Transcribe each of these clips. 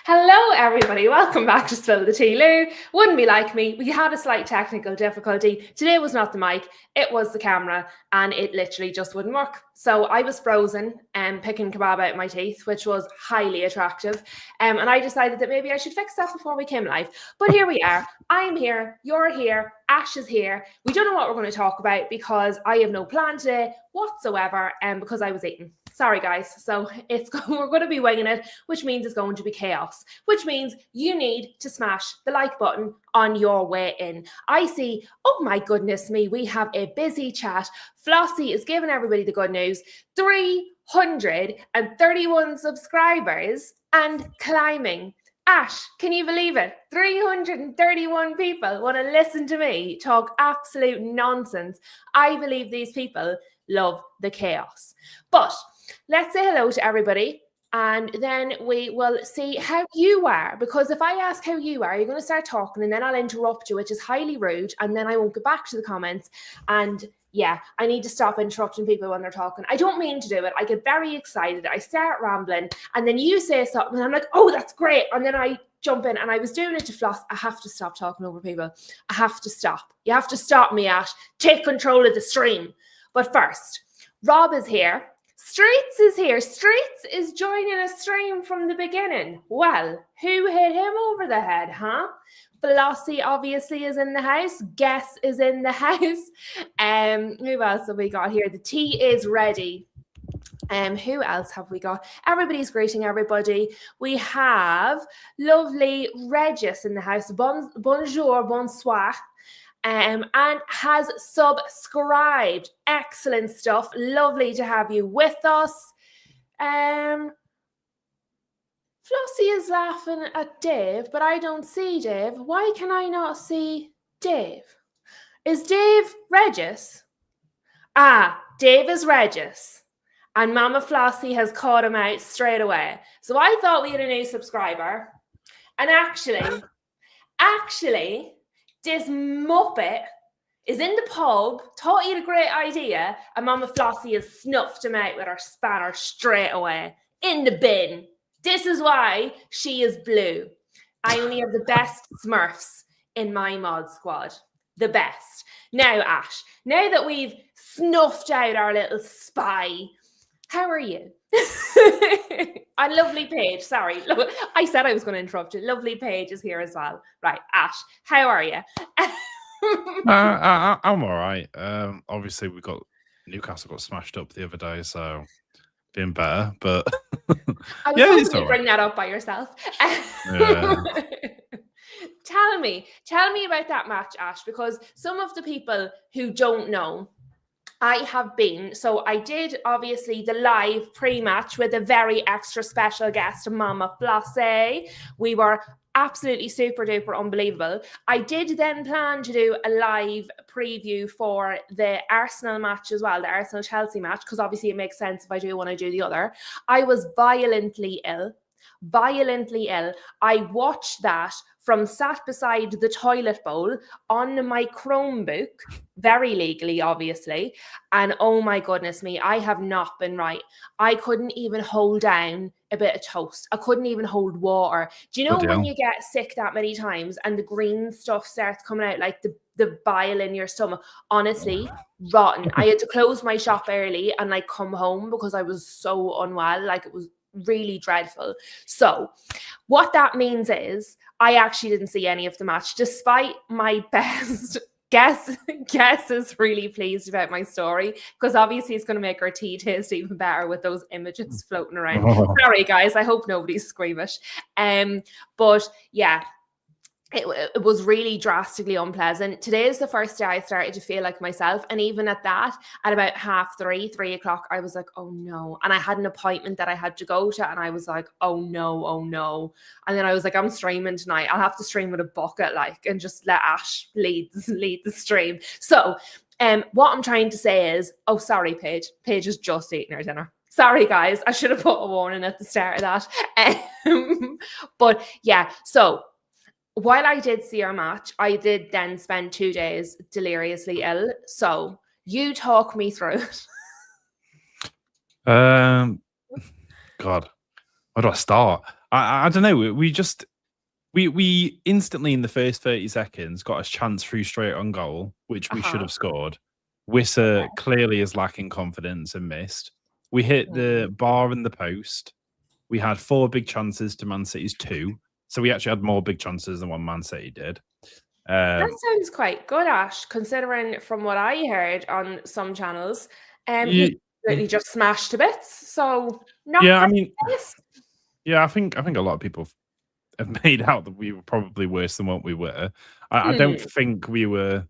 Hello, everybody. Welcome back to Spill the Tea. Lou, wouldn't be like me. We had a slight technical difficulty. Today was not the mic, it was the camera, and it literally just wouldn't work. So I was frozen and picking kebab out my teeth, which was highly attractive. And I decided that maybe I should fix that before we came live. But here we are. I'm here. You're here. Ash is here. We don't know what we're going to talk about because I have no plan today whatsoever, and because I was eating. Sorry, guys. So we're going to be winging it, which means it's going to be chaos, which means you need to smash the like button on your way in. I see, oh my goodness me, we have a busy chat. Flossie is giving everybody the good news. 331 subscribers and climbing. Ash, can you believe it? 331 people want to listen to me talk absolute nonsense. I believe these people love the chaos. But let's say hello to everybody, and then we will see how you are. Because if I ask how you are, you're going to start talking, and then I'll interrupt you, which is highly rude, and then I won't get back to the comments. And yeah, I need to stop interrupting people when they're talking. I don't mean to do it. I get very excited. I start rambling, and then you say something, and I'm like, oh, that's great. And then I jump in, and I was doing it to Floss. I have to stop talking over people. I have to stop. You have to stop me, Ash. Take control of the stream. But first, Rob is here. Streets is here. Streets is joining a stream from the beginning. Well, who hit him over the head, huh? Flossie obviously is in the house. Guess is in the house. Who else have we got here? The tea is ready. Who else have we got? Everybody's greeting everybody. We have lovely Regis in the house. Bonjour, bonsoir. And has subscribed. Excellent stuff. Lovely to have you with us. Flossie is laughing at Dave, but I don't see Dave. Why can I not see Dave? Is Dave Regis? Ah, Dave is Regis. And Mama Flossie has caught him out straight away. So I thought we had a new subscriber. And actually, this muppet is in the pub, thought he had a great idea, and Mama Flossie has snuffed him out with her spanner straight away. In the bin. This is why she is blue. I only have the best Smurfs in my mod squad. The best. Now, Ash, now that we've snuffed out our little spy, how are you? A lovely Paige. Sorry. I said I was going to interrupt you. Lovely Paige is here as well. Right, Ash, how are you? I'm all right. Obviously, Newcastle got smashed up the other day, so being better. But I was hoping you'd bring that up by yourself. Yeah. Tell me about that match, Ash, because some of the people who don't know, I did obviously the live pre-match with a very extra special guest, Mama Flossie. We were absolutely super duper unbelievable. I did then plan to do a live preview for the Arsenal match as well, the Arsenal-Chelsea match, because obviously it makes sense if I do one, I do the other. I was violently ill. I watched that from sat beside the toilet bowl on my Chromebook, very legally, obviously. And oh my goodness me, I have not been right. I couldn't even hold down a bit of toast. I couldn't even hold water. Do you know when you get sick that many times and the green stuff starts coming out, like the bile in your stomach? Honestly, rotten. I had to close my shop early and like come home because I was so unwell. Like it was really dreadful. So what that means is I actually didn't see any of the match, despite my best guess is really pleased about my story, because obviously it's going to make our tea taste even better with those images floating around. Sorry guys, I hope nobody's squeamish. But yeah, it was really drastically unpleasant. Today is the first day I started to feel like myself. And even at that, at about 3 o'clock, I was like, oh no. And I had an appointment that I had to go to. And I was like, oh no. And then I was like, I'm streaming tonight. I'll have to stream with a bucket, and just let Ash lead the stream. So what I'm trying to say is, oh, sorry, Paige. Paige is just eating her dinner. Sorry, guys. I should have put a warning at the start of that. But yeah, so while I did see our match, I did then spend 2 days deliriously ill. So you talk me through it. God, where do I start? I don't know. We instantly in the first 30 seconds got a chance through straight on goal, which we should have scored. Wissa clearly is lacking confidence and missed. We hit the bar and the post. We had 4 big chances to Man City's 2. So we actually had more big chances than what Man City did. That sounds quite good, Ash, considering from what I heard on some channels, you really just smashed to bits. So not yeah, I quite mean, nice. yeah, I think a lot of people have made out that we were probably worse than what we were. I don't think we were.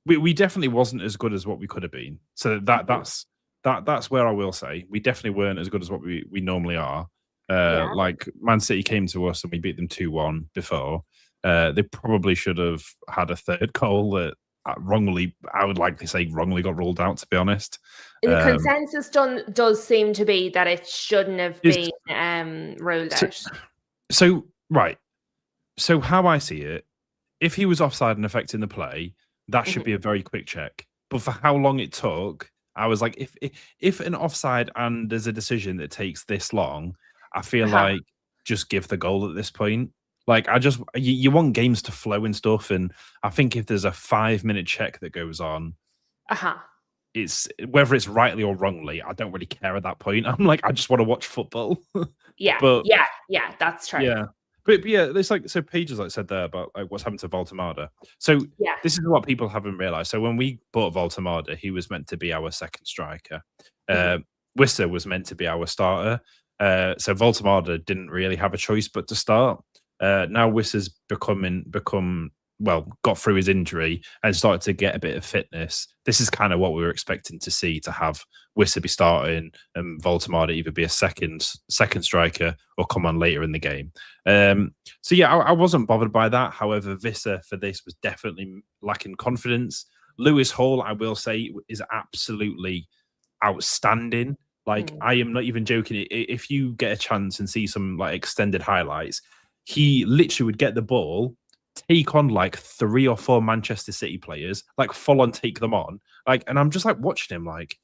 We definitely wasn't as good as what we could have been. So that's where I will say we definitely weren't as good as what we normally are. Like Man City came to us and we beat them 2-1 before. They probably should have had a third goal that wrongly, I would like to say, wrongly got ruled out. To be honest, The consensus does seem to be that it shouldn't have been ruled out. So right. So how I see it, if he was offside and affecting the play, that should be a very quick check. But for how long it took, I was like, if an offside and there's a decision that takes this long, I feel like just give the goal at this point. Like you want games to flow and stuff, and I think if there's a 5-minute check that goes on, it's whether it's rightly or wrongly, I don't really care at that point. I'm like, I just want to watch football. Yeah, that's true. Yeah. But yeah, there's like so Paige has said there about like what's happened to Voltemada. So this is what people haven't realized. So when we bought Voltemada, he was meant to be our second striker. Wissa was meant to be our starter. So Voltemada didn't really have a choice but to start. Now Wissa's got through his injury and started to get a bit of fitness. This is kind of what we were expecting to see, to have Wissa be starting and Voltemada either be a second striker or come on later in the game. So yeah, I wasn't bothered by that. However, Wissa for this was definitely lacking confidence. Lewis Hall, I will say, is absolutely outstanding. Like, I am not even joking. If you get a chance and see some like extended highlights, he literally would get the ball, take on like 3 or 4 Manchester City players, like full on take them on. Like, and I'm just like watching him like,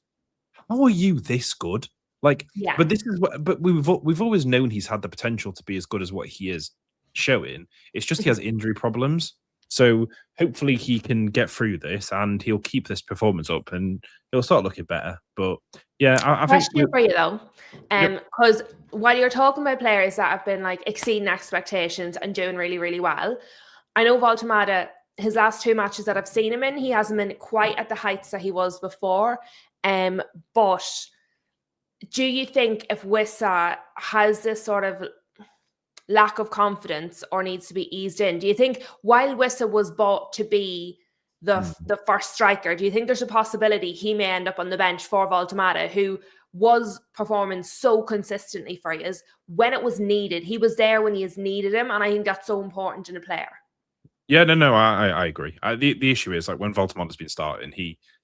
how are you this good? Like, but this is what, but we've always known he's had the potential to be as good as what he is showing. It's just he has injury problems. So hopefully he can get through this and he'll keep this performance up and he'll start looking better. But yeah, I think question for you though, because while you're talking about players that have been like exceeding expectations and doing really, really well, I know Voltemada, his last 2 matches that I've seen him in, he hasn't been quite at the heights that he was before. But do you think if Wissa has this sort of lack of confidence or needs to be eased in, do you think while Wissa was bought to be the first striker, do you think there's a possibility he may end up on the bench for Voltemada, who was performing so consistently for you when it was needed? He was there when he has needed him, and I think that's so important in a player. Yeah, no, I agree. The issue is like when Voltemada's been starting,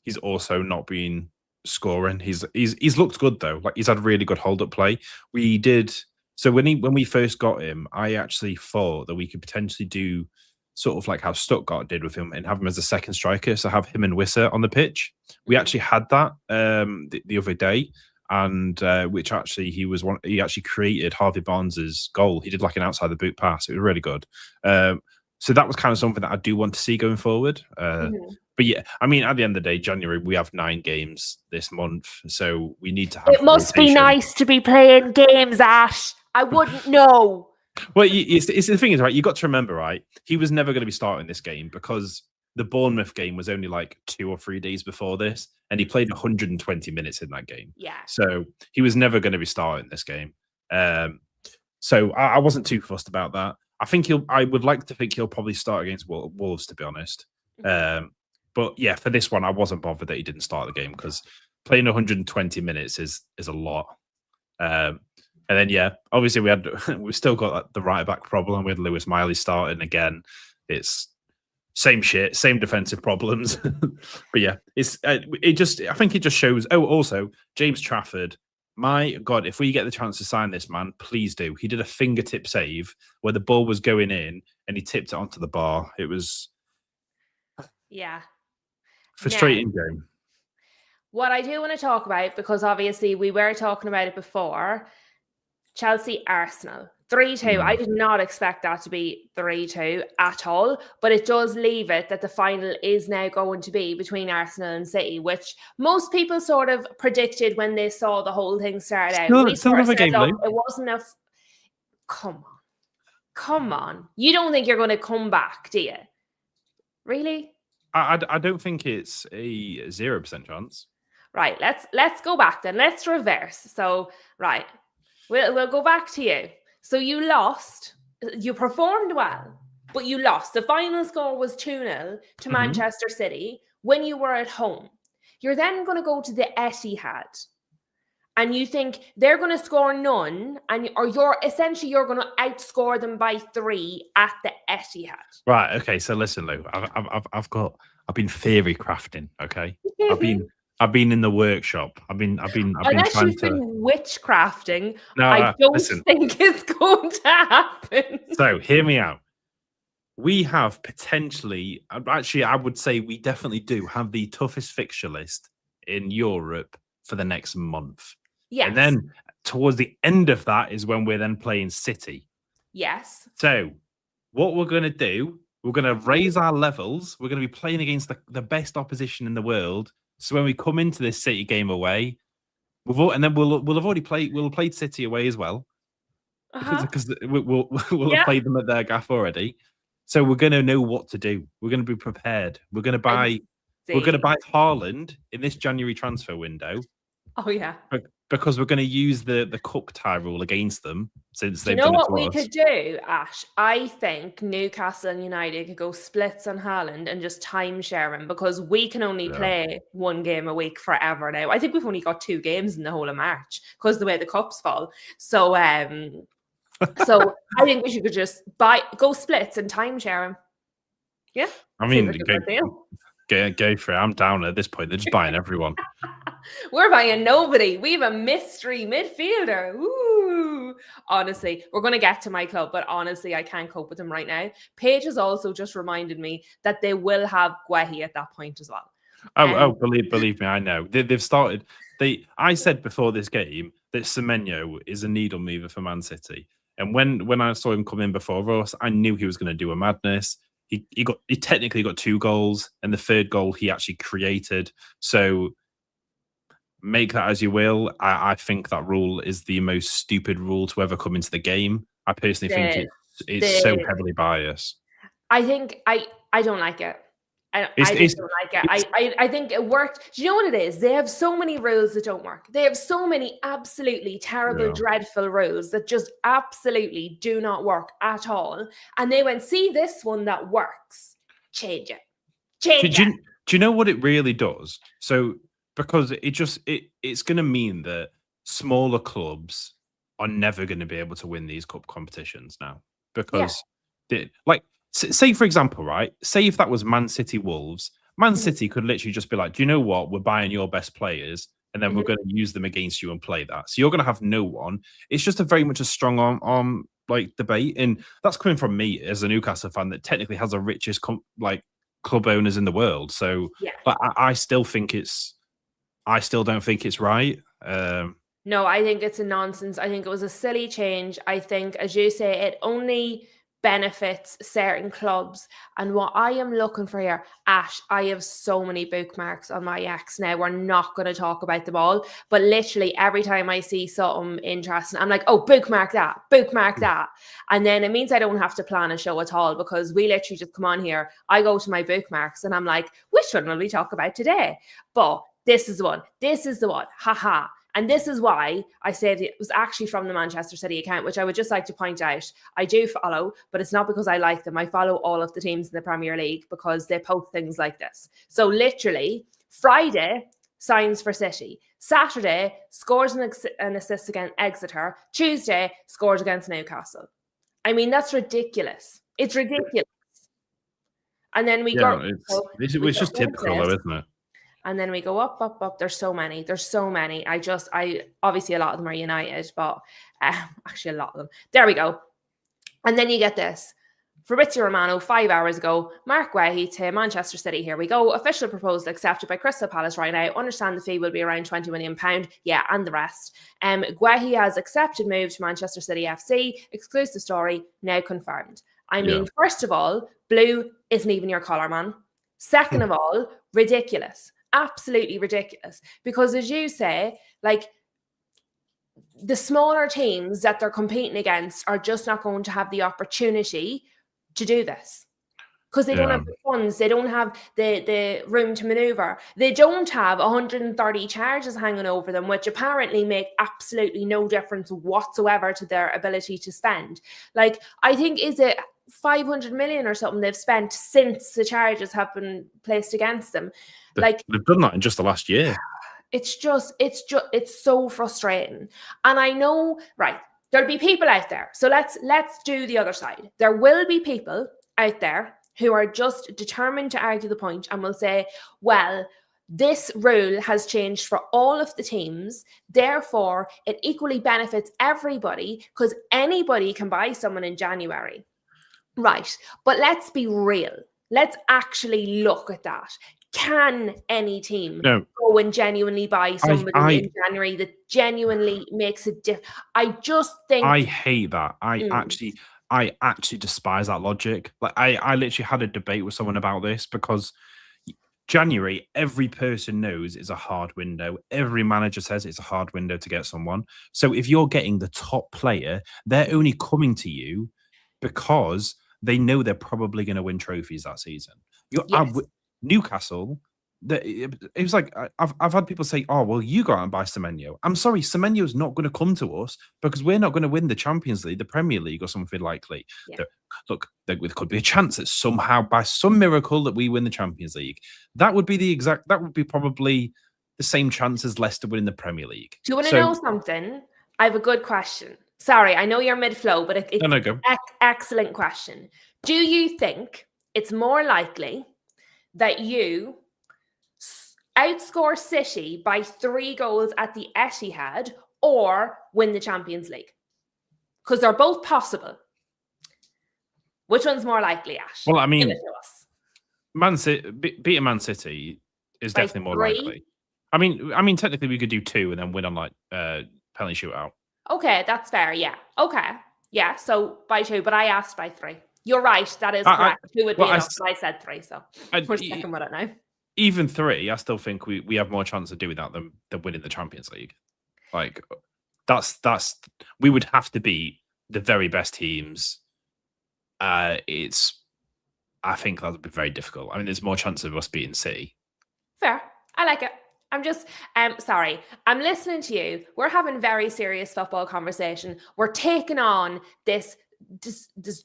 he's also not been scoring. He's looked good though. Like he's had really good hold up play. We did so when we first got him, I actually thought that we could potentially do sort of like how Stuttgart did with him and have him as a second striker. So have him and Wissa on the pitch. We actually had that the other day, and which actually he actually created Harvey Barnes's goal. He did like an outside the boot pass. It was really good. So that was kind of something that I do want to see going forward. But yeah, I mean, at the end of the day, January, we have 9 games this month. So we need to have it must be nice to be playing games, Ash. I wouldn't know. Well, it's the thing is, right, you got to remember, right, he was never going to be starting this game because the Bournemouth game was only like 2 or 3 days before this. And he played 120 minutes in that game. Yeah. So he was never going to be starting this game. So I wasn't too fussed about that. I would like to think he'll probably start against Wolves, to be honest. But yeah, for this one, I wasn't bothered that he didn't start the game because playing 120 minutes is a lot. And then yeah, obviously we still got the right back problem with Lewis Miley starting again. It's same shit, same defensive problems. But yeah, I think it just shows. Oh, also James Trafford. My God, if we get the chance to sign this man, please do. He did a fingertip save where the ball was going in and he tipped it onto the bar. It was frustrating game. What I do want to talk about, because obviously we were talking about it before, Chelsea Arsenal. 3-2. I did not expect that to be 3-2 at all, but it does leave it that the final is now going to be between Arsenal and City, which most people sort of predicted when they saw the whole thing start out. We sort of said, look, it wasn't enough. Come on. You don't think you're going to come back, do you? Really? I don't think it's a 0% chance. Right, let's go back then. Let's reverse. So, right, we'll go back to you. So you lost. You performed well, but you lost. The final score was 2-0 to Manchester City when you were at home. You're then going to go to the Etihad, and you think they're going to score none, or you're going to outscore them by 3 at the Etihad. Right. Okay. So listen, Lou. I've been theory crafting. Okay. I've been in the workshop. I've been Unless trying you've been to witchcrafting, I don't think it's going to happen. So hear me out. We have potentially, actually, I would say we definitely do have the toughest fixture list in Europe for the next month. Yes. And then towards the end of that is when we're then playing City. Yes. So what we're going to do, we're going to raise our levels. We're going to be playing against the best opposition in the world. So when we come into this City game away, we'll have already played. We'll have played City away as well, because we'll have played them at their gaff already. So we're going to know what to do. We're going to be prepared. We're going to buy Haaland in this January transfer window. Oh yeah, because we're going to use the cup tie rule against them since they've done it to us. You know what we could do, Ash? I think Newcastle and United could go splits on Haaland and just timeshare him, because we can only play one game a week forever now. I think we've only got 2 games in the whole of March because of the way the cups fall. So, so I think we should just go splits and timeshare him. Yeah, I mean, go for it. I'm down at this point. They're just buying everyone. We're buying nobody. We have a mystery midfielder. Ooh. Honestly, we're going to get to my club, but honestly, I can't cope with him right now. Paige has also just reminded me that they will have Guehi at that point as well. Believe me, I know. They've started. I said before this game that Semenyo is a needle mover for Man City. And when I saw him come in before us, I knew he was going to do a madness. He technically got 2 goals, and the third goal he actually created. So make that as you will. I think that rule is the most stupid rule to ever come into the game. I personally think it's so heavily biased. I think I don't like it. I just don't like it. I think it worked. Do you know what it is? They have so many rules that don't work. They have so many absolutely terrible, dreadful rules that just absolutely do not work at all. And they went, see this one that works. Change it. Do you know what it really does? So because it's going to mean that smaller clubs are never going to be able to win these cup competitions now, because say, for example, right? Say if that was Man City Wolves, Man City could literally just be like, do you know what? We're buying your best players, and then we're going to use them against you and play that. So you're going to have no one. It's just very much a strong arm like debate. And that's coming from me as a Newcastle fan that technically has the richest club owners in the world. So but I still don't think it's right. No, I think it's a nonsense. I think it was a silly change. I think, as you say, it only benefits certain clubs. And what I am looking for here, Ash, I have so many bookmarks on my X now. We're not going to talk about them all, but literally every time I see something interesting, I'm like, oh, bookmark that. And then it means I don't have to plan a show at all, because we literally just come on here. I go to my bookmarks and I'm like, which one will we talk about today? But this is the one. This is the one. Haha. And this is why I said it was actually from the Manchester City account, which I would just like to point out. I do follow, but it's not because I like them. I follow all of the teams in the Premier League because they post things like this. So literally, Friday, signs for City. Saturday, scores an assist against Exeter. Tuesday, scores against Newcastle. I mean, that's ridiculous. It's ridiculous. And then we go... It's just typical though, isn't it? And then we go up. There's so many. I obviously a lot of them are United, but actually a lot of them. There we go. And then you get this. Fabrizio Romano, 5 hours ago. Mark Guehi to Manchester City. Here we go. Official proposal accepted by Crystal Palace right now. Understand the fee will be around £20 million. Yeah, and the rest. Guehi has accepted move to Manchester City FC. Exclusive story, now confirmed. I mean, first of all, blue isn't even your colour, man. Second of all, ridiculous. Absolutely ridiculous. Because as you say, like, the smaller teams that they're competing against are just not going to have the opportunity to do this because they don't have the funds, they don't have the room to maneuver, they don't have 130 charges hanging over them, which apparently make absolutely no difference whatsoever to their ability to spend. Like, I think, is it 500 million or something they've spent since the charges have been placed against them? Like, they've done that in just the last year. It's so frustrating. And I know, right, there'll be people out there. So let's do the other side. There will be people out there who are just determined to argue the point and will say, well, this rule has changed for all of the teams. Therefore, it equally benefits everybody because anybody can buy someone in January. Right. But let's be real. Let's actually look at that. Can any team go and genuinely buy somebody in January that genuinely makes a difference? I just think I hate that. I actually despise that logic. Like, I literally had a debate with someone about this because January, every person knows is a hard window. Every manager says it's a hard window to get someone. So if you're getting the top player, they're only coming to you because they know they're probably going to win trophies that season. Newcastle, it was like, I've had people say, oh, well, you go out and buy Semenyo. I'm sorry, Semenyo's not going to come to us because we're not going to win the Champions League, the Premier League, or something likely. Yeah. Look, there could be a chance that somehow, by some miracle, that we win the Champions League. That would be probably the same chance as Leicester winning the Premier League. Do you want to know something? I have a good question. Sorry, I know you're mid-flow, but it's go. Excellent question. Do you think it's more likely that you outscore City by 3 goals at the Etihad or win the Champions League? Because they're both possible. Which one's more likely, Ash? Well, I mean, beating Man City is by definitely 3? More likely. I mean, technically we could do 2 and then win on like penalty shootout. Okay, that's fair. Yeah. Okay. Yeah. So by 2, but I asked by 3. You're right. That is correct. 2 would be enough. I said 3, so we're sticking with it now. Even 3, I still think we have more chance of doing that than winning the Champions League. Like, that's we would have to beat the very best teams. I think that would be very difficult. I mean, there's more chance of us beating City. Fair. I like it. I'm just, sorry. I'm listening to you. We're having very serious football conversation. We're taking on this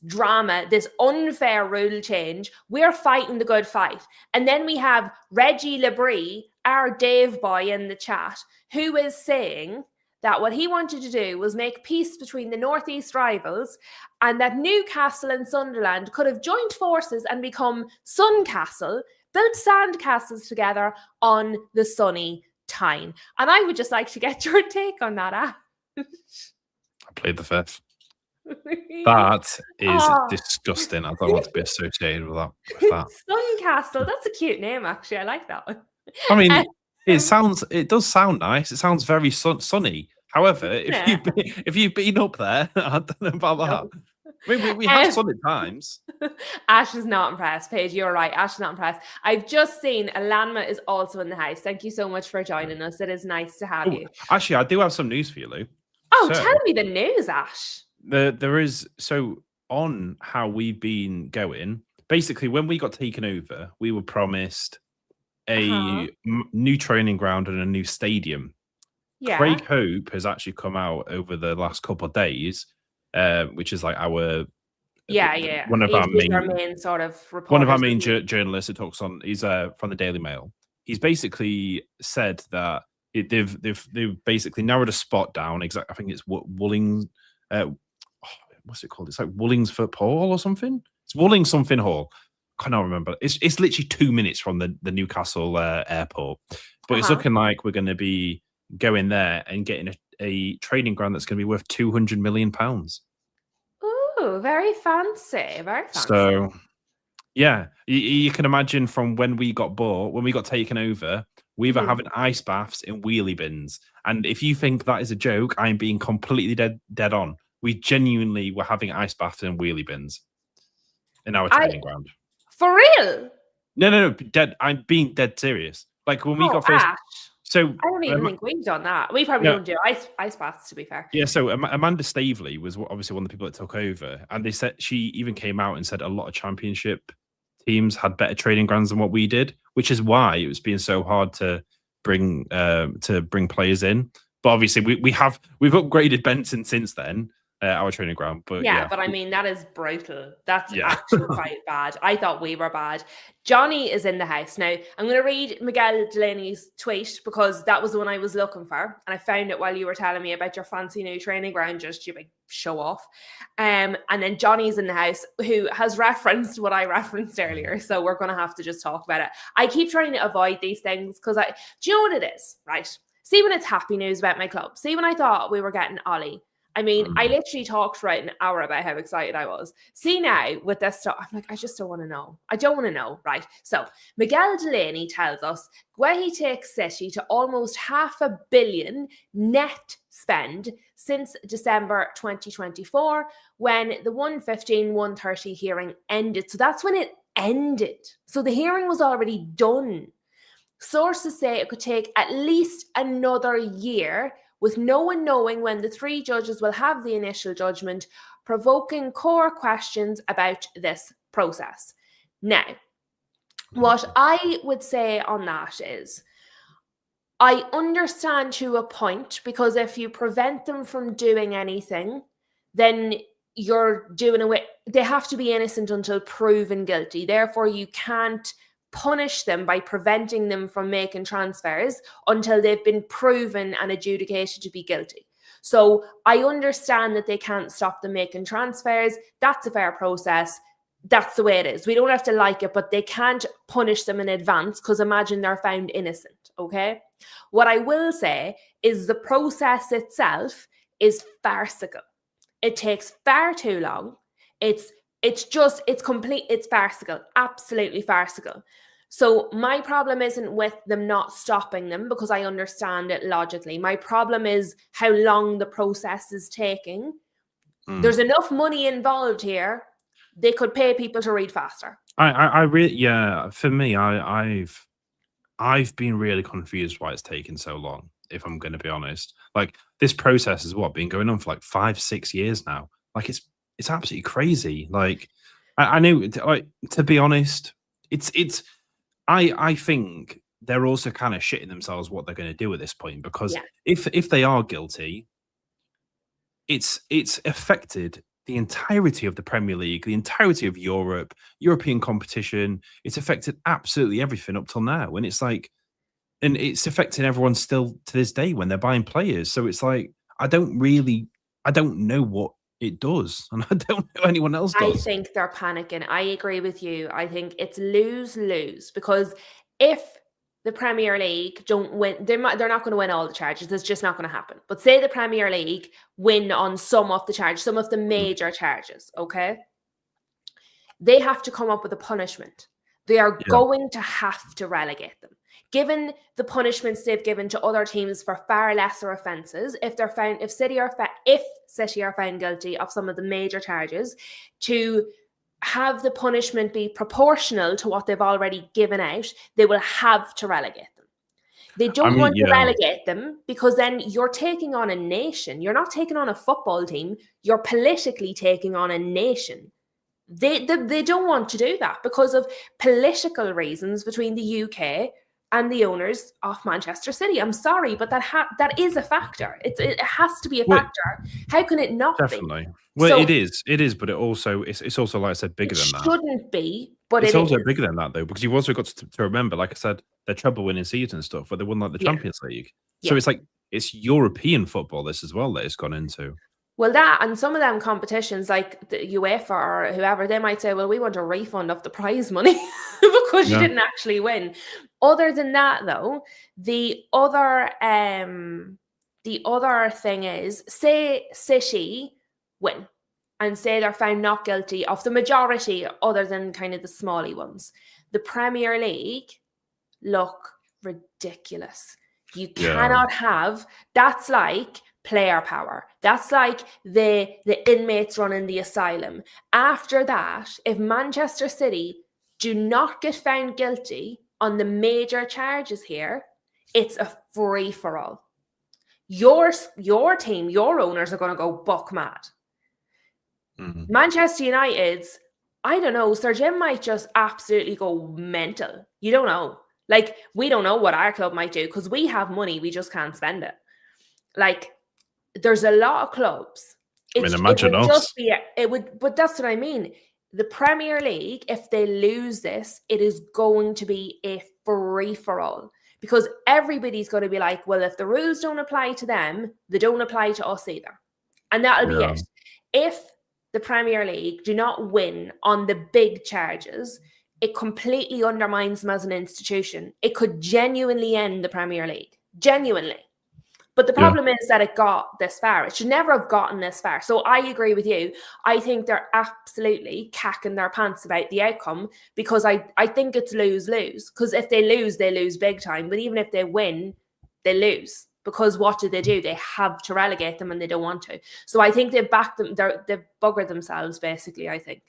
drama, this unfair rule change. We're fighting the good fight. And then we have Reggie Labrie, our Dave boy in the chat, who is saying that what he wanted to do was make peace between the Northeast rivals and that Newcastle and Sunderland could have joined forces and become Suncastle, built sand castles together on the sunny Tyne. And I would just like to get your take on that, Ash. I played the fifth. That is disgusting. I don't want to be associated with that. Suncastle, that's a cute name, actually. I like that one. I mean, it does sound nice. It sounds very sunny. However, if you've been up there, I don't know about that. I mean, we have sun at times. Ash is not impressed. Paige, you're right. Ash is not impressed. I've just seen Alanma is also in the house. Thank you so much for joining us. It is nice to have you. Actually, I do have some news for you, Lou. Oh, tell me the news, Ash. There is, so on how we've been going, basically when we got taken over, we were promised a new training ground and a new stadium. Yeah. Craig Hope has actually come out over the last couple of days, which is like our one of our main sort of reporters. One of our main journalists who talks on. He's from the Daily Mail. He's basically said that they've basically narrowed a spot down. Exactly, I think it's Woolings. What's it called? It's like Woolingsford Hall or something. It's Wooling something Hall. I can't remember. It's literally 2 minutes from the Newcastle airport. But it's looking like we're going to be going there and getting a training ground that's going to be worth £200 million. Ooh, Oh, very fancy. Very fancy. So, yeah, you can imagine from when we got taken over, we were having ice baths in wheelie bins. And if you think that is a joke, I'm being completely dead on. We genuinely were having ice baths in wheelie bins in our training ground. For real? No, dead. I'm being dead serious. Like when we got first. Ash. So I don't even think we've done that. We probably don't do ice baths, to be fair. Yeah, so Amanda Stavely was obviously one of the people that took over, and they said she even came out and said a lot of championship teams had better training grounds than what we did, which is why it was being so hard to bring players in. But obviously, we've upgraded Benton since then, our training ground. But yeah, but I mean that is brutal. That's actually quite bad. I thought we were bad. Johnny is in the house now. I'm going to read Miguel Delaney's tweet because that was the one I was looking for, and I found it while you were telling me about your fancy new training ground. Just you big show off. And then Johnny's in the house, who has referenced what I referenced earlier. So we're going to have to just talk about it. I keep trying to avoid these things because do you know what it is, right? See when it's happy news about my club. See when I thought we were getting Ollie. I mean, I literally talked for an hour about how excited I was. See now with this stuff, I'm like, I just don't want to know. I don't want to know, right? So Miguel Delaney tells us where he takes City to almost $500 million net spend since December 2024 when the 115-130 hearing ended. So that's when it ended. So the hearing was already done. Sources say it could take at least another year with no one knowing when the three judges will have the initial judgment, provoking core questions about this process. Now, what I would say on that is, I understand to a point, because if you prevent them from doing anything, then you're doing away. They have to be innocent until proven guilty. Therefore, you can't punish them by preventing them from making transfers until they've been proven and adjudicated to be guilty. So I understand that they can't stop them making transfers. That's a fair process. That's the way it is. We don't have to like it, but they can't punish them in advance because imagine they're found innocent, okay? What I will say is the process itself is farcical. It takes far too long. It's farcical, absolutely farcical. So my problem isn't with them not stopping them because I understand it logically. My problem is how long the process is taking. There's enough money involved here. They could pay people to read faster. I really, for me, I've been really confused why it's taken so long, if I'm going to be honest. Like, this process has been going on for like 5-6 years now. Like, it's absolutely crazy. Like, I know, like, to be honest, I think they're also kind of shitting themselves what they're going to do at this point, because if they are guilty, it's affected the entirety of the Premier League, the entirety of European competition. It's affected absolutely everything up till now. And it's like, and it's affecting everyone still to this day when they're buying players. So it's like, I don't know what it does. And I don't know anyone else does. I think they're panicking. I agree with you. I think it's lose-lose, because if the Premier League don't win, they're not going to win all the charges. It's just not going to happen. But say the Premier League win on some of the charges, some of the major charges, okay? They have to come up with a punishment. They are going to have to relegate them. Given the punishments they've given to other teams for far lesser offences, if City are found guilty of some of the major charges, to have the punishment be proportional to what they've already given out, they will have to relegate them. They don't want to relegate them because then you're taking on a nation. You're not taking on a football team. You're politically taking on a nation. They don't want to do that because of political reasons between the UK and the owners of Manchester City. I'm sorry, but that is a factor. It has to be a factor. How can it not definitely. be? Well, so, it is, but it's also, like I said, bigger than that. It shouldn't be, but it's also bigger than that, though, because you've also got to remember, like I said, they're treble winning season and stuff, but they won like the Champions League. So it's like, it's European football, this as well, that it's gone into. Well, that and some of them competitions, like the UEFA or whoever, they might say, well, we want a refund of the prize money because you didn't actually win. Other than that, though, the other thing is, say City win, and say they're found not guilty of the majority, other than kind of the smally ones, the Premier League look ridiculous. You cannot have, that's like player power. That's like the inmates running the asylum. After that, if Manchester City do not get found guilty on the major charges here, it's a free-for-all. Your team, your owners are going to go buck mad. Mm-hmm. Manchester United's, I don't know, Sir Jim might just absolutely go mental. You don't know. Like, we don't know what our club might do because we have money, we just can't spend it. Like, there's a lot of clubs. Imagine us. But that's what I mean. The Premier League, if they lose this, it is going to be a free-for-all. Because everybody's going to be like, well, if the rules don't apply to them, they don't apply to us either. And that'll be it. If the Premier League do not win on the big charges, it completely undermines them as an institution. It could genuinely end the Premier League. Genuinely. But the problem is that it got this far. It should never have gotten this far. So I agree with you. I think they're absolutely cacking their pants about the outcome because I think it's lose-lose. Because if they lose big time. But even if they win, they lose. Because what do? They have to relegate them and they don't want to. So I think they've backed them. They've buggered themselves, basically, I think.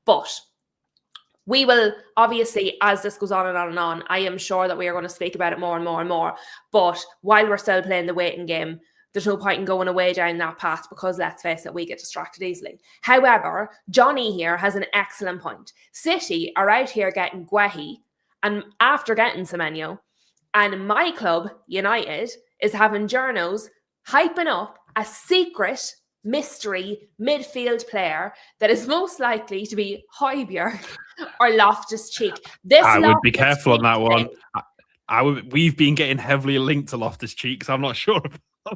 But we will, obviously, as this goes on and on and on, I am sure that we are going to speak about it more and more and more. But while we're still playing the waiting game, there's no point in going away down that path because, let's face it, we get distracted easily. However, Johnny here has an excellent point. City are out here getting Guehi, and after getting Semenyo, and my club, United, is having journos hyping up a secret mystery midfield player that is most likely to be Højbjerg or Loftus-Cheek. I would be careful on that one. We've been getting heavily linked to Loftus-Cheek, so I'm not sure.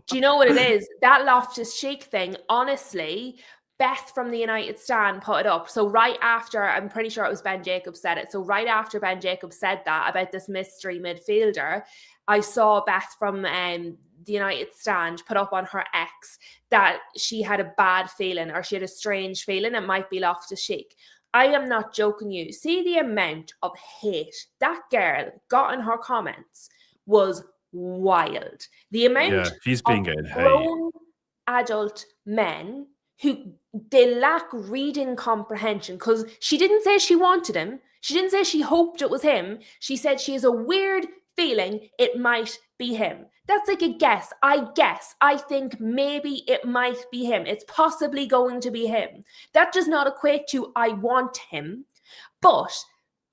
Do you know what it is? That Loftus-Cheek thing, honestly, Beth from the United Stand put it up. So right after, I'm pretty sure it was Ben Jacobs said it. So right after Ben Jacobs said that about this mystery midfielder, I saw Beth from the United Stand put up on her ex that she had a bad feeling or she had a strange feeling. It might be Loftus-Cheek. I am not joking you. See the amount of hate that girl got in her comments was wild. The amount she's been getting grown adult men who they lack reading comprehension because she didn't say she wanted him. She didn't say she hoped it was him. She said she has a weird feeling it might be him. That's like a guess. I think maybe it might be him. It's possibly going to be him. That does not equate to I want him. But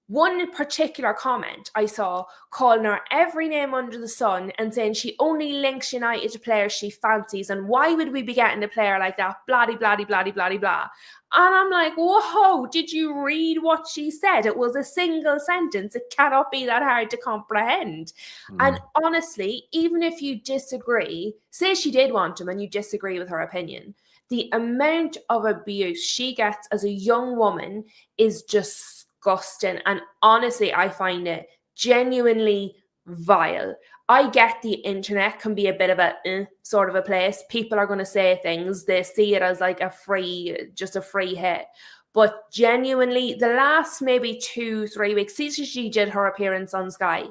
one particular comment I saw calling her every name under the sun and saying she only links United to players she fancies and why would we be getting a player like that? Blah, blah, blah, blah, blah, blah. And I'm like, whoa, did you read what she said? It was a single sentence. It cannot be that hard to comprehend. And honestly, even if you disagree, say she did want him and you disagree with her opinion, the amount of abuse she gets as a young woman is just disgusting. And honestly, I find it genuinely vile. I get the internet can be a bit of a sort of a place. People are going to say things. They see it as like a free hit. But genuinely, the last maybe 2-3 weeks, since she did her appearance on Sky,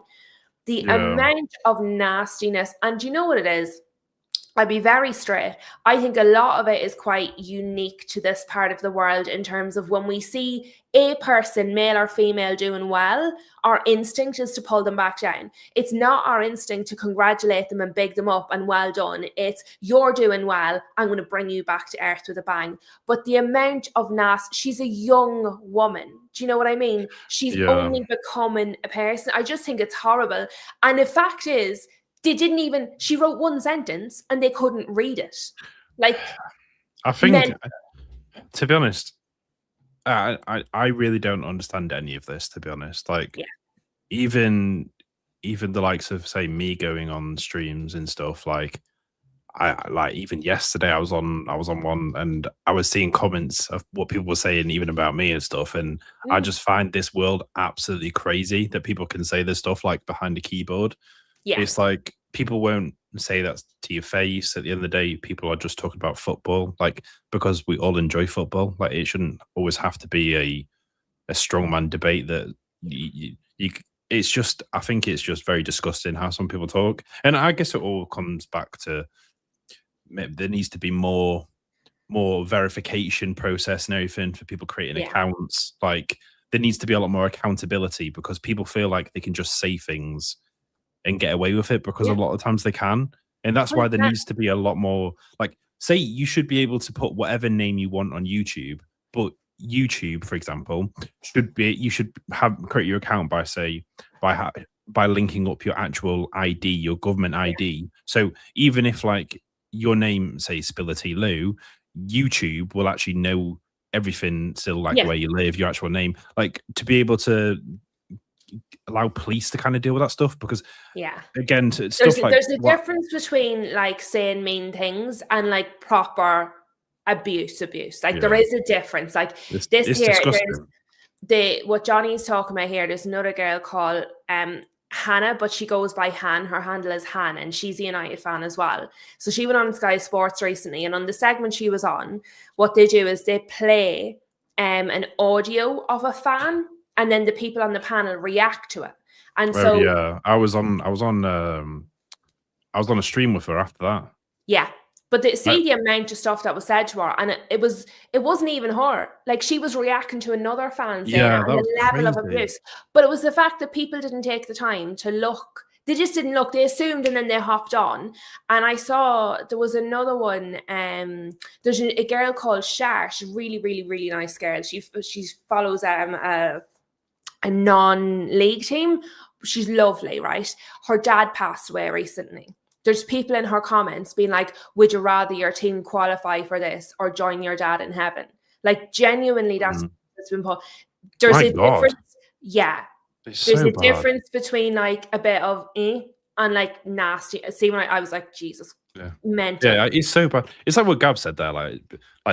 the amount of nastiness, and do you know what it is? I'd be very straight. I think a lot of it is quite unique to this part of the world in terms of when we see a person, male or female, doing well, our instinct is to pull them back down. It's not our instinct to congratulate them and big them up and well done. It's you're doing well, I'm going to bring you back to earth with a bang. But the amount of she's a young woman. Do you know what I mean? She's only becoming a person. I just think it's horrible. And the fact is, she wrote one sentence and they couldn't read it. Like, I think, to be honest, I really don't understand any of this, to be honest. Like, even the likes of, say, me going on streams and stuff, like, even yesterday I was on one and I was seeing comments of what people were saying even about me and stuff, and I just find this world absolutely crazy that people can say this stuff like behind a keyboard. Yeah. It's like people won't say that to your face. At the end of the day, people are just talking about football, like, because we all enjoy football. Like, it shouldn't always have to be a strongman debate that it's just, I think it's just very disgusting how some people talk. And I guess it all comes back to there needs to be more verification process and everything for people creating accounts. Like, there needs to be a lot more accountability, because people feel like they can just say things and get away with it, because a lot of times they can. And that's why there needs to be a lot more, like, say you should be able to put whatever name you want on YouTube, but YouTube, for example, you should create your account by linking up your actual ID, your government ID. So even if, like, your name, say Spiller T. Lou, YouTube will actually know everything still, like where you live, your actual name, like, to be able to allow police to kind of deal with that stuff. Because again, there's a difference between, like, saying mean things and, like, proper abuse. Like, there is a difference. Like, it's what Johnny's talking about here, there's another girl called Hannah, but she goes by Han. Her handle is Han, and she's a United fan as well. So she went on Sky Sports recently, and on the segment she was on, what they do is they play an audio of a fan, and then the people on the panel react to it. And so I was on a stream with her after that. Yeah. But see the amount of stuff that was said to her, and it wasn't even her. Like, she was reacting to another fan saying and the level of abuse. But it was the fact that people didn't take the time to look. They just didn't look. They assumed, and then they hopped on. And I saw there was another one. There's a girl called Shar. She's really, really, really nice girl. She follows a non-league team. She's lovely, right? Her dad passed away recently. There's people in her comments being like, would you rather your team qualify for this or join your dad in heaven? Like, genuinely, that's been put. There's a difference. Yeah. There's a difference between, like, a bit of and, like, nasty. See, when I was like, Jesus, mental. Yeah, it's so bad. It's like what Gab said there. Like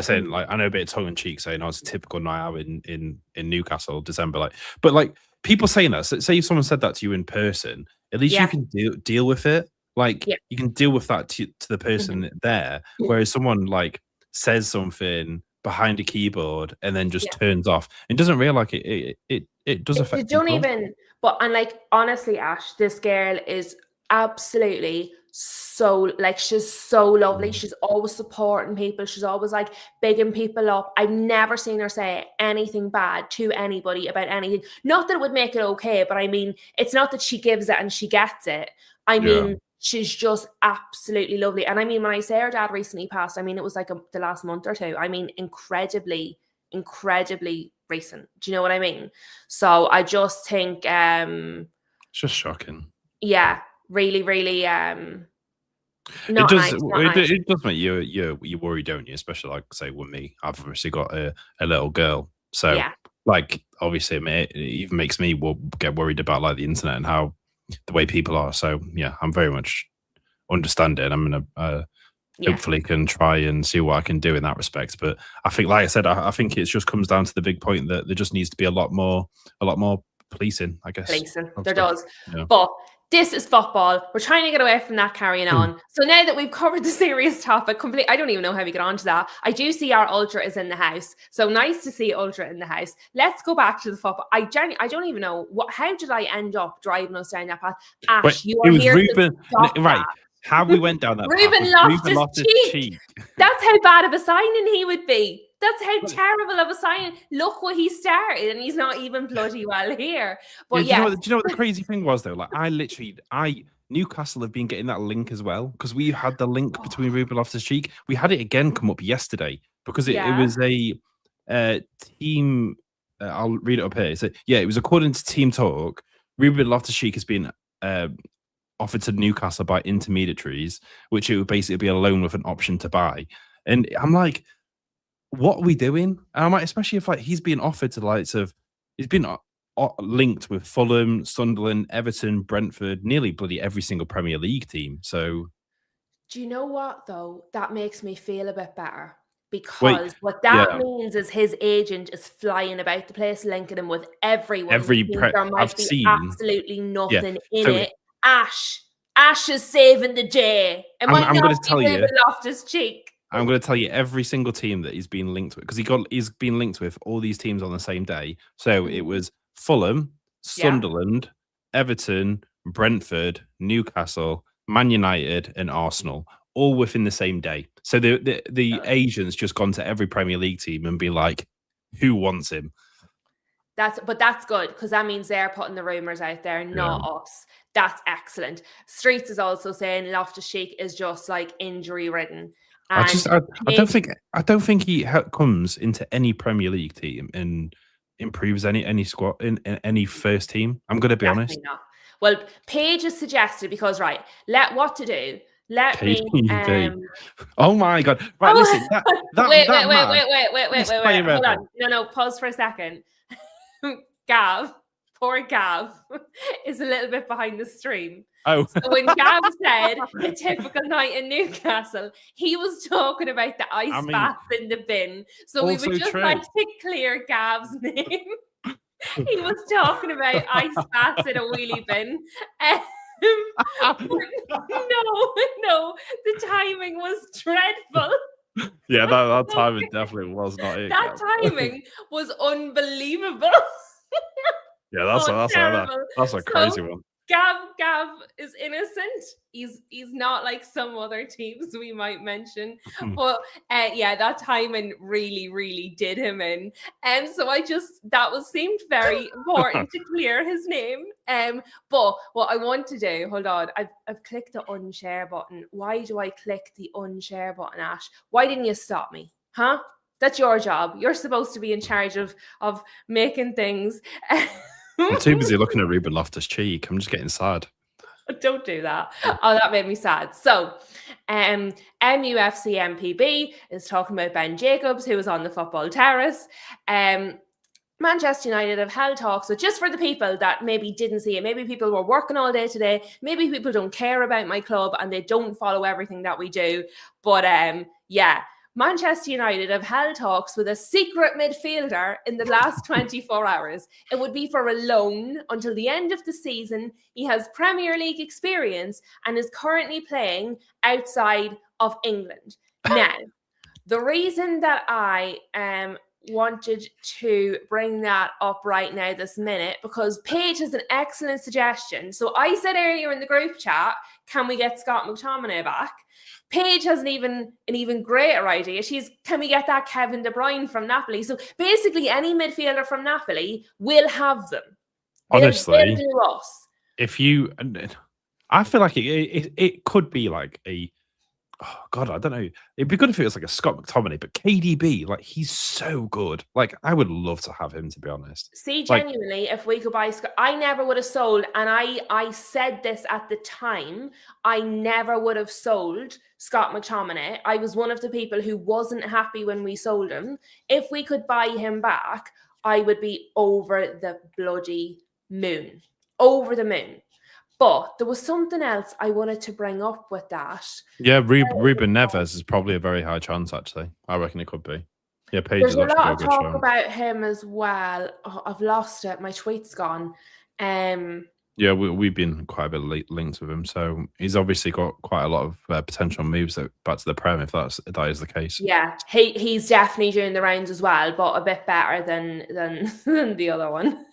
saying, like, I know a bit of tongue in cheek saying, it's a typical night out in Newcastle, December. Like, but, like, people saying that, say if someone said that to you in person, at least you can deal with it. Like, you can deal with that to the person there, whereas someone, like, says something behind a keyboard and then just turns off and doesn't realize it does affect people. And, like, honestly, Ash, this girl is absolutely so, like, she's so lovely. She's always supporting people. She's always, like, bigging people up. I've never seen her say anything bad to anybody about anything. Not that it would make it okay, but I mean, it's not that she gives it and she gets it. I mean, she's just absolutely lovely. And I mean, when I say her dad recently passed, I mean, it was like the last month or two. I mean, incredibly, incredibly recent. Do you know what I mean? So I just think it's just shocking. Yeah, really, really not it does make you worry, don't you? Especially, like, say, with me, I've obviously got a little girl. So like, obviously, it even makes me get worried about, like, the internet and how the way people are. So yeah, I'm very much understanding. I'm gonna hopefully can try and see what I can do in that respect. But I think, like I said, I think it just comes down to the big point that there just needs to be a lot more policing, I guess. There does. But this is football. We're trying to get away from that carrying on. So now that we've covered the serious topic completely, I don't even know how we get on to that. I do see our Ultra is in the house. So nice to see Ultra in the house. Let's go back to the football. I don't even know how did I end up driving us down that path? Ash, you are here to stop that. How we went down that Ruben path. lost his cheek. That's how bad of a signing he would be. That's how terrible of a sign. Look what he started, and he's not even bloody well here. But do you know what the crazy thing was, though? Like, Newcastle have been getting that link as well, because we had the link between Ruben Loftus-Cheek. We had it again come up yesterday because it was a team. I'll read it up here. So it was according to Team Talk. Ruben Loftus-Cheek has been offered to Newcastle by intermediaries, which it would basically be a loan with an option to buy. And I'm like, what are we doing? And I'm like, especially if, like, he's been offered to the likes of, he's been linked with Fulham, Sunderland, Everton, Brentford, nearly bloody every single Premier League team. So, do you know what, though? That makes me feel a bit better, because what that means is his agent is flying about the place, linking him with everyone. There might be absolutely nothing in it. Ash, Ash is saving the day. Am I I'm not going to tell you. Ruben Loftus-Cheek? I'm going to tell you every single team that he's been linked with, because he's been linked with all these teams on the same day. So it was Fulham, Sunderland, Everton, Brentford, Newcastle, Man United, and Arsenal, all within the same day. So the agent's just gone to every Premier League team and be like, who wants him? That's good, because that means they're putting the rumours out there, not us. That's excellent. Streets is also saying Loftus-Cheek is just like injury ridden. I don't think he comes into any Premier League team and improves any squad in any first team. I'm going to be honest. Not. Well, Paige has suggested, because what to do. Let me. Oh my God! Right, listen. Wait. Hold on. No. Pause for a second. Gav, poor Gav, is a little bit behind the stream. Oh. So when Gav said a typical night in Newcastle, he was talking about the ice bath in the bin. So we would just like to clear Gav's name. He was talking about ice baths in a wheelie bin. No, the timing was dreadful. Yeah, that timing definitely was not it. That timing was unbelievable. Yeah, that's a crazy one. Gav is innocent. He's not like some other teams we might mention. But that timing really, really did him in. And so seemed very important to clear his name. But what I want to do, hold on, I've clicked the unshare button. Why do I click the unshare button, Ash? Why didn't you stop me? Huh? That's your job. You're supposed to be in charge of making things. I'm too busy looking at Ruben Loftus-Cheek. I'm just getting sad. Don't do that. Oh, that made me sad. So, MUFC MPB is talking about Ben Jacobs, who was on the football terrace. Manchester United have held talks. So just for the people that maybe didn't see it, maybe people were working all day today, maybe people don't care about my club and they don't follow everything that we do. But Manchester United have held talks with a secret midfielder in the last 24 hours. It would be for a loan until the end of the season. He has Premier League experience and is currently playing outside of England. Now, the reason that I wanted to bring that up right now this minute, because Paige has an excellent suggestion. So I said earlier in the group chat, can we get Scott McTominay back? Paige has an even greater idea. Can we get that Kevin De Bruyne from Napoli? So basically, any midfielder from Napoli will have them. Honestly, they'll do us. I feel like it could be like oh God, I don't know. It'd be good if it was like a Scott McTominay, but KDB, like he's so good. Like I would love to have him, to be honest. See, genuinely, if we could buy Scott, I never would have sold, and I said this at the time, I never would have sold Scott McTominay. I was one of the people who wasn't happy when we sold him. If we could buy him back, I would be over the bloody moon. Over the moon. But there was something else I wanted to bring up with that. Yeah, Ruben Neves is probably a very high chance, actually. I reckon it could be. Yeah, Paige There's a lot of talk about him as well. Oh, I've lost it. My tweet's gone. Yeah, we've been quite a bit linked with him, so he's obviously got quite a lot of potential moves back to the Prem if that is the case. Yeah, he's definitely doing the rounds as well, but a bit better than the other one.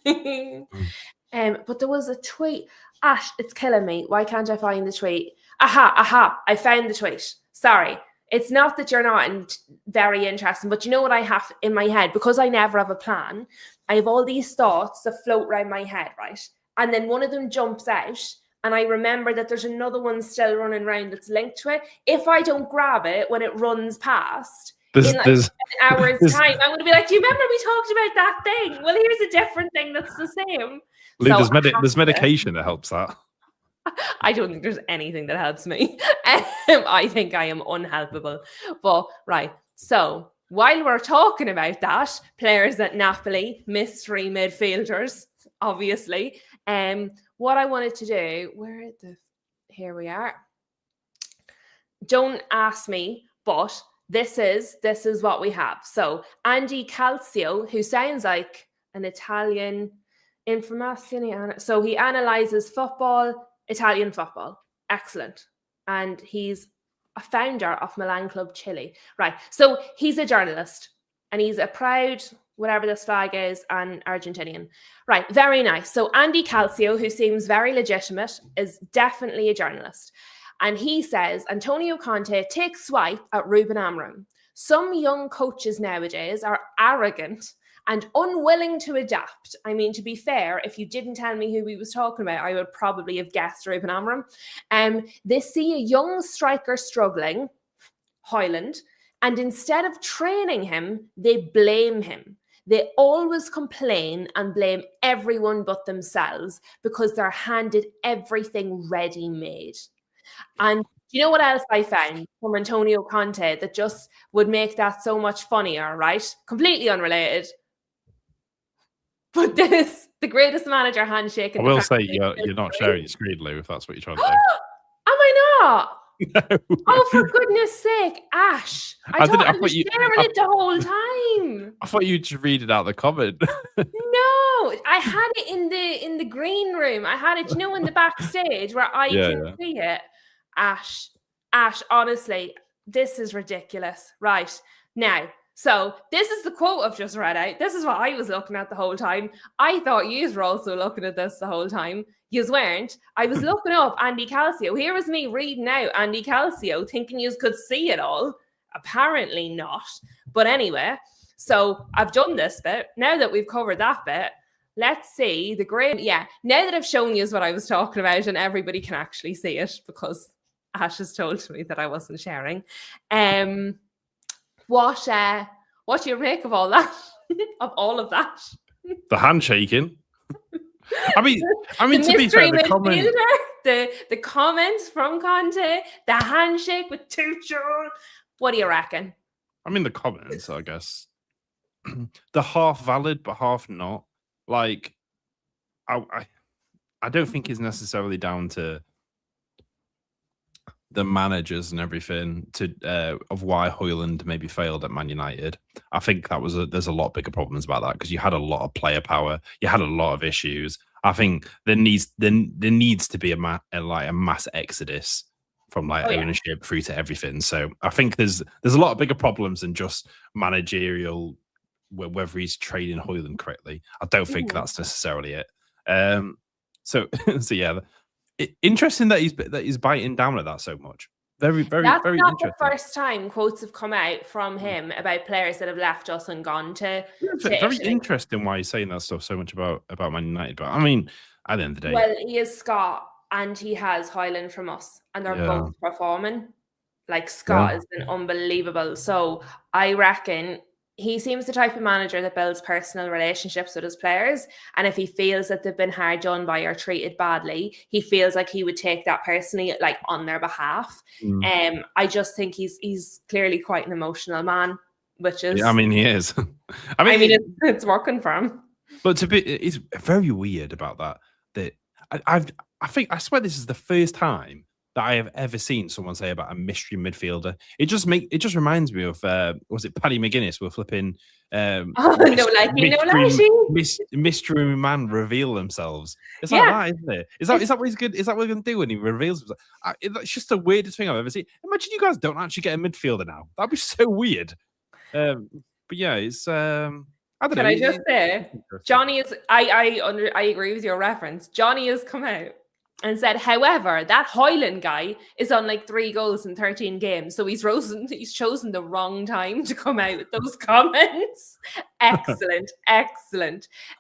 But there was a tweet. Ash, it's killing me. Why can't I find the tweet? Aha! I found the tweet. Sorry. It's not that you're not very interesting, but you know what I have in my head? Because I never have a plan, I have all these thoughts that float around my head, right? And then one of them jumps out, and I remember that there's another one still running around that's linked to it. If I don't grab it when it runs past, in like an hour's time, I'm going to be like, do you remember we talked about that thing? Well, here's a different thing that's the same. Lee, there's medication that helps that. I don't think there's anything that helps me. I think I am unhelpable. But right, so while we're talking about that, players at Napoli, mystery midfielders, obviously. What I wanted to do, here we are. Don't ask me, but this is what we have. So Andy Calcio, who sounds like an Italian information. So he analyzes Italian football. Excellent. And he's a founder of Milan Club Chile. Right. So he's a journalist and he's a proud, whatever this flag is, and Argentinian. Right. Very nice. So Andy Calcio, who seems very legitimate, is definitely a journalist. And he says, Antonio Conte takes swipe at Ruben Amorim. Some young coaches nowadays are arrogant and unwilling to adapt. I mean, to be fair, if you didn't tell me who he was talking about, I would probably have guessed Ruben Amorim. They see a young striker struggling, Højlund, and instead of training him, they blame him. They always complain and blame everyone but themselves because they're handed everything ready-made. And you know what else I found from Antonio Conte that just would make that so much funnier, right? Completely unrelated. But this, the greatest manager handshake. I will say you're not sharing your screen, Lou, if that's what you're trying to do. Am I not? No. Oh, for goodness sake, Ash. I thought I was sharing it the whole time. I thought you'd just read it out the comment. No, I had it in the green room. I had it, in the backstage where I can see it. Ash, honestly, this is ridiculous. Right. Now, so this is the quote I've just read out. This is what I was looking at the whole time. I thought yous were also looking at this the whole time. Yous weren't. I was looking up Andy Calcio. Here was me reading out Andy Calcio, thinking yous could see it all. Apparently not. But anyway, so I've done this bit. Now that we've covered that bit, let's see the great. Yeah, now that I've shown you what I was talking about and everybody can actually see it because Ash has told me that I wasn't sharing. What do you make of all that? Of all of that? The handshaking. I mean, to be fair, the comments from Conte, the handshake with Tuchel. What do you reckon? I mean, the comments, I guess, the half valid but half not. Like, I don't think it's necessarily down to the managers and everything of why Højlund maybe failed at Man United. I think there's a lot bigger problems about that because you had a lot of player power, you had a lot of issues. I think there needs to be a mass exodus from ownership through to everything. So I think there's a lot of bigger problems than just managerial, whether he's trading Højlund correctly. I don't think that's necessarily it. So yeah. Interesting that he's biting down at that so much. Very, very, That's very not interesting. The first time quotes have come out from him about players that have left us and gone to. Very Italy. Interesting why he's saying that stuff so much about Man United. But I mean, at the end of the day, well, he is Scott and he has Højlund from us, and they're both performing. Like Scott has been unbelievable. So I reckon he seems the type of manager that builds personal relationships with his players. And if he feels that they've been hard done by or treated badly, he feels like he would take that personally, like on their behalf. I just think he's clearly quite an emotional man, which is... Yeah, I mean, he is. I mean it's working for him. But it's very weird about that I swear this is the first time that I have ever seen someone say about a mystery midfielder. It just reminds me of was it Paddy McGuinness with flipping mystery man reveal themselves. It's like that, isn't it? Is that what he's good? Is that what he's gonna do when he reveals himself? It's just the weirdest thing I've ever seen. Imagine you guys don't actually get a midfielder now. That'd be so weird. But yeah, it's I don't know. Can I just say, Johnny is I agree with your reference. Johnny has come out and said, however, that Højlund guy is on like 3 goals in 13 games. So he's chosen the wrong time to come out with those comments. Excellent.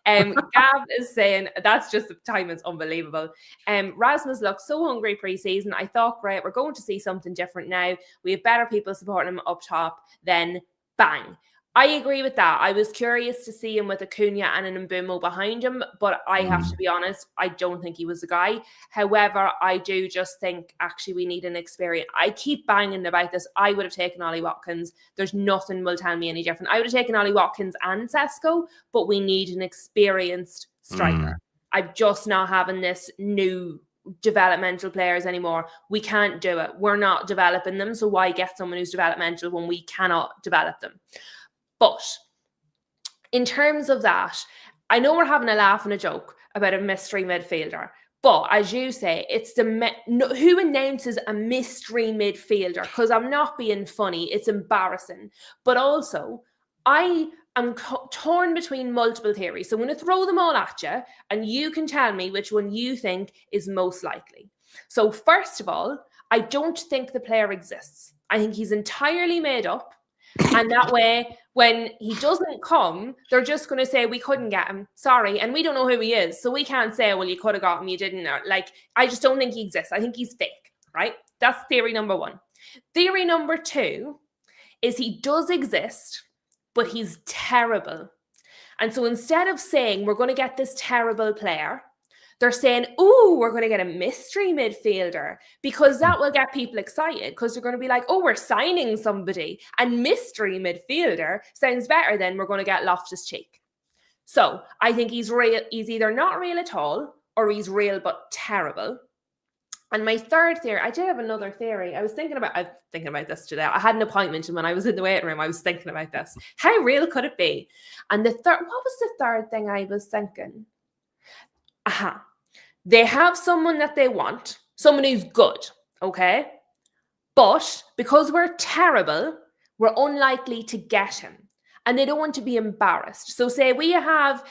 Gav is saying, that's just the time is unbelievable. Rasmus looked so hungry pre-season. I thought, great, we're going to see something different now. We have better people supporting him up top. Then bang. I agree with that. I was curious to see him with Acuna and an Mbeumo behind him, but I have to be honest, I don't think he was the guy. However, I do just think actually we need an experience. I keep banging about this. I would have taken Ollie Watkins. There's nothing will tell me any different. I would have taken Ollie Watkins and Sesko, but we need an experienced striker. I'm just not having this new developmental players anymore. We can't do it. We're not developing them. So why get someone who's developmental when we cannot develop them? But in terms of that, I know we're having a laugh and a joke about a mystery midfielder, but But as you say, it's who announces a mystery midfielder, because I'm not being funny. It's embarrassing. But also, I am torn between multiple theories. So I'm going to throw them all at you, and you can tell me which one you think is most likely. So first of all, I don't think the player exists. I think he's entirely made up. And that way, when he doesn't come, they're just going to say, we couldn't get him. Sorry. And we don't know who he is. So we can't say, well, you could have got him, you didn't. Or, like, I just don't think he exists. I think he's fake, right? That's theory number one. Theory number two is he does exist, but he's terrible. And so instead of saying, we're going to get this terrible player, they're saying, oh, we're going to get a mystery midfielder, because that will get people excited, because they're going to be like, oh, we're signing somebody. And mystery midfielder sounds better than we're going to get Loftus-Cheek. So I think he's real. He's either not real at all, or he's real but terrible. And my third theory, I did have another theory. I was thinking about this today. I had an appointment, and when I was in the waiting room, I was thinking about this. How real could it be? And what was the third thing I was thinking? They have someone that they want, someone who's good, okay? But because we're terrible, we're unlikely to get him. And they don't want to be embarrassed. So say we have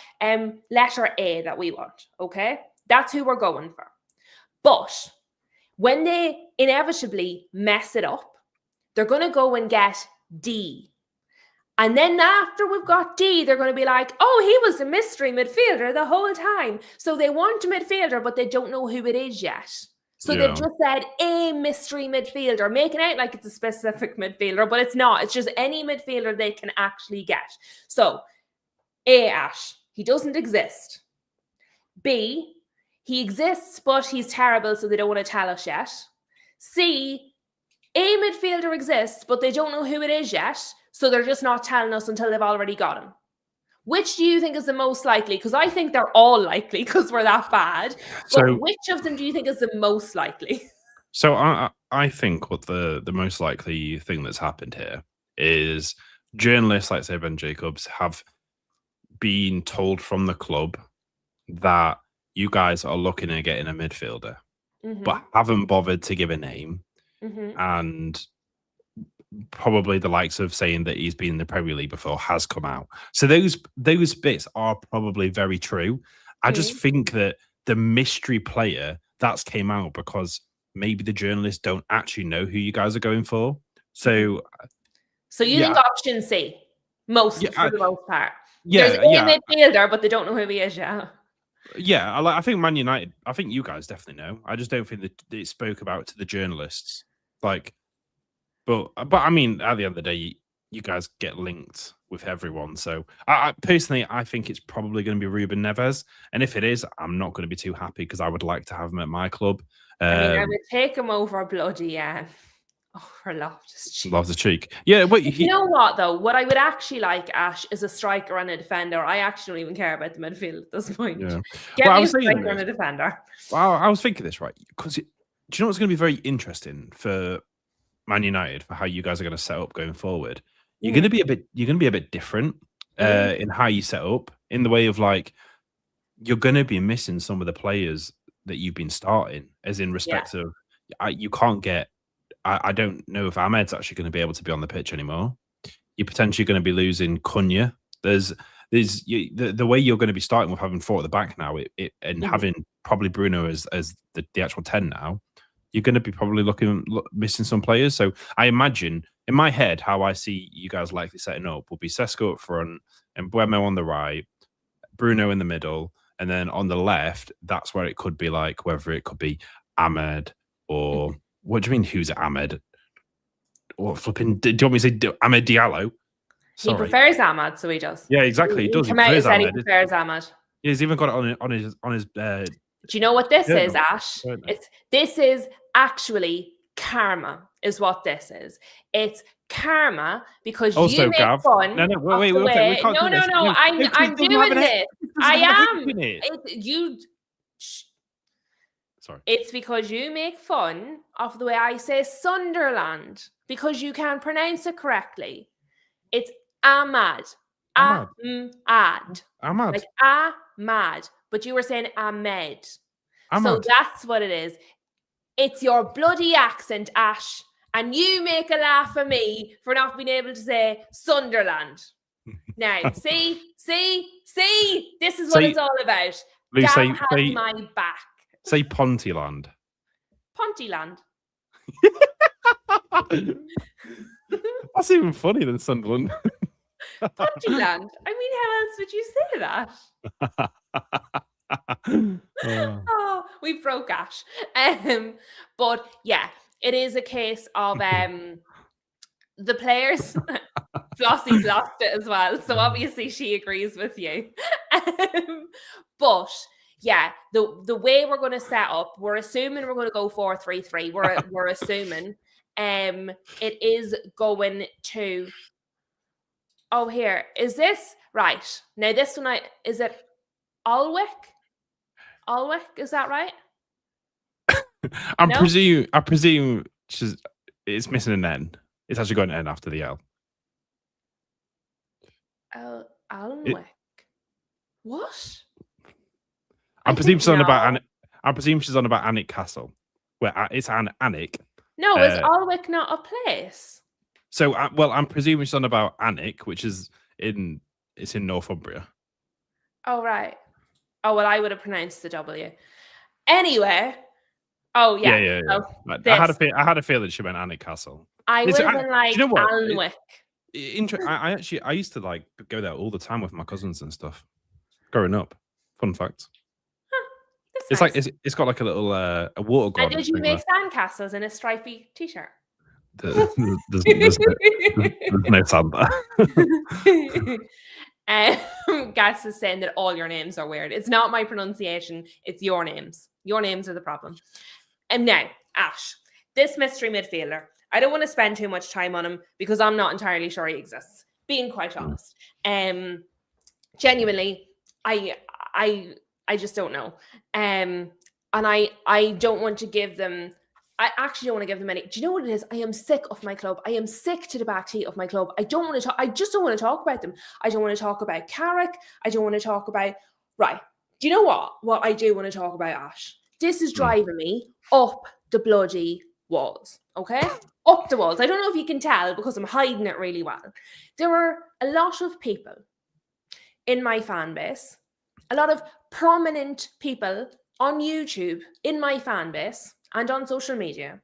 letter A that we want, okay? That's who we're going for. But when they inevitably mess it up, they're going to go and get D. And then after we've got D, they're going to be like, oh, he was a mystery midfielder the whole time. So they want a midfielder, but they don't know who it is yet. So they've just said a mystery midfielder, making out like it's a specific midfielder, but it's not. It's just any midfielder they can actually get. So A, Ash, he doesn't exist. B, he exists, but he's terrible, so they don't want to tell us yet. C, a midfielder exists, but they don't know who it is yet. So they're just not telling us until they've already got him. Which do you think is the most likely? Because I think they're all likely because we're that bad. But which of them do you think is the most likely? So I think what the most likely thing that's happened here is journalists like, say, Ben Jacobs have been told from the club that you guys are looking at getting a midfielder, but haven't bothered to give a name. And probably the likes of saying that he's been in the Premier League before has come out. So those bits are probably very true. I just think that the mystery player that's came out because maybe the journalists don't actually know who you guys are going for. So you think option C for the most part. Yeah, there's a midfielder, but they don't know who he is yet. Yeah, I think Man United. I think you guys definitely know. I just don't think that it spoke about to the journalists. Like, but I mean, at the end of the day, you guys get linked with everyone. So I personally, I think it's probably going to be Ruben Neves. And if it is, I'm not going to be too happy because I would like to have him at my club. I would take him over bloody for Loftus-Cheek. Yeah, but you know what though? What I would actually like, Ash, is a striker and a defender. I actually don't even care about the midfield at this point. Yeah. Get me a striker and a defender. Well, I was thinking this, right? Because do you know what's going to be very interesting for Man United, for how you guys are going to set up going forward? You're going to be a bit different in how you set up, in the way of like you're going to be missing some of the players that you've been starting, as in respect of you can't get. I don't know if Ahmed's actually going to be able to be on the pitch anymore. You're potentially going to be losing Cunha. There's the way you're going to be starting with having 4 at the back now, and having probably Bruno as the actual 10 now. You're going to be probably missing some players. So I imagine in my head how I see you guys likely setting up will be Sesko up front and Mbeumo on the right, Bruno in the middle, and then on the left, that's where it could be like whether it could be Ahmed or. What do you mean, who's Ahmed? What flipping? Do you want me to say Ahmed Diallo? Sorry. He prefers Ahmed, so he does. Yeah, exactly. He does. He prefers Ahmed. Yeah, he's even got it on his. Do you know what this is, Ash? This is actually karma, is what this is. It's karma because also, you make Gav, fun. No, wait. We can't no. I'm doing this. I am. Sorry. It's because you make fun of the way I say Sunderland because you can't pronounce it correctly. It's Ahmad. Ahmad. Ahmad. Like Ahmad. But you were saying Ahmed. So that's what it is. It's your bloody accent, Ash. And you make a laugh at me for not being able to say Sunderland. Now, see, this is what it's all about. Lou, Gav has my back. Say Pontyland. Pontyland. That's even funnier than Sunderland. Pontyland. I mean, how else would you say that? Oh, we broke Ash. But yeah, it is a case of the players. Flossie's lost it as well, so obviously she agrees with you. But yeah, the way we're going to set up, we're assuming we're going to go 4-3-3. We're assuming it is going to. Oh, here is this right now. This one, is it Alwick? Alwick, is that right? I presume it's missing an N. It's actually got an N after the L. Alnwick. What? I presume she's on about Alnwick Castle, where it's Alnwick. No, is Alnwick not a place? So, I'm presuming she's on about Alnwick, which is in Northumbria. Oh right. Oh well, I would have pronounced the W. Anyway. Oh yeah. Yeah. Oh, I had a feeling she meant Alnwick Castle. I would have been like, you know what? Alnwick. I used to like go there all the time with my cousins and stuff. Growing up, fun fact. It's nice. Like it's got like a little a water garden. And did you make sandcastles in a stripy t-shirt? There's no sand there. Gas is saying that all your names are weird. It's not my pronunciation; it's your names. Your names are the problem. And now, Ash, this mystery midfielder. I don't want to spend too much time on him because I'm not entirely sure he exists. Being quite honest, genuinely, I just don't know. And I don't want to give them. I actually don't want to give them any. Do you know what it is? I am sick of my club. I am sick to the back teeth of my club. I don't want to talk. I just don't want to talk about them. I don't want to talk about Carrick. I don't want to talk about. Right. Do you know what? What I do want to talk about, Ash. This is driving me up the bloody walls. Okay. Up the walls. I don't know if you can tell because I'm hiding it really well. There are a lot of people in my fan base, a lot of prominent people on YouTube in my fan base and on social media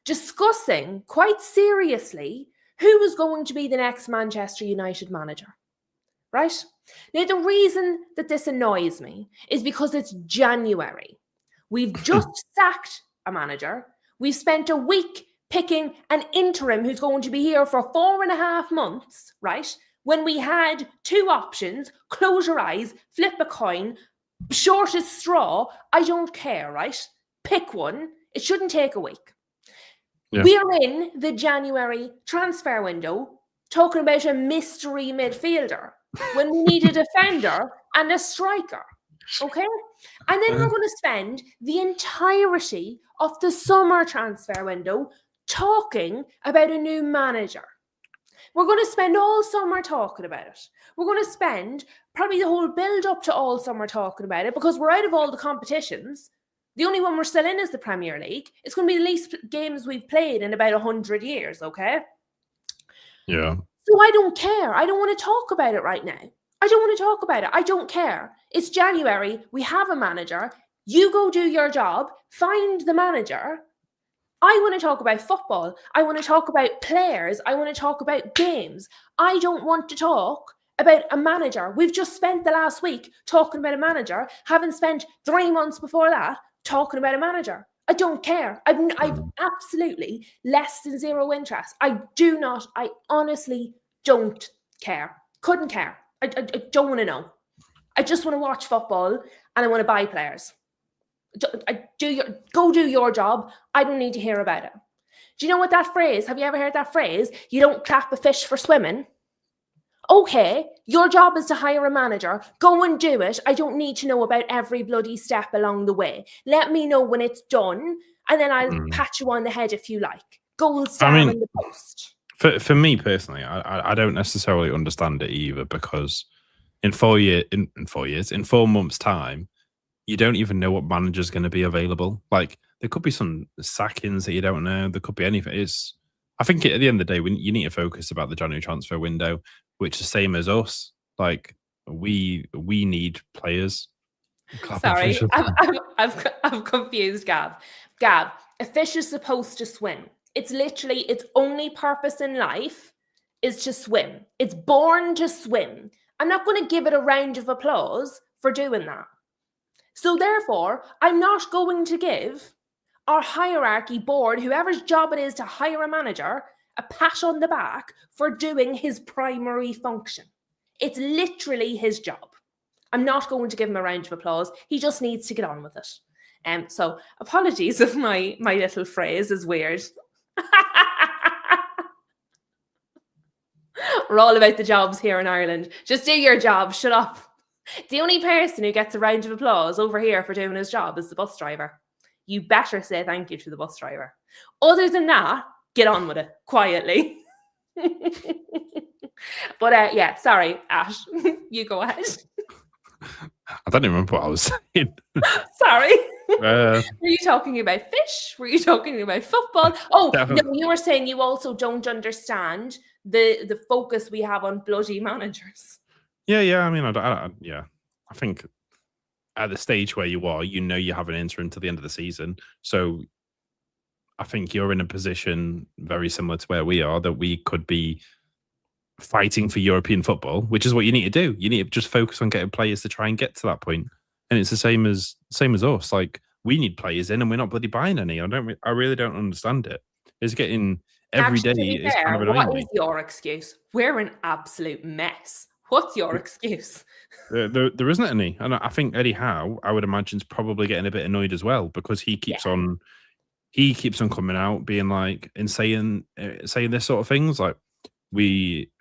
discussing quite seriously who was going to be the next Manchester United manager. Right? Now, the reason that this annoys me is because it's January. We've just sacked a manager. We've spent a week picking an interim who's going to be here for 4.5 months, right? When we had two options, close your eyes, flip a coin, shortest straw, I don't care, right? Pick one. It shouldn't take a week. Yeah. We are in the January transfer window talking about a mystery midfielder when we need a defender and a striker, okay? And then we're going to spend the entirety of the summer transfer window talking about a new manager. We're going to spend all summer talking about it. We're going to spend probably the whole build up to all summer talking about it because we're out of all the competitions. The only one we're still in is the Premier League. It's going to be the least games we've played in about 100 years, okay? Yeah. So I don't care. I don't want to talk about it right now. I don't want to talk about it. I don't care. It's January. We have a manager. You go do your job. Find the manager. I want to talk about football. I want to talk about players. I want to talk about games. I don't want to talk about a manager. We've just spent the last week talking about a manager, having spent 3 months before that talking about a manager. I don't care. I've absolutely less than zero interest. I honestly don't care. Couldn't care. I don't want to know. I just want to watch football and I want to buy players. Go do your job. I don't need to hear about it. Do you know what that phrase? Have you ever heard that phrase? You don't clap a fish for swimming. Okay, your job is to hire a manager. Go and do it. I don't need to know about every bloody step along the way. Let me know when it's done, and then I'll pat you on the head if you like. Gold star in the post. For me personally, I don't necessarily understand it either because in 4 months' time, you don't even know what manager's going to be available. Like there could be some sackings that you don't know. There could be anything. I think at the end of the day, you need to focus about the January transfer window, which is the same as us. Like we need players. Sorry, I'm confused, Gab. Gab, a fish is supposed to swim. It's literally its only purpose in life is to swim. It's born to swim. I'm not going to give it a round of applause for doing that. So therefore, I'm not going to give our hierarchy board, whoever's job it is to hire a manager, a pat on the back for doing his primary function. It's literally his job. I'm not going to give him a round of applause. He just needs to get on with it. So apologies if my little phrase is weird. We're all about the jobs here in Ireland. Just do your job. Shut up. The only person who gets a round of applause over here for doing his job is the bus driver. You better say thank you to the bus driver. Other than that, get on with it quietly. But yeah, sorry, Ash. You go ahead. I don't even remember what I was saying. Sorry. Were you talking about fish? Were you talking about football? Oh, no, you were saying you also don't understand the focus we have on bloody managers. Yeah. I mean, I think at the stage where you are, you have an interim to the end of the season. So I think you're in a position very similar to where we are, that we could be fighting for European football, which is what you need to do. You need to just focus on getting players to try and get to that point. And it's the same as us. Like we need players in, and we're not bloody buying any. I really don't understand it. It's getting every day. It's kind of annoying. What is your excuse? We're an absolute mess. What's your excuse? There isn't any, and I think Eddie Howe, I would imagine, is probably getting a bit annoyed as well, because he keeps on coming out being like and saying this sort of things like we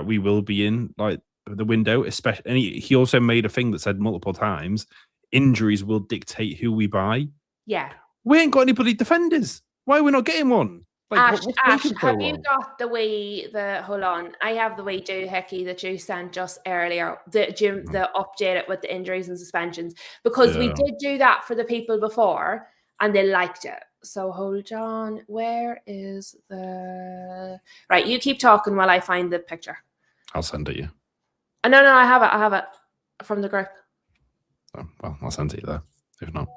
will be in like the window, especially. And he also made a thing that said multiple times, injuries will dictate who we buy. Yeah, we ain't got anybody defenders. Why are we not getting one? Like, Ash, have you got hold on? I have the way doohickey that you sent us earlier, the update with the injuries and suspensions, because we did do that for the people before and they liked it. So hold on, where is the... Right, you keep talking while I find the picture. I'll send it you. No, I have it from the group. Oh, well, I'll send it you there, if not.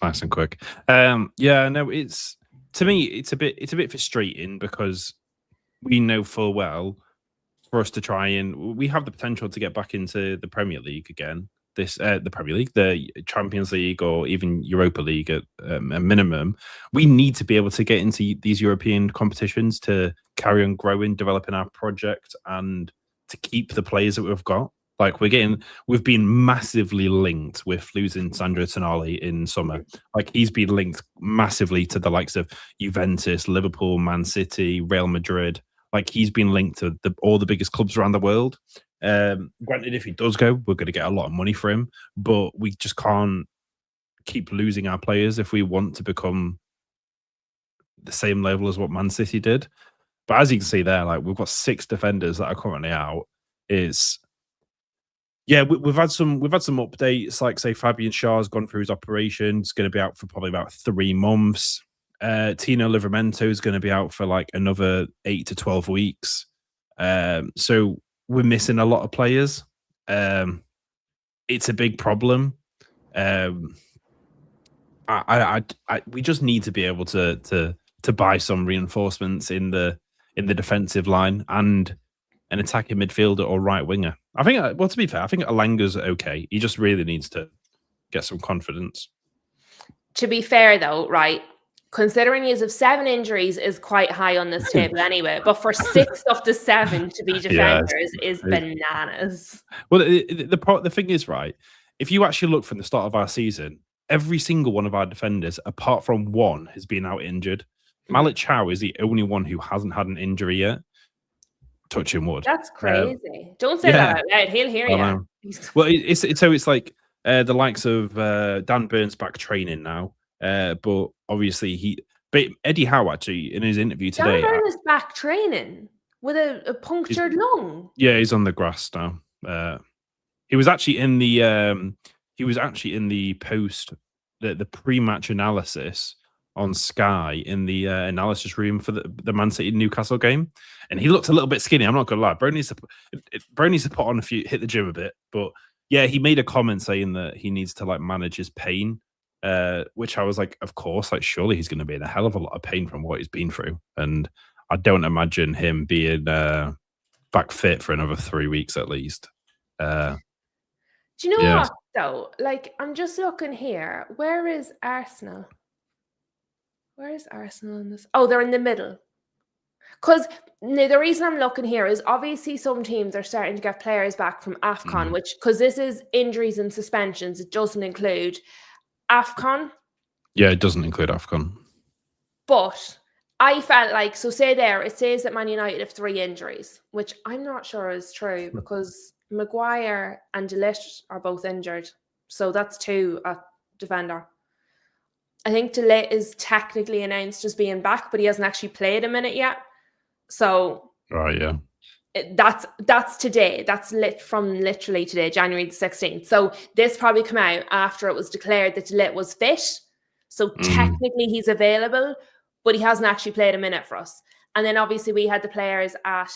Nice and quick. It's, to me, it's a bit frustrating, because we know full well for us to try and we have the potential to get back into the Premier League again. The Premier League, the Champions League, or even Europa League at a minimum. We need to be able to get into these European competitions to carry on growing, developing our project, and to keep the players that we've got. Like we've been massively linked with losing Sandro Tonali in summer. Like he's been linked massively to the likes of Juventus, Liverpool, Man City, Real Madrid. Like he's been linked to all the biggest clubs around the world. Granted, if he does go, we're going to get a lot of money for him, but we just can't keep losing our players if we want to become the same level as what Man City did. But as you can see there, like we've got 6 defenders that are currently out. We've had some updates, like say Fabian Schär's gone through his operation. It's going to be out for probably about 3 months. Tino Livramento is going to be out for like another 8 to 12 weeks. So we're missing a lot of players. It's a big problem. We just need to be able to buy some reinforcements in the defensive line and an attacking midfielder or right winger. I think, well, to be fair, I think Alanga's okay. He just really needs to get some confidence. To be fair, though, right, considering he has 7 injuries is quite high on this table anyway, but for 6 of the 7 to be defenders is bananas. Well, the thing is, right, if you actually look from the start of our season, every single one of our defenders, apart from one, has been out injured. Malik Chow is the only one who hasn't had an injury yet. Touching wood. That's crazy. Don't say that out loud. He'll hear you. Well, it's like the likes of Dan Burns back training now. But obviously Eddie Howe actually in his interview today. Dan Burns is back training with a punctured lung. Yeah, he's on the grass now. He was actually in the the pre-match analysis on Sky in the analysis room for the Man City Newcastle game, and he looked a little bit skinny. I'm not gonna lie, bro needs to put on hit the gym a bit, but yeah, he made a comment saying that he needs to like manage his pain, which I was like, of course, like surely he's going to be in a hell of a lot of pain from what he's been through, and I don't imagine him being back fit for another 3 weeks at least. Do you know what though? Like, I'm just looking here. Where is Arsenal? Where is Arsenal in this? Oh, they're in the middle. Because the reason I'm looking here is obviously some teams are starting to get players back from AFCON, which, because this is injuries and suspensions, it doesn't include AFCON. Yeah, it doesn't include AFCON. But I felt like, so say there, it says that Man United have 3 injuries, which I'm not sure is true because Maguire and De Ligt are both injured. So that's 2 at defender. I think De Ligt is technically announced as being back, but he hasn't actually played a minute yet. So right, yeah. That's today. That's from literally today, January the 16th. So this probably come out after it was declared that De Ligt was fit. So technically he's available, but he hasn't actually played a minute for us. And then obviously we had the players at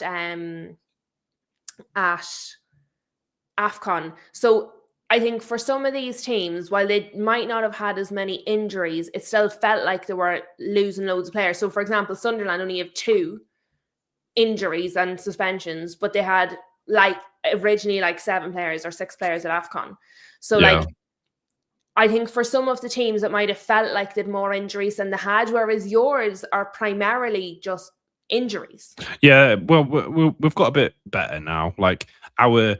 AFCON. So I think for some of these teams, while they might not have had as many injuries, it still felt like they were losing loads of players. So for example, Sunderland only have 2 injuries and suspensions, but they had like originally like 7 players or 6 players at AFCON. So like, I think for some of the teams it might have felt like they'd more injuries than they had, whereas yours are primarily just injuries. Yeah, well, we've got a bit better now. Like our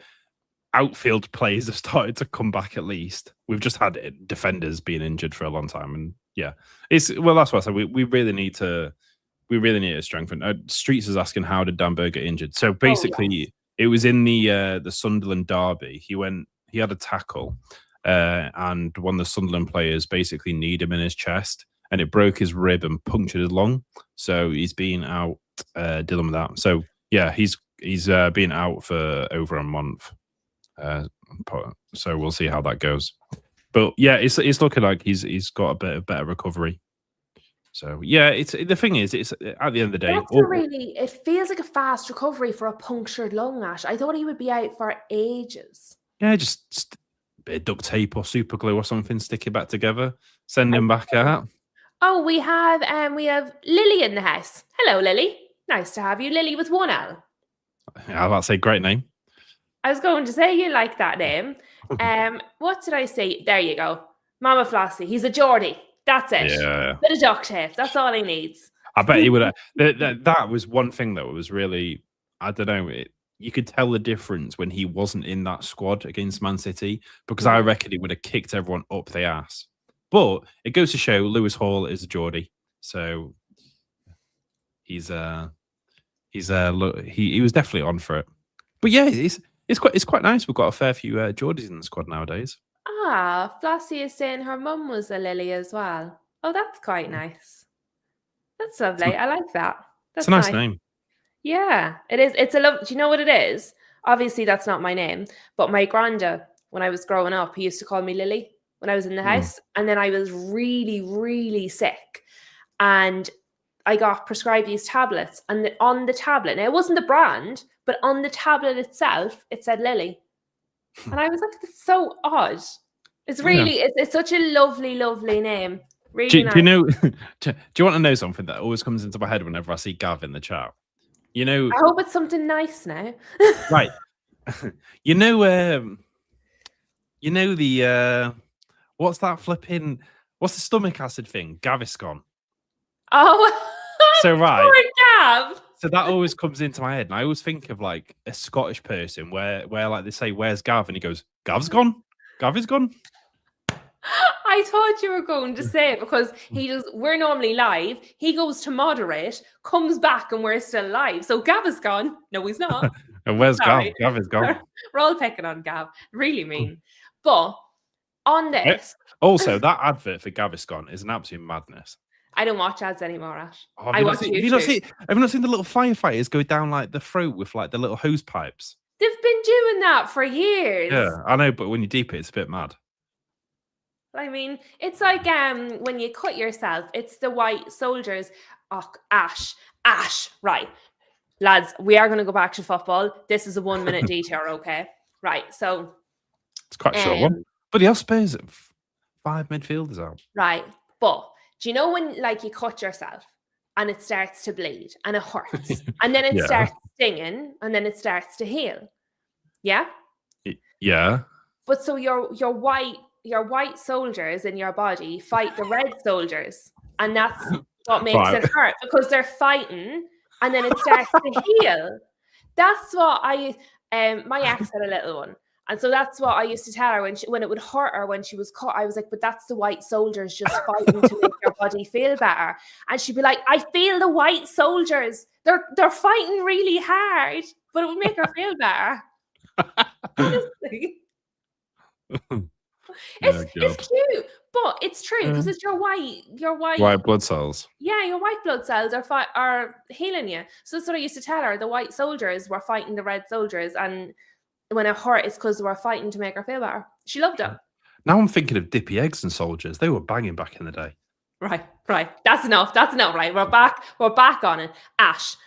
outfield players have started to come back at least. We've just had defenders being injured for a long time, and yeah, that's what I said. We really need to strengthen. Streets is asking, how did Dan Burr get injured? So basically, it was in the Sunderland derby. He had a tackle, and one of the Sunderland players basically kneed him in his chest, and it broke his rib and punctured his lung. So he's been out dealing with that. So yeah, he's been out for over a month. So we'll see how that goes. But yeah, it's looking like he's got a bit of better recovery. So yeah, the thing is, it's at the end of the day, it feels like a fast recovery for a punctured lung, Ash. I thought he would be out for ages. Yeah, just a bit of duct tape or super glue or something, stick it back together, send him back out. Oh, we have Lily in the house. Hello, Lily. Nice to have you, Lily with 1 L. I was about to say, great name. I was going to say you like that name. What did I say? There you go. Mama Flossie. He's a Geordie. That's it. Yeah. Bit of duct tape. That's all he needs. I bet he would. That was one thing that was really, I don't know, you could tell the difference when he wasn't in that squad against Man City, because I reckon he would have kicked everyone up the ass. But it goes to show Lewis Hall is a Geordie, so he was definitely on for it. But yeah, it's quite nice. We've got a fair few Geordies in the squad nowadays. Ah, Flossie is saying her mum was a Lily as well. Oh, that's quite nice. That's lovely. I like that. That's a nice name. Yeah, it is. It's a love. Do you know what it is? Obviously, that's not my name, but my granda, when I was growing up, he used to call me Lily when I was in the house. And then I was really, really sick. And I got prescribed these tablets. And on the tablet, now it wasn't the brand, but on the tablet itself, it said Lily. And I was like, that's so odd. It's really, it's such a lovely, lovely name. Really nice. Do you know, do you want to know something that always comes into my head whenever I see Gav in the chat? You know, I hope it's something nice now. Right. You know the what's the stomach acid thing? Gaviscon. Oh, so right. Poor Gav. So that always comes into my head, and I always think of like a Scottish person where like they say, "Where's Gav?" and he goes, "Gav's gone. Gav is gone." I thought you were going to say it because we're normally live. He goes to moderate, comes back, and we're still live. So Gav is gone. No, he's not. And where's Gav? Gav is gone. We're all picking on Gav. Really mean. But on this. Also, that advert for Gaviscon is an absolute madness. I don't watch ads anymore, Ash. Have you not seen the little firefighters go down like the throat with like the little hose pipes? They've been doing that for years. Yeah, I know, but when you deep it, it's a bit mad. I mean, it's like when you cut yourself, it's the white soldiers. Oh, Ash, right. Lads, we are going to go back to football. This is a 1 minute detour, okay? Right, so... It's quite a short one. But the Spurs 5 midfielders out. Right, but do you know when, like, you cut yourself and it starts to bleed and it hurts, and then it starts stinging, and then it starts to heal? Yeah? Yeah. But so your white soldiers in your body fight the red soldiers, and that's what makes it hurt, because they're fighting and then it starts to heal. That's what my ex had a little one, and so that's what I used to tell her when it would hurt her when she was cut. I was like, but that's the white soldiers just fighting to make your body feel better. And she'd be like, I feel the white soldiers, they're fighting really hard, but it would make her feel better. Honestly. It's cute, but it's true, because it's your white blood cells. Yeah, your white blood cells are healing you. So that's what I used to tell her. The white soldiers were fighting the red soldiers, and when it hurt, it's because they were fighting to make her feel better. She loved it. Now I'm thinking of Dippy Eggs and soldiers. They were banging back in the day. Right. That's enough. Right, we're back on it. Ash,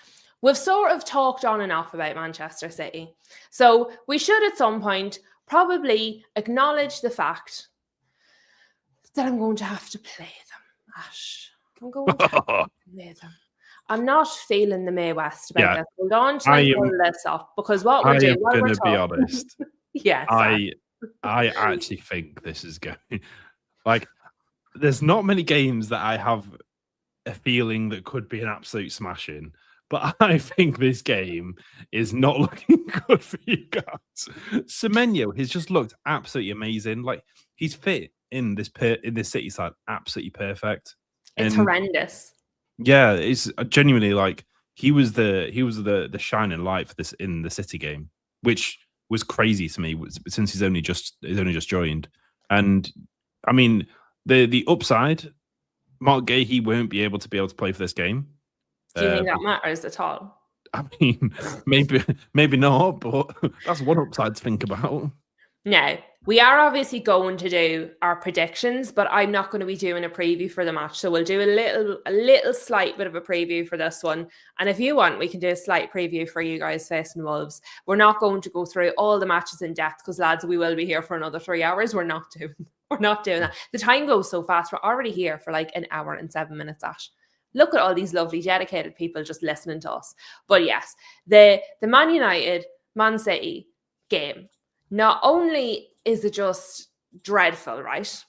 we've sort of talked on and off about Manchester City, so we should at some point probably acknowledge the fact that I'm going to have to play them, Ash. I'm going to have to play them. I'm not feeling the May West about this. Hold on to pull this up, because what we're doing... I'm going to be honest. Yes. I actually think this is going... Like, there's not many games that I have a feeling that could be an absolute smashing, but I think this game is not looking good for you guys. Semenyo has just looked absolutely amazing. Like, he's fit in this City side, absolutely perfect. It's horrendous. Yeah, it's genuinely like he was the shining light for this in the City game, which was crazy to me since he's only just joined. And I mean, the upside, Mark Gahey won't be able to play for this game. Do you think that matters at all? I mean, maybe not, but that's one upside to think about. Now, we are obviously going to do our predictions, but I'm not going to be doing a preview for the match. So we'll do a little slight bit of a preview for this one. And if you want, we can do a slight preview for you guys facing Wolves. We're not going to go through all the matches in depth, because, lads, we will be here for another 3 hours. We're not doing that. The time goes so fast. We're already here for like an hour and 7 minutes, Ash. Look at all these lovely, dedicated people just listening to us. But yes, the Man United, Man City game, not only is it just dreadful, right?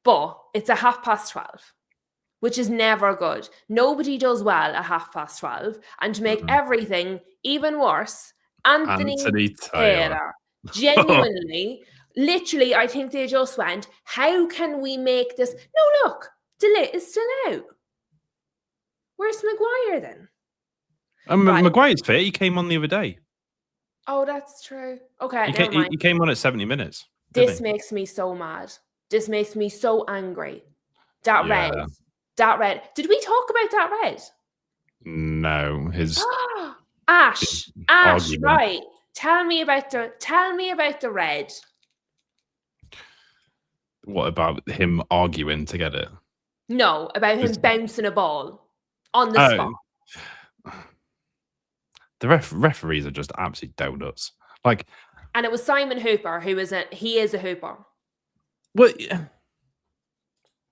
But it's a 12:30, which is never good. Nobody does well at 12:30. And to make everything even worse, Anthony Taylor. Genuinely, literally, I think they just went, how can we make this? No, look, De Ligt is still out. Where's Maguire then? Maguire's fit. He came on the other day. Oh, that's true. Okay, he came on at 70 minutes. This makes me so mad. This makes me so angry. That red. Did we talk about that red? No, his Ash, argument. Right. Tell me about the red. What about him arguing to get it? No, about him bouncing a ball on the spot. The referees are just absolute donuts. Like, and it was Simon Hooper who is a hooper. Well,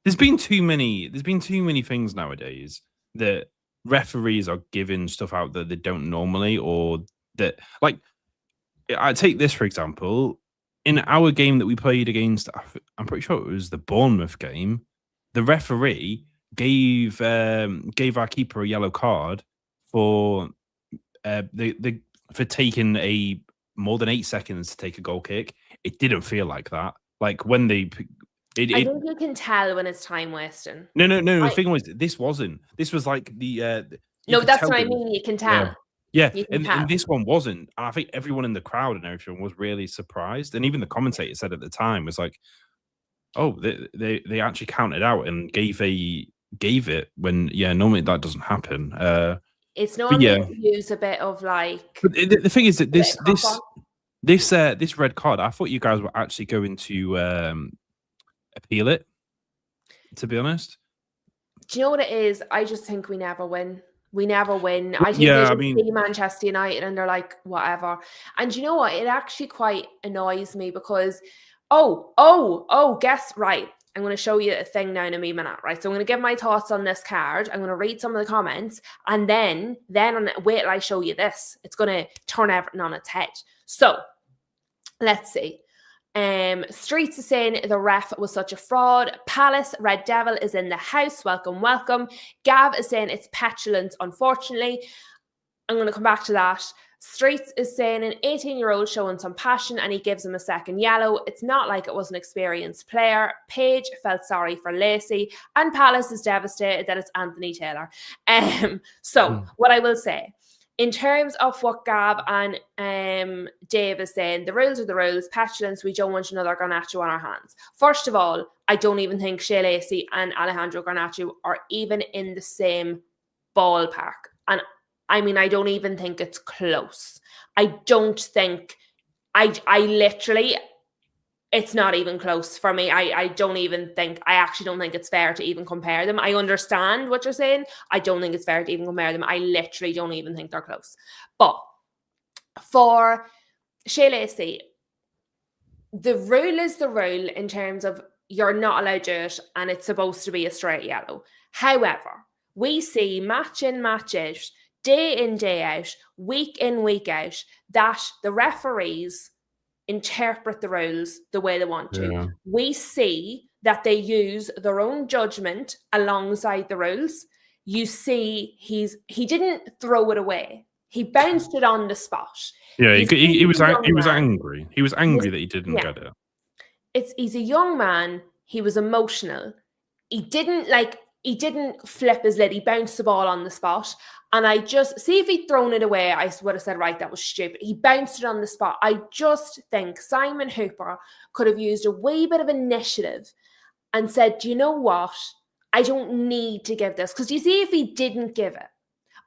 there's been too many things nowadays that referees are giving stuff out that they don't normally, or that, like, I take this for example. In our game that we played against, I'm pretty sure it was the Bournemouth game, the referee gave our keeper a yellow card for for taking a more than 8 seconds to take a goal kick. It didn't feel like that. Like when I think you can tell when it's time wasting. No. The thing was, this wasn't. This was like the. No, that's what I mean. You can tell. Yeah, and this one wasn't. And I think everyone in the crowd and everything was really surprised. And even the commentator said at the time was like, "Oh, they actually counted out and gave it when normally that doesn't happen." It's But normally yeah, use a bit of like but the thing is that a bit of cop on. this red card, I thought you guys were actually going to appeal it. To be honest, Do you know what it is? I just think we never win. We never win. I think they yeah, I just mean, see Manchester United and they're like, whatever. And do you know what? It actually quite annoys me because, guess right. I'm going to show you a thing now in a minute, right? So I'm going to give my thoughts on this card. I'm going to read some of the comments, and then wait till I show you this. It's going to turn everything on its head. So let's see. Streets is saying the ref was such a fraud. Palace Red Devil is in the house. Welcome, welcome. Gav is saying it's petulant, unfortunately. I'm going to come back to that. Streets is saying an 18-year-old showing some passion and he gives him a second yellow. It's not like it was an experienced player. Paige felt sorry for Lacey, and Palace is devastated that it's Anthony Taylor. So what I will say, in terms of what Gab and Dave is saying, the rules are the rules. Petulance, we don't want another Garnacho on our hands. First of all, I don't even think Shea Lacey and Alejandro Garnacho are even in the same ballpark. And I mean, I don't even think it's close. I don't think, I literally, it's not even close for me. I actually don't think it's fair to even compare them. I understand what you're saying. I don't think it's fair to even compare them. I literally don't even think they're close. But for Shea Lacey, the rule is the rule in terms of you're not allowed to do it and it's supposed to be a straight yellow. However, we see match in, match out, day in, day out, week in, week out, that the referees interpret the rules the way they want to. Yeah. We see that they use their own judgment alongside the rules. You see, he didn't throw it away. He bounced it on the spot. Yeah, he was angry. He was angry that he didn't get it. He's a young man. He was emotional. He didn't flip his lid. He bounced the ball on the spot. And I just, see if he'd thrown it away, I would have said, right, that was stupid. He bounced it on the spot. I just think Simon Hooper could have used a wee bit of initiative and said, do you know what? I don't need to give this. Because you see, if he didn't give it,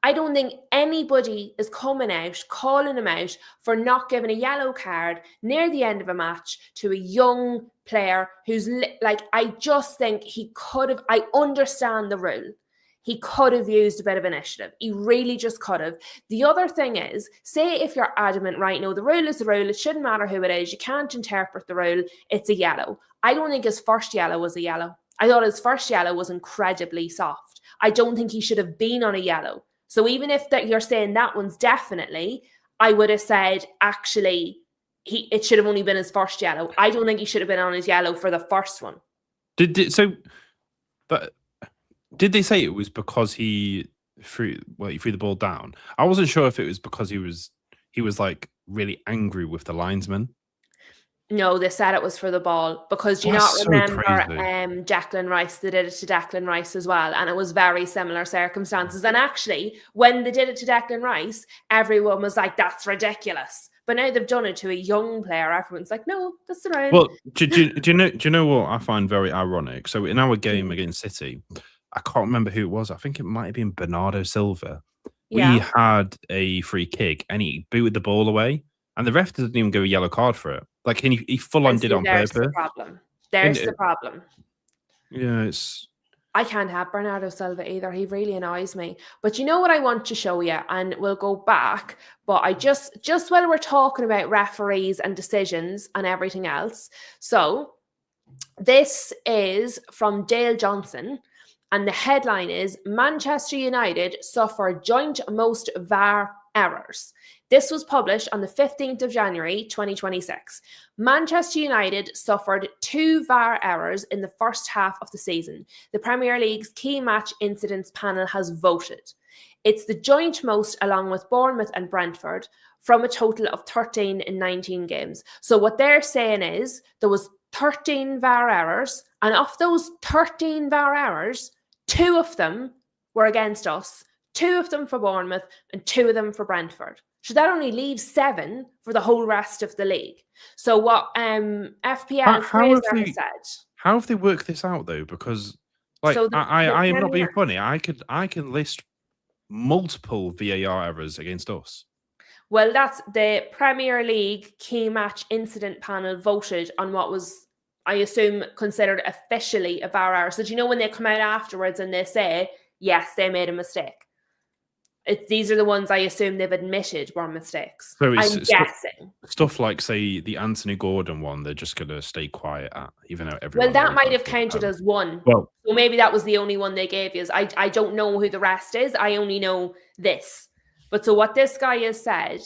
I don't think anybody is coming out, calling him out for not giving a yellow card near the end of a match to a young player who's I just think he could have, I understand the rule. He could have used a bit of initiative. He really just could have. The other thing is, say if you're adamant, right, no, the rule is the rule. It shouldn't matter who it is. You can't interpret the rule. It's a yellow. I don't think his first yellow was a yellow. I thought his first yellow was incredibly soft. I don't think he should have been on a yellow. So even if that you're saying that one's definitely, I would have said, actually, it should have only been his first yellow. I don't think he should have been on his yellow for the first one. Did they say it was because he threw the ball down? I wasn't sure if it was because he was like really angry with the linesman. No, they said it was for the ball because do you not remember Declan Rice? They did it to Declan Rice as well, and it was very similar circumstances. And actually, when they did it to Declan Rice, everyone was like, "That's ridiculous." But now they've done it to a young player. Everyone's like, "No, that's the right." Well, do you know what I find very ironic? So in our game against City, I can't remember who it was. I think it might have been Bernardo Silva. Yeah. We had a free kick and he booted the ball away, and the ref doesn't even give a yellow card for it. Like he full on did on purpose. The problem. There's the problem. Yeah, I can't have Bernardo Silva either. He really annoys me. But you know what I want to show you, and we'll go back. But I just while we're talking about referees and decisions and everything else. So this is from Dale Johnson. And the headline is, Manchester United suffer joint most VAR errors. This was published on the 15th of January, 2026. Manchester United suffered 2 VAR errors in the first half of the season. The Premier League's key match incidents panel has voted. It's the joint most along with Bournemouth and Brentford from a total of 13 in 19 games. So what they're saying is there was 13 VAR errors, and of those 13 VAR errors, 2 of them were against us, 2 of them for Bournemouth, and 2 of them for Brentford. So that only leaves 7 for the whole rest of the league. So what FPL Fraser has said. How have they worked this out though? Because I am not being funny. I can list multiple VAR errors against us. Well, that's the Premier League key match incident panel voted on what was, I assume, considered officially a VAR error. So do you know when they come out afterwards and they say, yes, they made a mistake? These are the ones I assume they've admitted were mistakes. So I'm guessing. Stuff like, say, the Anthony Gordon one, they're just going to stay quiet at, even though everyone... Well, that might have counted as one. Well, so maybe that was the only one they gave you. I don't know who the rest is. I only know this. But so what this guy has said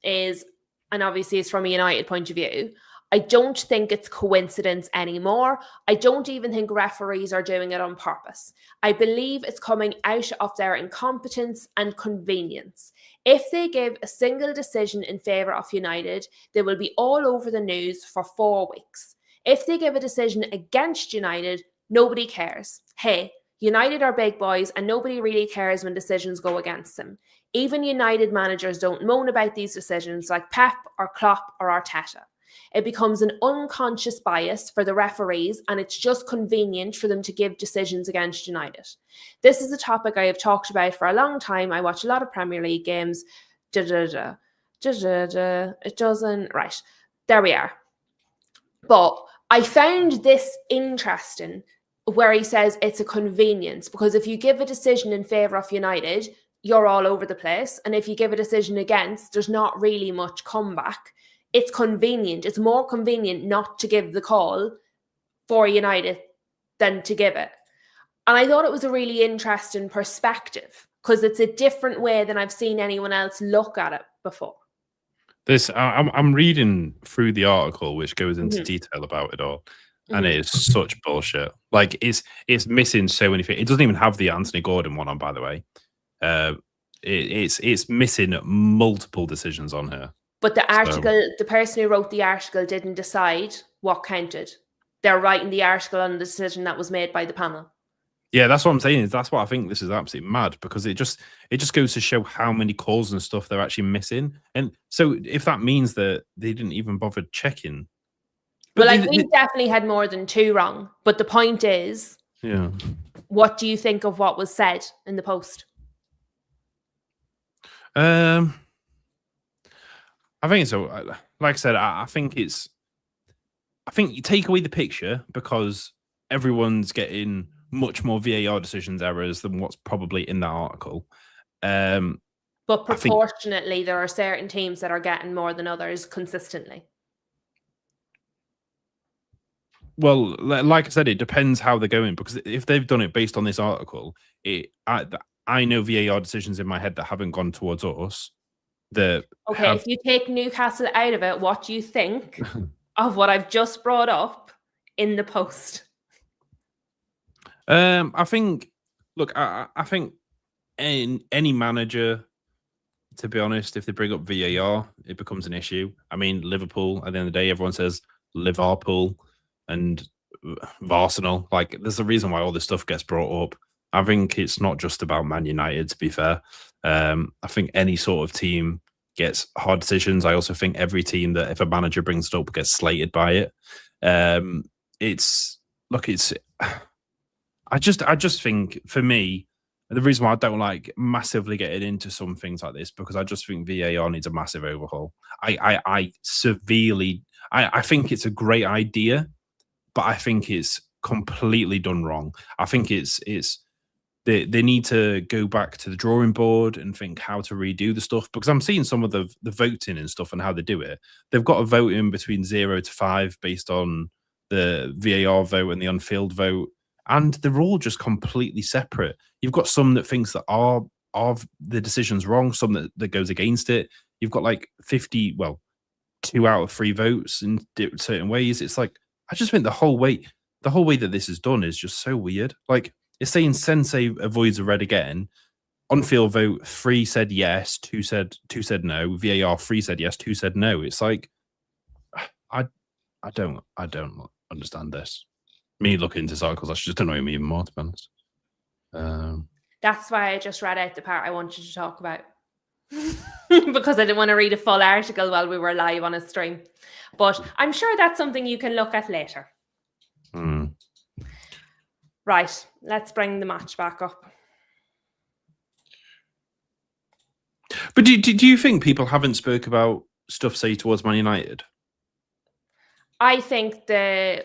is, and obviously it's from a United point of view, I don't think it's coincidence anymore. I don't even think referees are doing it on purpose. I believe it's coming out of their incompetence and convenience. If they give a single decision in favour of United, they will be all over the news for 4 weeks. If they give a decision against United, nobody cares. Hey, United are big boys and nobody really cares when decisions go against them. Even United managers don't moan about these decisions like Pep or Klopp or Arteta. It becomes an unconscious bias for the referees, and it's just convenient for them to give decisions against United. This is a topic I have talked about for a long time. I watch a lot of Premier League games. It doesn't... Right, there we are. But I found this interesting where he says it's a convenience, because if you give a decision in favour of United, you're all over the place. And if you give a decision against, there's not really much comeback. It's convenient. It's more convenient not to give the call for United than to give it. And I thought it was a really interesting perspective because it's a different way than I've seen anyone else look at it before. I'm reading through the article, which goes into detail about it all, and it is such bullshit. Like it's missing so many things. It doesn't even have the Anthony Gordon one on, by the way. It's missing multiple decisions on here. But the article, the person who wrote the article didn't decide what counted. They're writing the article on the decision that was made by the panel. Yeah, that's what I'm saying. That's what I think this is absolutely mad, because it just goes to show how many calls and stuff they're actually missing. And so if that means that they didn't even bother checking. Well, I think definitely had more than 2 wrong. But the point is, yeah, what do you think of what was said in the post? I think so. Like I said, I think you take away the picture because everyone's getting much more VAR decisions errors than what's probably in that article. But proportionately, there are certain teams that are getting more than others consistently. Well, like I said, it depends how they're going, because if they've done it based on this article, I know VAR decisions in my head that haven't gone towards us. If you take Newcastle out of it, what do you think of what I've just brought up in the post? I think, look, I think any manager, to be honest, if they bring up VAR, it becomes an issue. I mean, Liverpool, at the end of the day, everyone says Liverpool and Arsenal. Like, there's a reason why all this stuff gets brought up. I think it's not just about Man United, to be fair. I think any sort of team gets hard decisions. I also think every team that, if a manager brings it up, gets slated by it. I just think, for me, the reason why I don't like massively getting into some things like this, because I just think VAR needs a massive overhaul. I think it's a great idea, but I think it's completely done wrong. I think they need to go back to the drawing board and think how to redo the stuff, because I'm seeing some of the voting and stuff and how they do it. They've got a vote in between 0 to 5 based on the VAR vote and the on-field vote, and they're all just completely separate. You've got some that thinks that are the decision's wrong, some that goes against it. You've got like 2 out of 3 votes in certain ways. It's like, I just think the whole way that this is done is just so weird. Like, it's saying Sensei avoids a red again. On-field vote, 3 said yes, 2 said no. VAR, 3 said yes, 2 said no. It's like, I don't understand this. Me looking into articles, that's just annoying me even more, to be honest. That's why I just read out the part I wanted to talk about. Because I didn't want to read a full article while we were live on a stream. But I'm sure that's something you can look at later. Right, let's bring the match back up. But do you think people haven't spoke about stuff, say, towards Man United? I think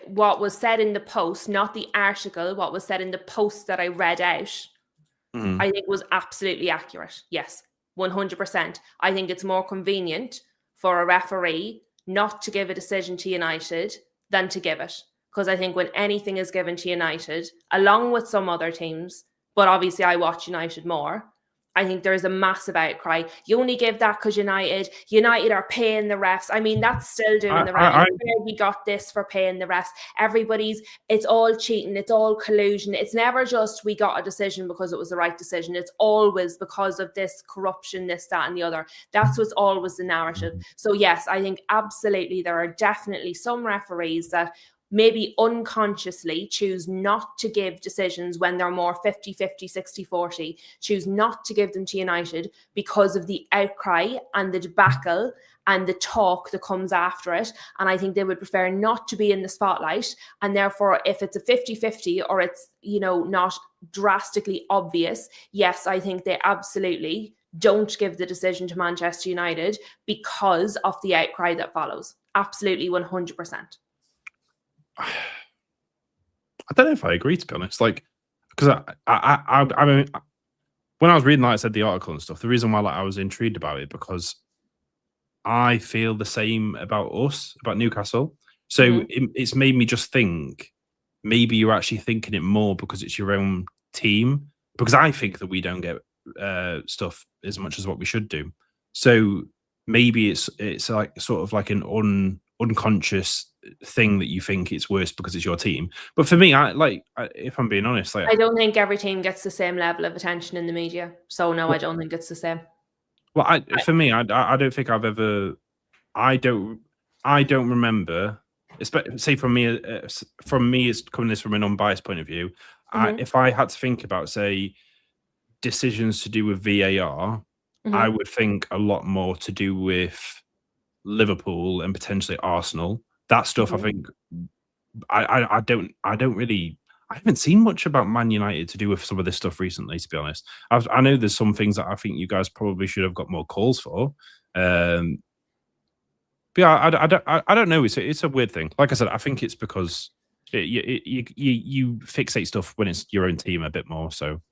what was said in the post, not the article, what was said in the post that I read out, I think was absolutely accurate. Yes, 100%. I think it's more convenient for a referee not to give a decision to United than to give it. Because I think when anything is given to United, along with some other teams, but obviously I watch United more, I think there's a massive outcry. You only give that because United are paying the refs. I mean, that's still doing the right. We got this for paying the refs. It's all cheating. It's all collusion. It's never just we got a decision because it was the right decision. It's always because of this corruption, this, that, and the other. That's what's always the narrative. So yes, I think absolutely there are definitely some referees that maybe unconsciously choose not to give decisions when they're more 50-50, 60-40, choose not to give them to United because of the outcry and the debacle and the talk that comes after it. And I think they would prefer not to be in the spotlight. And therefore, if it's a 50-50 or it's, not drastically obvious, yes, I think they absolutely don't give the decision to Manchester United because of the outcry that follows. Absolutely, 100%. I don't know if I agree, to be honest. Because I mean, when I was reading, like I said, the article and stuff, the reason why I was intrigued about it because I feel the same about Newcastle. So it's made me just think maybe you're actually thinking it more because it's your own team. Because I think that we don't get stuff as much as what we should do. So maybe it's like sort of like an unconscious thing that you think it's worse because it's your team. But for me, if I'm being honest, I don't think every team gets the same level of attention in the media. So no, I don't think it's the same. Well, for me, I don't think I've ever. I don't remember. Say from me as coming this from an unbiased point of view. If I had to think about, say, decisions to do with VAR, I would think a lot more to do with Liverpool and potentially Arsenal. That stuff, I think, I haven't seen much about Man United to do with some of this stuff recently, to be honest. I know there's some things that I think you guys probably should have got more calls for. But yeah, I don't know. It's a weird thing. Like I said, I think it's because you fixate stuff when it's your own team a bit more. So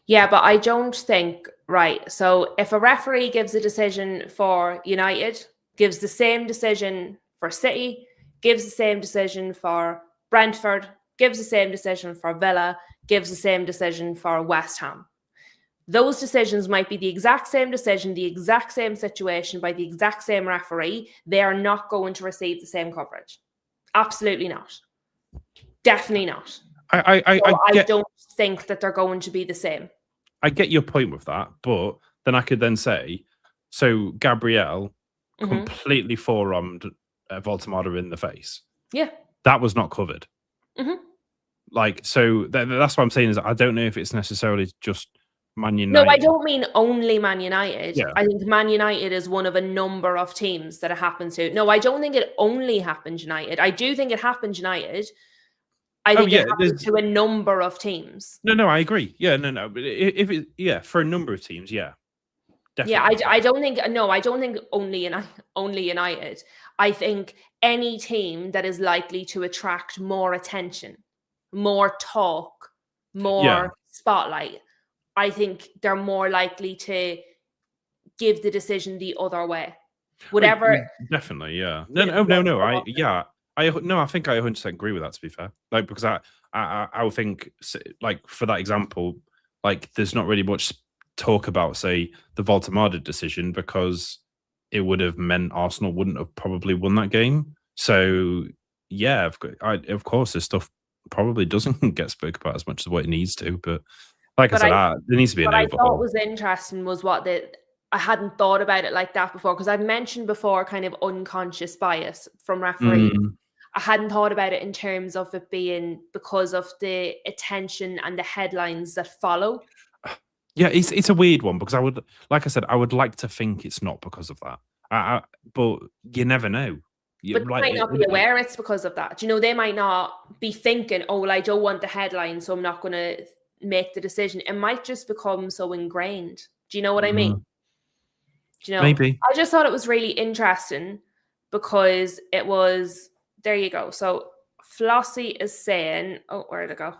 yeah, but I don't think right. So if a referee gives a decision for United, gives the same decision for City, gives the same decision for Brentford, gives the same decision for Villa, gives the same decision for West Ham. Those decisions might be the exact same decision, the exact same situation by the exact same referee. They are not going to receive the same coverage. Absolutely not. Definitely not. I don't think that they're going to be the same. I get your point with that, but then I could then say, so Gabriel completely forearmed Voltemada in the face. Yeah. That was not covered. So that's what I'm saying is I don't know if it's necessarily just Man United. No, I don't mean only Man United. Yeah. I think Man United is one of a number of teams that it happens to. No, I don't think it only happens United. I do think it happens United. I think it happens to a number of teams. No, I agree. Yeah, no. But for a number of teams, yeah. Definitely. Yeah, I don't think only United. I think any team that is likely to attract more attention, more talk, more spotlight, I think they're more likely to give the decision the other way. Whatever. Definitely, yeah. No. I think I 100% agree with that, to be fair. Because I would think, for that example, there's not really much talk about, say, the Voltemada decision because it would have meant Arsenal wouldn't have probably won that game. So, yeah, of course, this stuff probably doesn't get spoke about as much as what it needs to. But like I said, there needs to be an overhaul. What I thought was interesting was I hadn't thought about it like that before because I've mentioned before kind of unconscious bias from referees. I hadn't thought about it in terms of it being because of the attention and the headlines that follow. Yeah, it's a weird one because I would like to think it's not because of that. But you never know. But they might not be aware it's because of that. They might not be thinking, oh, well, I don't want the headline, so I'm not going to make the decision. It might just become so ingrained. Do you know what I mean? Do you know? Maybe. I just thought it was really interesting because it was, there you go. So Flossie is saying, oh, where'd it go?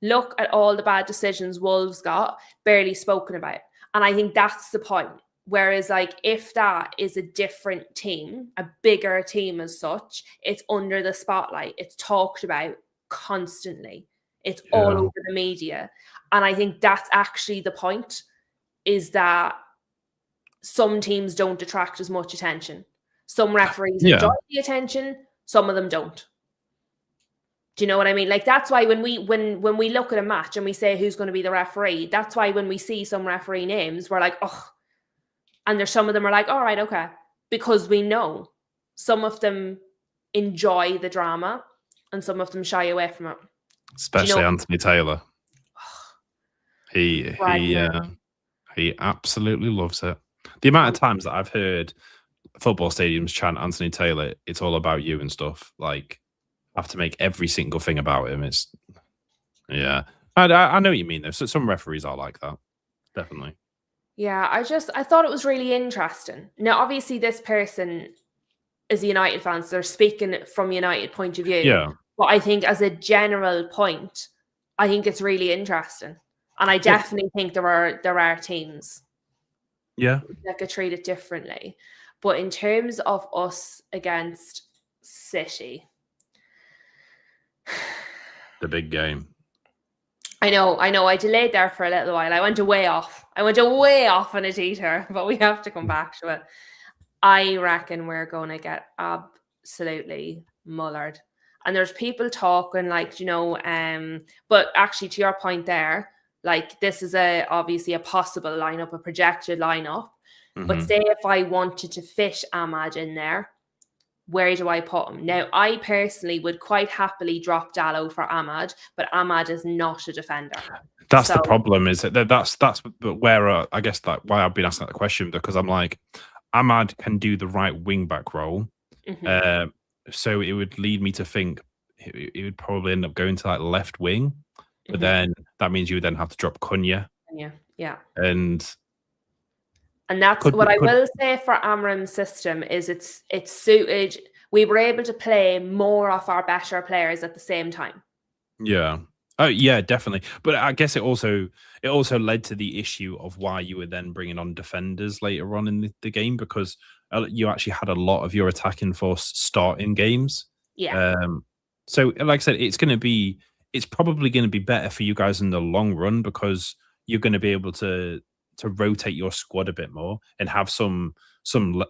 Look at all the bad decisions Wolves got, barely spoken about. And I think that's the point. Whereas, like, if that is a different team, a bigger team as such, it's under the spotlight. It's talked about constantly. It's all over the media. And I think that's actually the point, is that some teams don't attract as much attention. Some referees enjoy the attention, some of them don't. Do you know what I mean? Like, that's why when we look at a match and we say who's going to be the referee, that's why when we see some referee names, we're like, oh, and there's some of them are like, all right, okay. Because we know some of them enjoy the drama and some of them shy away from it. Especially Anthony Taylor. He absolutely loves it. The amount of times that I've heard football stadiums chant Anthony Taylor, it's all about you and stuff. Like, I have to make every single thing about him. It's, yeah. I know what you mean, though. So some referees are like that. Definitely. Yeah, I thought it was really interesting. Now, obviously, this person is a United fan, so they're speaking from United point of view. Yeah. But I think as a general point, I think it's really interesting. And I definitely think there are teams that could treat it differently. But in terms of us against City, the big game. I know. I delayed there for a little while. I went way off on a detour, but we have to come back to it. I reckon we're going to get absolutely mullered. And there's people talking like, you know, but actually to your point there, like, this is obviously a possible lineup, a projected lineup. Mm-hmm. But say if I wanted to fit Ahmad in there, where do I put him? Now, I personally would quite happily drop Dalot for Ahmad, but Ahmad is not a defender. That's the problem, is that that's where I guess that why I've been asking that question, because I'm like, Ahmad can do the right wing back role. Mm-hmm. So it would lead me to think it would probably end up going to like left wing, but then that means you would then have to drop Cunha. Yeah. And that's what I will say for Amram's system is it's suited. We were able to play more of our better players at the same time. Yeah. Oh yeah, definitely. But I guess it also led to the issue of why you were then bringing on defenders later on in the game, because you actually had a lot of your attacking force start in games. Yeah. So like I said, it's probably going to be better for you guys in the long run, because you're going to be able to rotate your squad a bit more and have some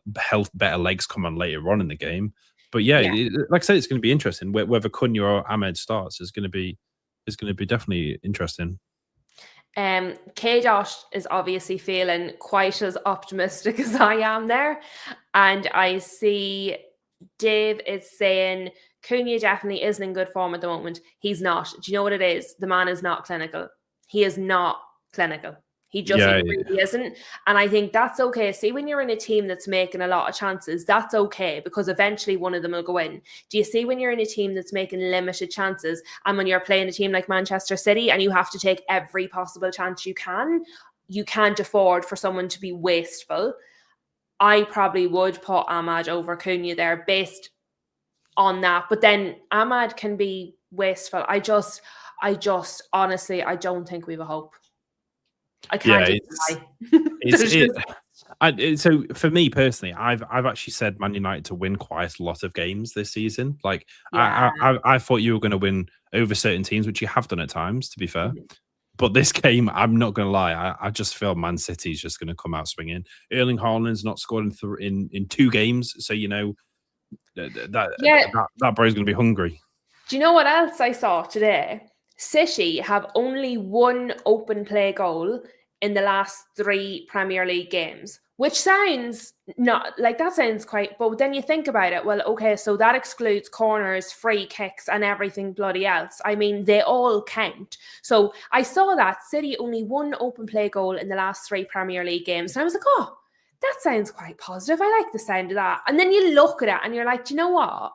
better legs come on later on in the game. But like I said, it's going to be interesting. Whether Cunha or Ahmed starts is going to be definitely interesting. K-Dot is obviously feeling quite as optimistic as I am there. And I see Dave is saying Cunha definitely isn't in good form at the moment. He's not. Do you know what it is? The man is not clinical. He is not clinical. He just really isn't. And I think that's okay. See, when you're in a team that's making a lot of chances, that's okay, because eventually one of them will go in. Do you see when you're in a team that's making limited chances, and when you're playing a team like Manchester City and you have to take every possible chance you can't afford for someone to be wasteful. I probably would put Ahmad over Cunha there based on that. But then Ahmad can be wasteful. I just honestly, I don't think we have a hope. I can't. So for me personally, I've actually said Man United to win quite a lot of games this season. Like I thought you were going to win over certain teams, which you have done at times, to be fair. Mm-hmm. But this game, I'm not going to lie, I just feel Man City's just going to come out swinging. Erling Haaland's not scored in 2 games, so you know that bro's going to be hungry. Do you know what else I saw today? City have only 1 open play goal in the last 3 Premier League games, which sounds not like that sounds quite, but then you think about it, well, okay, so that excludes corners, free kicks and everything bloody else. I mean, they all count. So I saw that City only 1 open play goal in the last 3 Premier League games. And I was like, oh, that sounds quite positive. I like the sound of that. And then you look at it and you're like, do you know what?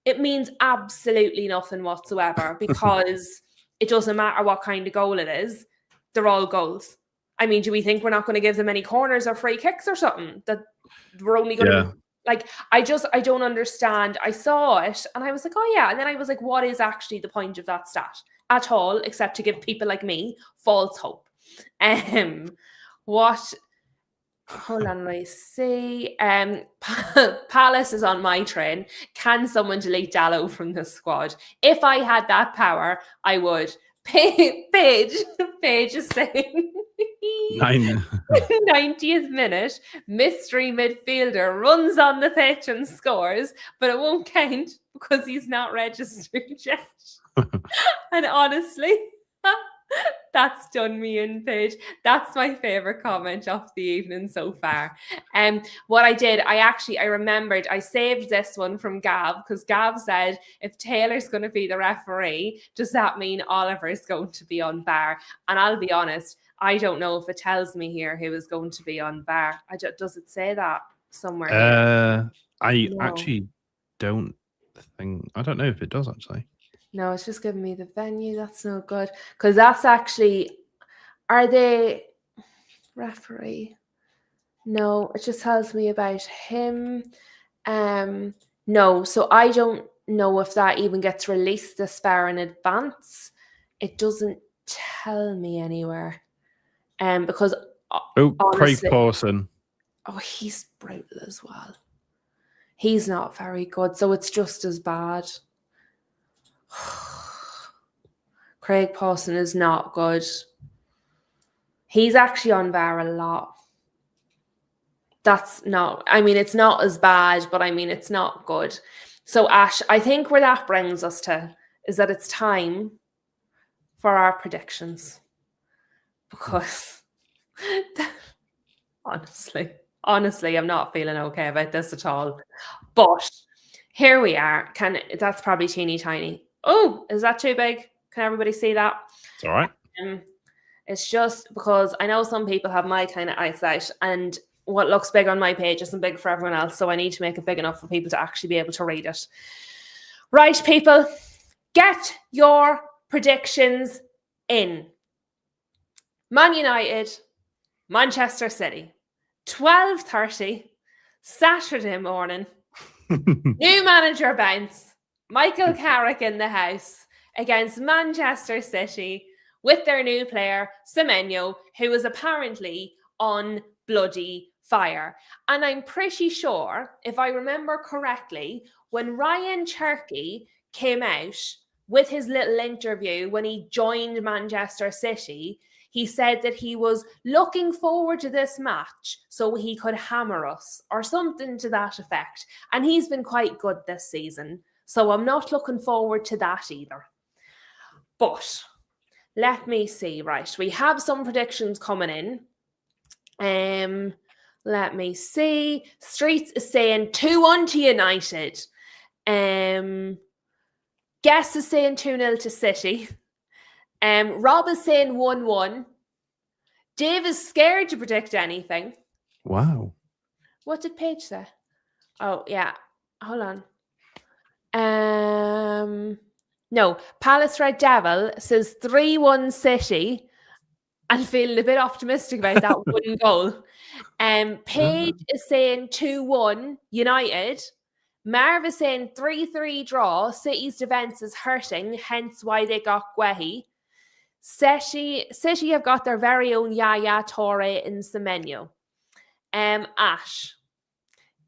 It means absolutely nothing whatsoever, because it doesn't matter what kind of goal it is. They're all goals. I mean, do we think we're not going to give them any corners or free kicks or something? That we're only going to like, I don't understand. I saw it and I was like, oh yeah. And then I was like, what is actually the point of that stat at all, except to give people like me false hope? What? Hold on, let me see. Palace is on my train. Can someone delete Dallo from the squad? If I had that power, I would. Paige is saying 90th minute, mystery midfielder runs on the pitch and scores, but it won't count because he's not registered yet. And honestly, that's done me in, Paige. That's my favorite comment of the evening so far. What I did, I remembered, I saved this one from Gav, because Gav said, if Taylor's going to be the referee, does that mean Oliver's going to be on VAR? And I'll be honest, I don't know if it tells me here who is going to be on VAR. Does it say that somewhere? Actually don't think, I don't know if it does actually. No, it's just giving me the venue. That's no good. Because that's actually, are they referee? No, it just tells me about him. No, so I don't know if that even gets released this far in advance. It doesn't tell me anywhere. Because honestly, Craig honestly, Pawson. Oh, he's brutal as well. He's not very good, so it's just as bad. Craig Pawson is not good. He's actually on VAR a lot. That's not, I mean, it's not as bad, but I mean, it's not good. So Ash, I think where that brings us to is that it's time for our predictions. Because honestly, I'm not feeling okay about this at all. But here we are. That's probably teeny tiny. Oh, is that too big? Can everybody see that? It's all right. It's just because I know some people have my kind of eyesight, and what looks big on my page isn't big for everyone else. So I need to make it big enough for people to actually be able to read it. Right, people, get your predictions in. Man United, Manchester City, 12:30, Saturday morning. New manager bounce. Michael Carrick in the house against Manchester City with their new player, Semenyo, who is apparently on bloody fire. And I'm pretty sure, if I remember correctly, when Ryan Cherky came out with his little interview when he joined Manchester City, he said that he was looking forward to this match so he could hammer us, or something to that effect. And he's been quite good this season. So I'm not looking forward to that either. But let me see. Right, we have some predictions coming in. Let me see. Streets is saying 2-1 to United. Guess is saying 2-0 to City. Rob is saying 1-1. Dave is scared to predict anything. Wow. What did Paige say? Oh, yeah. Hold on. No, Palace Red Devil says 3-1 City and feeling a bit optimistic about that one goal. Paige is saying 2-1 United. Marv is saying 3-3 draw. City's defence is hurting, hence why they got Guehi. City have got their very own Yaya Toure in Semenyo. Ash,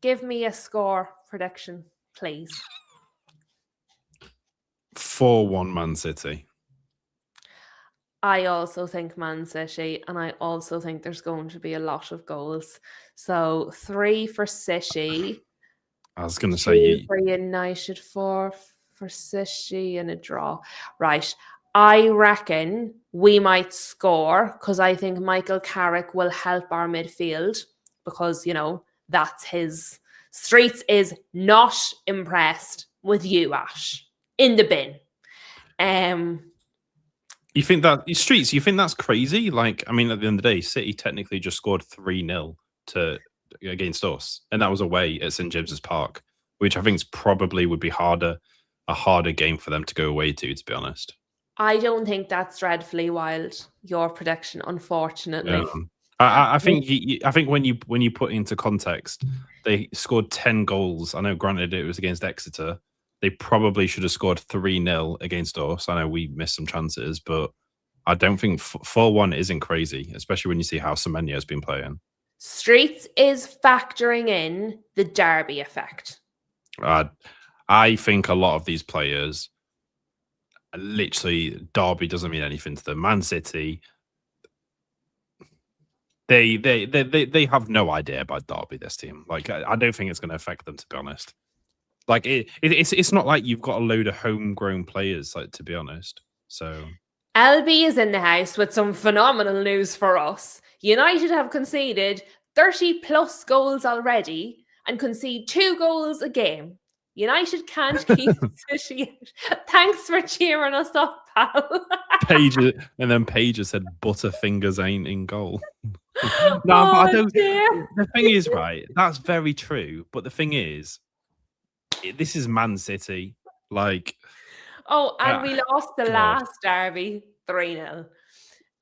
give me a score prediction, please. 4-1 Man City. I also think Man City, and I also think there's going to be a lot of goals. So 3 for City. I was going to say 2 for United, 4 for City, and a draw. Right. I reckon we might score because I think Michael Carrick will help our midfield because, you know, that's his. Streets is not impressed with you, Ash. In the bin. You think that Streets? You think that's crazy? Like, I mean, at the end of the day, City technically just scored 3-0 against us, and that was away at St James's Park, which I think probably would be a harder game for them to go away to be honest. I don't think that's dreadfully wild, your prediction, unfortunately. Yeah. I think I think when you put into context, they scored 10 goals. I know, granted, it was against Exeter. They probably should have scored 3-0 against us. I know we missed some chances, but I don't think 4-1 isn't crazy, especially when you see how Semenyo's been playing. Streets is factoring in the derby effect. I think a lot of these players, literally, derby doesn't mean anything to them. Man City, they have no idea about derby. This team, like, I don't think it's going to affect them, to be honest. Like, it's not like you've got a load of homegrown players, like, to be honest. So LB is in the house with some phenomenal news for us. United have conceded 30 plus goals already and concede 2 goals a game. United can't keep City out. Thanks for cheering us up, pal. Paige has said Butterfingers ain't in goal. No, but I don't. Dear. The thing is, right, that's very true. But the thing is, this is Man City. Like, oh, and we lost the last derby 3-0.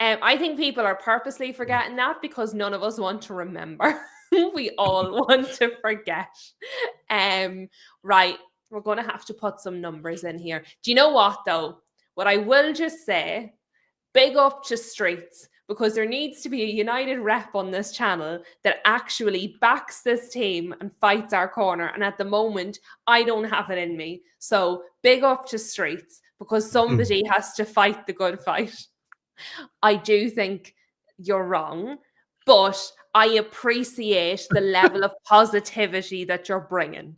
I think people are purposely forgetting that because none of us want to remember. We all want to forget. Right, we're going to have to put some numbers in here. Do you know what, though? What I will just say, big up to Streets, because there needs to be a United rep on this channel that actually backs this team and fights our corner. And at the moment, I don't have it in me. So big up to Streets, because somebody has to fight the good fight. I do think you're wrong, but I appreciate the level of positivity that you're bringing.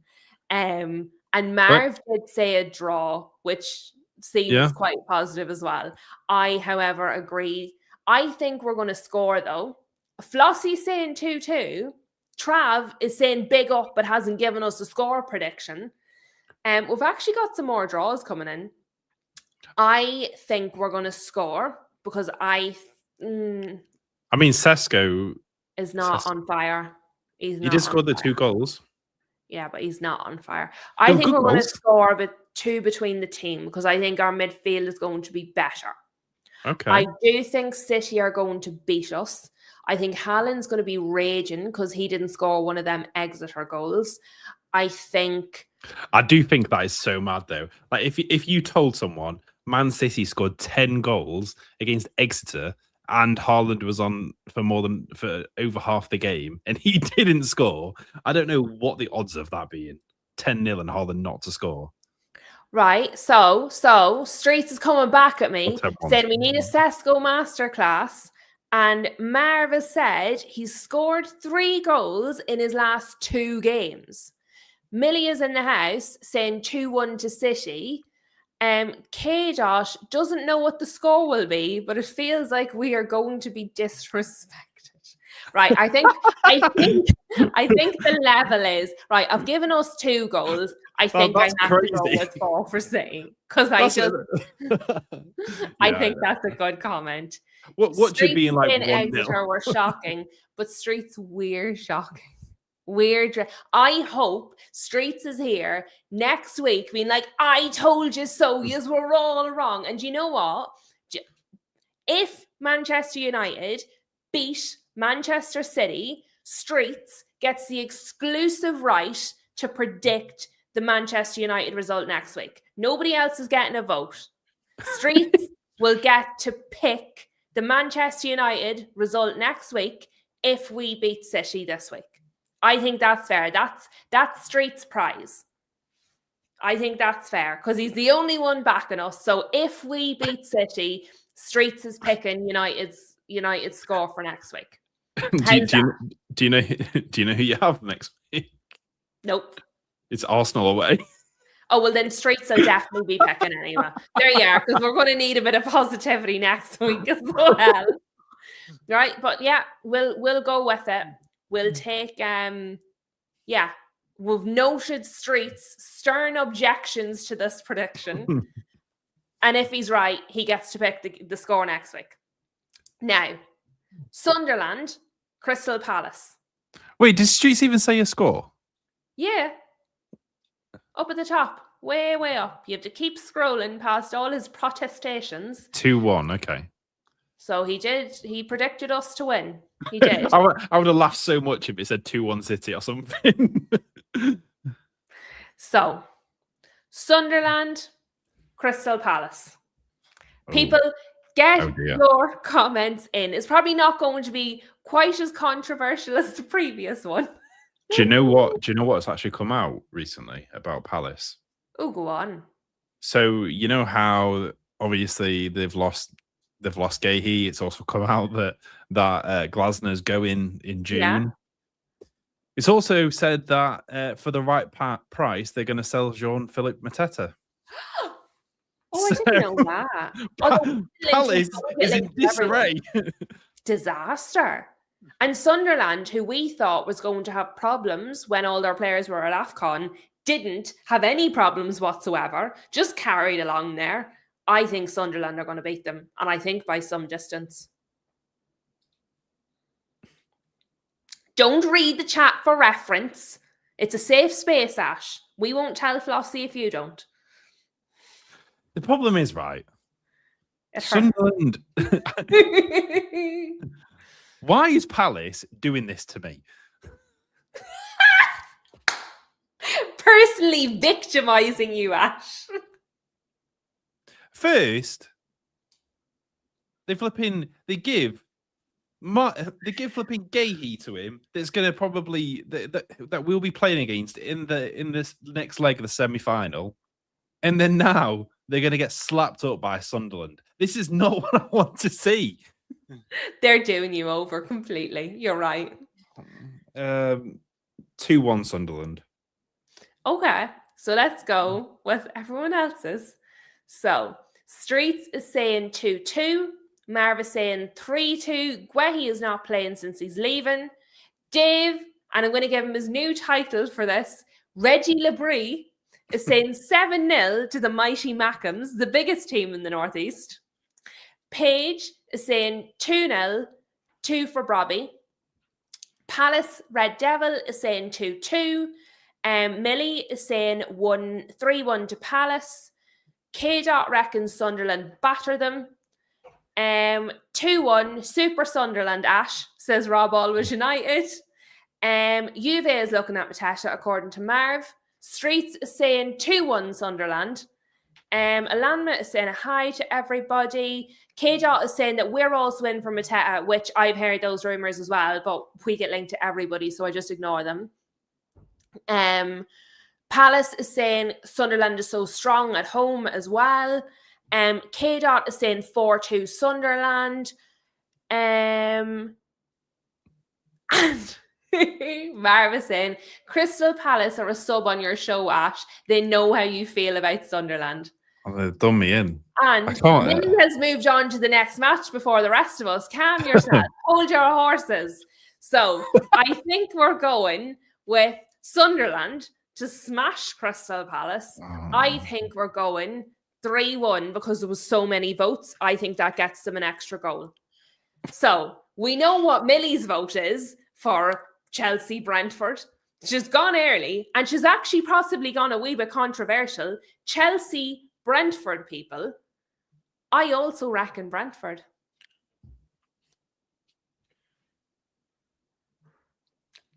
And Marv did say a draw, which seems quite positive as well. I, however, agree. I think we're going to score, though. Flossie's saying 2-2. Trav is saying big up, but hasn't given us a score prediction. We've actually got some more draws coming in. I think we're going to score because I mean, Sesko is not on fire. He just scored the 2 goals. Yeah, but he's not on fire. I think we're going to score a bit 2 between the team because I think our midfield is going to be better. Okay. I do think City are going to beat us. I think Haaland's going to be raging because he didn't score one of them Exeter goals. I do think that is so mad, though. Like, if you told someone Man City scored 10 goals against Exeter and Haaland was on for over half the game and he didn't score, I don't know what the odds of that being. 10-0 and Haaland not to score. Right. So Streets is coming back at me saying we need a Sesko masterclass. And Marv has said he's scored 3 goals in his last 2 games. Millie is in the house saying 2-1 to City. K-Dot doesn't know what the score will be, but it feels like we are going to be disrespected. Right. I think the level is right. I've given us 2 goals. I think I have to go with 4 for City because I think that's a good comment. What should be like 1-0? Exeter were shocking, but Streets we're shocking. Weird. I hope Streets is here next week being like, I told you so, yous were all wrong. And you know what? If Manchester United beat Manchester City, Streets gets the exclusive right to predict the Manchester United result next week. Nobody else is getting a vote. Streets will get to pick the Manchester United result next week if we beat City this week. I think that's fair. That's Street's prize. I think that's fair because he's the only one backing us. So if we beat City, Streets is picking United's score for next week. Do you know who you have next week? Nope. It's Arsenal away. Oh, well, then Streets will definitely be picking anyway. There you are, because we're going to need a bit of positivity next week as well. Right? But yeah, we'll go with it. We'll take, we've noted Streets' stern objections to this prediction. And if he's right, he gets to pick the score next week. Now, Sunderland, Crystal Palace. Wait, did Streets even say a score? Yeah. Up at the top. way up. You have to keep scrolling past all his protestations. 2-1. Okay. So he did. He predicted us to win. He did. I would have laughed so much if it said 2-1 City or something. So, Sunderland, Crystal Palace. People, get your comments in. It's probably not going to be quite as controversial as the previous one. Do you know what? Do you know what's actually come out recently about Palace? Oh, go on. So you know how obviously they've lost Gahey. It's also come out that Glasner's going in June. Yeah. It's also said that for the right price, they're going to sell Jean-Philippe Mateta. Oh, I didn't know that. Palace is in disarray. Disaster. And Sunderland, who we thought was going to have problems when all their players were at AFCON, didn't have any problems whatsoever, just carried along there. I think Sunderland are going to beat them, and I think by some distance. Don't read the chat for reference. It's a safe space, Ash. We won't tell Flossie if you don't. The problem is, right, Sunderland... Why is Palace doing this to me? Personally victimizing you, Ash. First, they give flipping Gahey to him. That's going to probably that we'll be playing against in this next leg of the semi-final, and then now they're going to get slapped up by Sunderland. This is not what I want to see. They're doing you over completely. You're right. 2-1 Sunderland. Okay, so let's go with everyone else's. So Streets is saying 2-2. Marv is saying 3-2. Gwehi is not playing since he's leaving. Dave, and I'm going to give him his new title for this, Reggie Labrie, is saying 7-0 to the mighty Mackhams, the biggest team in the Northeast. Paige is saying 2-0, 2 for Robbie. Palace Red Devil is saying 2-2. Millie is saying 3-1 to Palace. K-Dot reckons Sunderland batter them. 2-1 Super Sunderland Ash, says Rob Always United. Juve is looking at Mateta according to Marv. Streets is saying 2-1 Sunderland. Alanma is saying a hi to everybody. K-Dot is saying that we're also in for Mateta, which I've heard those rumours as well, but we get linked to everybody, so I just ignore them. Palace is saying Sunderland is so strong at home as well. K-Dot is saying 4-2 Sunderland. And Marv is saying Crystal Palace are a sub on your show, Ash. They know how you feel about Sunderland. Oh, they've done me in. And Millie has moved on to the next match before the rest of us. Calm yourself. Hold your horses. So I think we're going with Sunderland to smash Crystal Palace. I think we're going 3-1 because there was so many votes. I think that gets them an extra goal. So we know what Millie's vote is for Chelsea Brentford. She's gone early, and she's actually possibly gone a wee bit controversial. Chelsea Brentford people. I also reckon Brentford.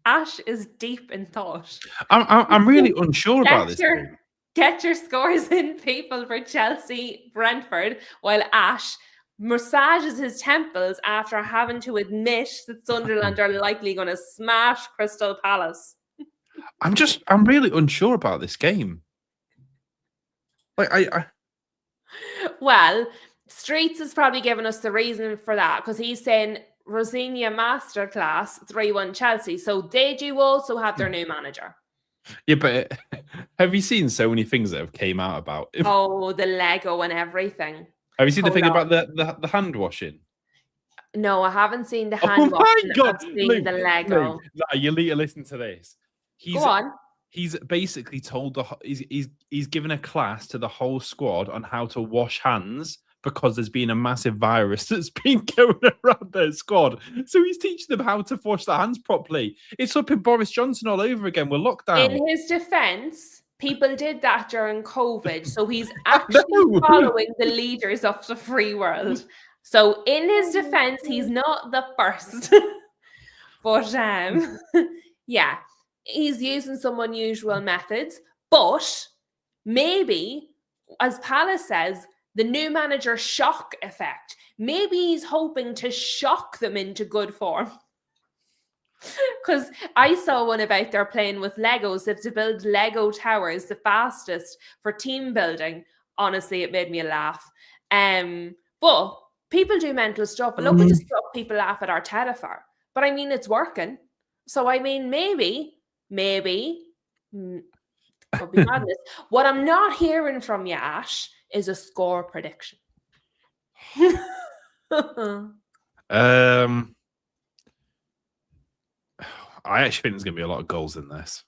Ash is deep in thought. I'm really unsure about this. Get your scores in, people, for Chelsea Brentford, while Ash massages his temples after having to admit that Sunderland are likely going to smash Crystal Palace. I'm really unsure about this game. Well, Streets is probably giving us the reason for that, because he's saying Rosinia Masterclass 3-1 Chelsea. So they do also have their new manager. Yeah, but have you seen so many things that have came out about him? Oh, the Lego and everything. Have you seen the thing about the hand washing? No, I haven't seen the hand washing. God. I've seen the Lego. Luke, you need to listen to this. Go on. He's basically told he's given a class to the whole squad on how to wash hands because there's been a massive virus that's been going around their squad. So he's teaching them how to wash their hands properly. It's up in Boris Johnson all over again. We're locked down. In his defense, People did that during COVID. So he's actually following the leaders of the free world. So in his defense, he's not the first. But yeah, he's using some unusual methods. But maybe, as Palace says, the new manager shock effect. Maybe he's hoping to shock them into good form. Because I saw one about they're playing with Legos. They have to build Lego towers, the fastest for team building. Honestly, it made me laugh. But people do mental stuff. Look at the stuff people laugh at Arteta for. But I mean, it's working. So I mean, maybe, could be madness. What I'm not hearing from you, Ash, is a score prediction. I actually think there's going to be a lot of goals in this.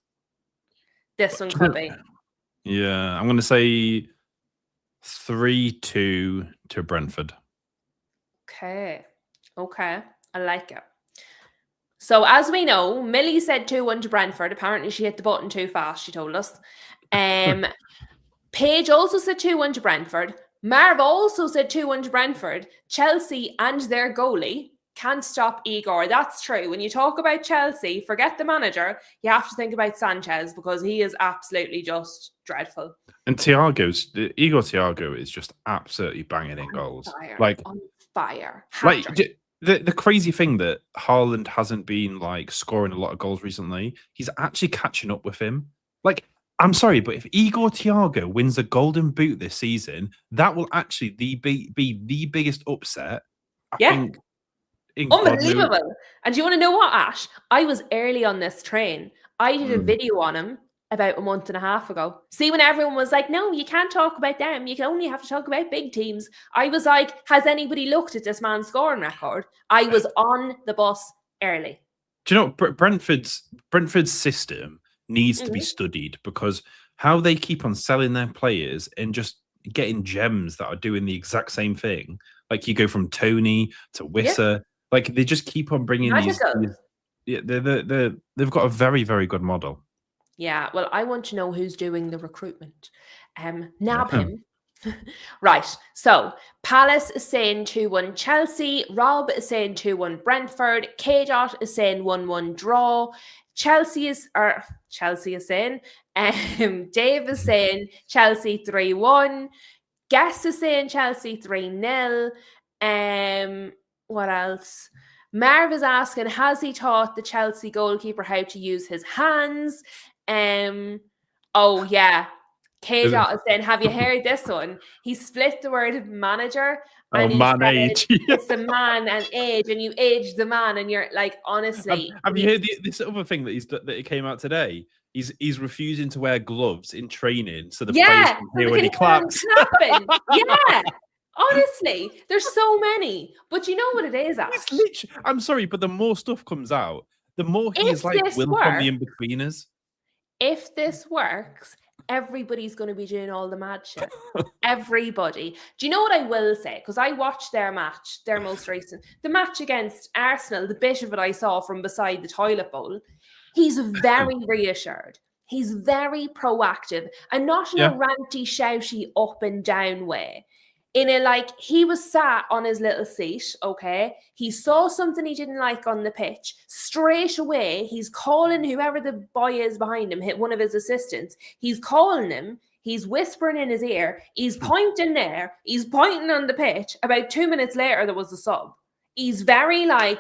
This one could be. Yeah, I'm going to say 3-2 to Brentford. Okay. I like it. So as we know, Millie said 2-1 to Brentford. Apparently she hit the button too fast, she told us. Paige also said 2-1 to Brentford. Marv also said 2-1 to Brentford. Chelsea and their goalie can't stop Igor. That's true. When you talk about Chelsea, forget the manager. You have to think about Sanchez because he is absolutely just dreadful. And Igor Thiago is just absolutely banging in goals. On fire. Like the crazy thing that Haaland hasn't been like scoring a lot of goals recently. He's actually catching up with him. Like, I'm sorry, but if Igor Thiago wins the Golden Boot this season, that will actually be the biggest upset. I think. Unbelievable. And do you want to know what, Ash? I was early on this train. I did a video on him about a month and a half ago. See, when everyone was like, no, you can't talk about them. You can only have to talk about big teams. I was like, has anybody looked at this man's scoring record? I was on the bus early. Do you know, Brentford's system needs to be studied because how they keep on selling their players and just getting gems that are doing the exact same thing. Like you go from Tony to Wissa. Like they just keep on bringing these. Yeah, they've got a very, very good model. Yeah, well, I want to know who's doing the recruitment. Nab him. Right, so Palace is saying 2-1 Chelsea. Rob is saying 2-1 Brentford. K-Dot is saying 1-1 draw. Chelsea is saying. Dave is saying Chelsea 3-1. Guest is saying Chelsea 3-0. What else? Marv is asking, has he taught the Chelsea goalkeeper how to use his hands? Oh yeah. K-Dot is saying, have you heard this one? He split the word manager. And man age. It's a man and age, and you age the man, and you're like, honestly. Have you heard this other thing that it came out today? He's refusing to wear gloves in training, so the players can hear when he claps. Yeah. Honestly, there's so many. But you know what it is, Ash? I'm sorry, but the more stuff comes out, the more he is like Will from the in-betweeners. If this works, everybody's going to be doing all the mad shit. Everybody. Do you know what I will say? Because I watched their most recent, the match against Arsenal, the bit of it I saw from beside the toilet bowl. He's very reassured. He's very proactive and not in a ranty, shouty, up and down way. In a he was sat on his little seat, okay? He saw something he didn't like on the pitch. Straight away, he's calling whoever the boy is behind him, hit one of his assistants. He's calling him. He's whispering in his ear. He's pointing there. He's pointing on the pitch. About 2 minutes later, there was a sub. He's very the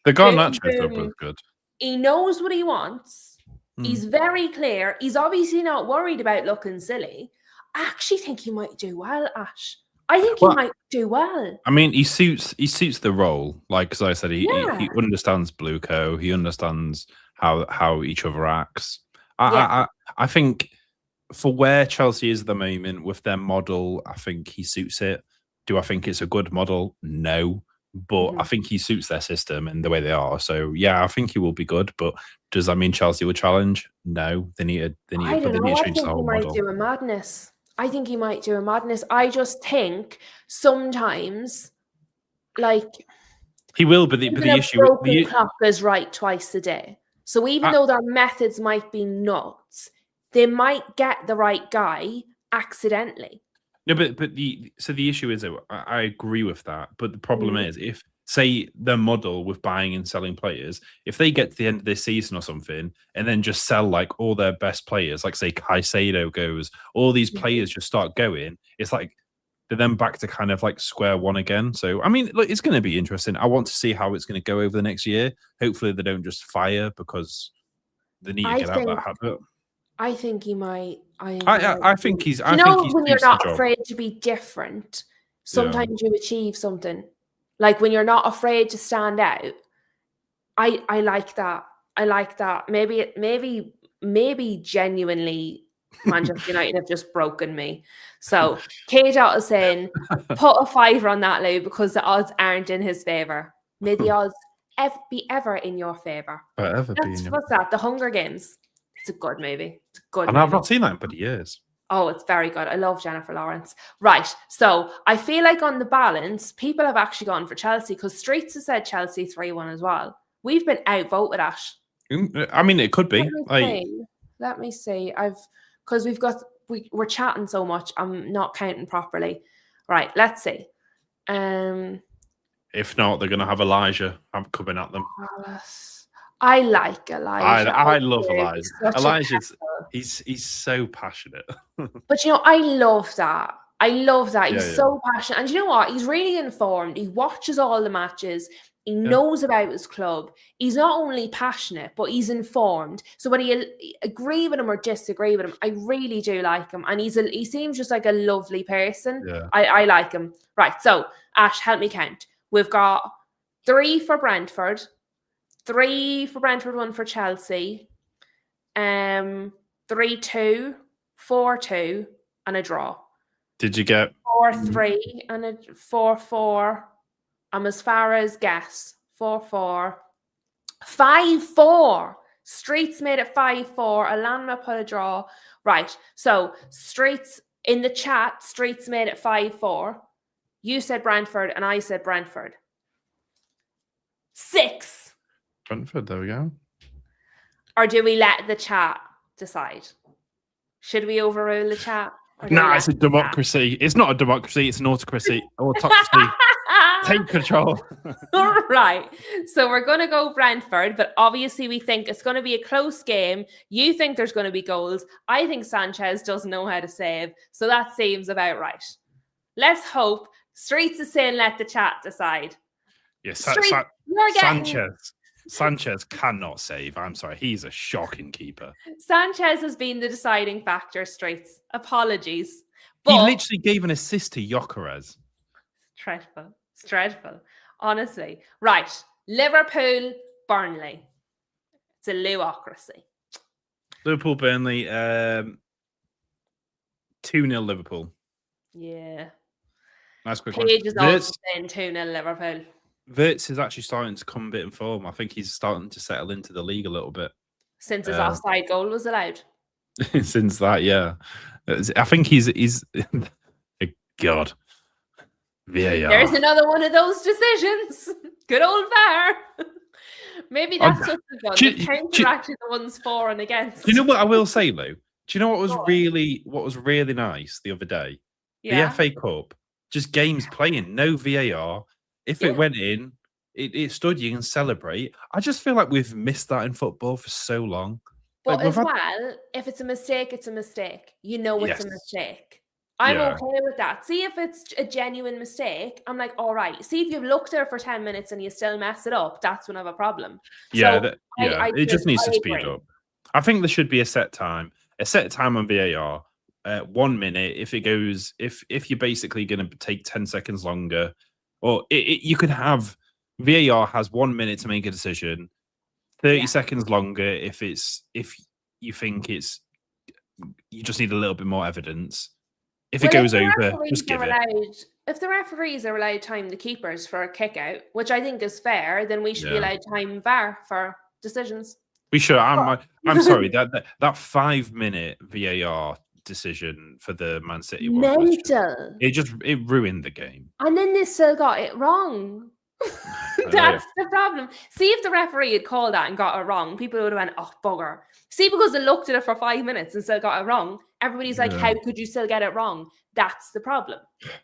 Garnacho sub was good. He knows what he wants. He's very clear. He's obviously not worried about looking silly. I actually think he might do well, Ash. I think he might do well. I mean, he suits the role. Like as I said, he understands Blueco. He understands how each other acts. I think for where Chelsea is at the moment with their model, I think he suits it. Do I think it's a good model? No, but I think he suits their system and the way they are. So yeah, I think he will be good. But does that mean Chelsea will challenge? No, they need to change the whole model. I think he might do a madness. I just think sometimes, he will, but the issue clock is right twice a day. So even though their methods might be nuts, they might get the right guy accidentally. No, but the issue is, though, I agree with that. But the problem Mm. is, if say the model with buying and selling players, if they get to the end of this season or something, and then just sell like all their best players, like say Caicedo goes, all these players just start going, it's like they're then back to kind of like square one again. So I mean, look, it's going to be interesting. I want to see how it's going to go over the next year. Hopefully, they don't just fire because they need to I get out that habit. I think he might. I think he's. I You know, think he's when you're suits the not job. afraid to be different, sometimes you achieve something. Like when you're not afraid to stand out. I like that. I like that. Maybe genuinely Manchester United have just broken me. So K-Dot is saying, put a fiver on that, Lou, because the odds aren't in his favour. May the odds be ever in your favour. What's that? The Hunger Games. It's a good movie. It's a good movie. I've not seen that in 20 years. Oh, it's very good. I love Jennifer Lawrence. Right. So I feel like on the balance, people have actually gone for Chelsea because Streets has said Chelsea 3-1 as well. We've been outvoted, Ash. I mean, it could be. Let me see. Because we're chatting so much, I'm not counting properly. Right, let's see. If not, they're going to have Elijah. I'm coming at them. I like Elijah. I love Elijah. Elijah's he's so passionate. But you know, I love that. He's so passionate. And you know what? He's really informed. He watches all the matches. He knows about his club. He's not only passionate, but he's informed. So whether you agree with him or disagree with him, I really do like him. And he seems just like a lovely person. Yeah. I like him. Right. So, Ash, help me count. We've got 3 for Brentford. 3 for Brentford, 1 for Chelsea. 3-2, 4-2, and a draw. Did you get 4-3 and a 4-4? I'm as far as guess. 4-4. 5-4. Streets made it 5-4. Alanma put a draw. Right. So Streets in the chat, Streets made it 5-4. You said Brentford and I said Brentford. 6. Brentford, there we go. Or do we let the chat decide? Should we overrule the chat? No, it's a democracy. It's not a democracy. It's an autocracy. Autocracy. Take control. All right. So we're going to go Brentford, but obviously we think it's going to be a close game. You think there's going to be goals. I think Sanchez doesn't know how to save. So that seems about right. Let's hope. Streets is saying let the chat decide. Yes, Sanchez cannot save. I'm sorry. He's a shocking keeper. Sanchez has been the deciding factor, Streets. Apologies. He literally gave an assist to Gyökeres. Dreadful. It's dreadful. Honestly. Right. Liverpool, Burnley. It's a Lewocracy. Liverpool, Burnley. 2-0 Liverpool. Yeah. Nice quick Page one. is also saying 2-0 Liverpool. Wirtz is actually starting to come a bit in form. I think he's starting to settle into the league a little bit. Since his offside goal was allowed. Since that, yeah. I think he's God. VAR. There's another one of those decisions. Good old VAR. Maybe that's what we've done. The counts are actually the ones for and against. Do you know what I will say, Lou? Do you know what was really nice the other day? Yeah. The FA Cup, just games playing, no VAR. If it went in, it stood, you can celebrate. I just feel like we've missed that in football for so long. But as well, if it's a mistake, it's a mistake. You know it's a mistake. I'm okay with that. See if it's a genuine mistake. I'm like, all right. See if you've looked there for 10 minutes and you still mess it up. That's when I have a problem. Yeah, so it just needs to speed up. I think there should be a set time on VAR. 1 minute. If it goes, if you're basically going to take 10 seconds longer, or you could have VAR has 1 minute to make a decision, 30 seconds longer if you think you just need a little bit more evidence. If it goes over, just give it. If the referees are allowed time the keepers for a kick out, which I think is fair, then we should be allowed time VAR for decisions. We should. I'm sorry, that 5 minute VAR decision for the Man City one. Mental. It ruined the game. And then they still got it wrong. That's the problem. See, if the referee had called that and got it wrong, people would have went, oh, bugger. See, because they looked at it for 5 minutes and still got it wrong, everybody's like, how could you still get it wrong? That's the problem.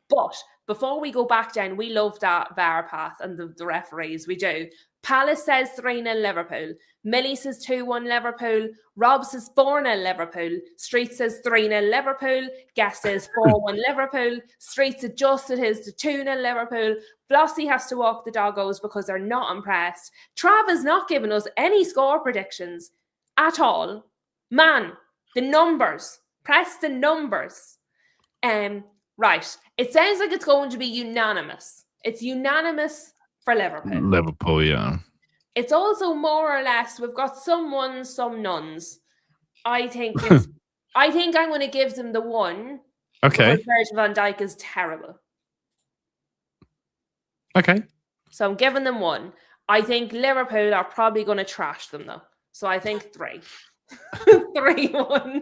But before we go back down, we love that VAR path and the referees, we do. Palace says 3-0 Liverpool. Millie says 2-1 Liverpool. Rob says 4-0 Liverpool. Street says 3-0 Liverpool. Guess says 4-1 Liverpool. Street's adjusted his to 2-0 Liverpool. Flossie has to walk the doggos because they're not impressed. Trav has not given us any score predictions at all. Man, the numbers. Press the numbers. Right. It sounds like it's going to be unanimous. It's unanimous for Liverpool. Liverpool, yeah. It's also more or less, we've got some ones, some nuns. I think I'm going to give them the one. Okay. Virgil van Dijk is terrible. Okay. So I'm giving them one. I think Liverpool are probably going to trash them though. So I think 3. 3-1.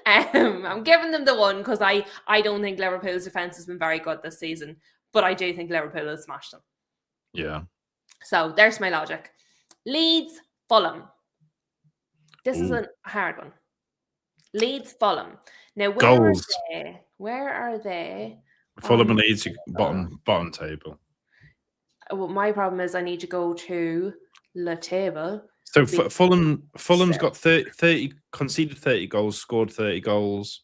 I'm giving them the one because I don't think Liverpool's defence has been very good this season. But I do think Liverpool will smash them. Yeah. So there's my logic. Leeds, Fulham. This is a hard one. Leeds, Fulham. Now, where are they? Fulham and Leeds, bottom table. Well, my problem is I need to go to the table. So Fulham's got 30 conceded 30 goals, scored 30 goals.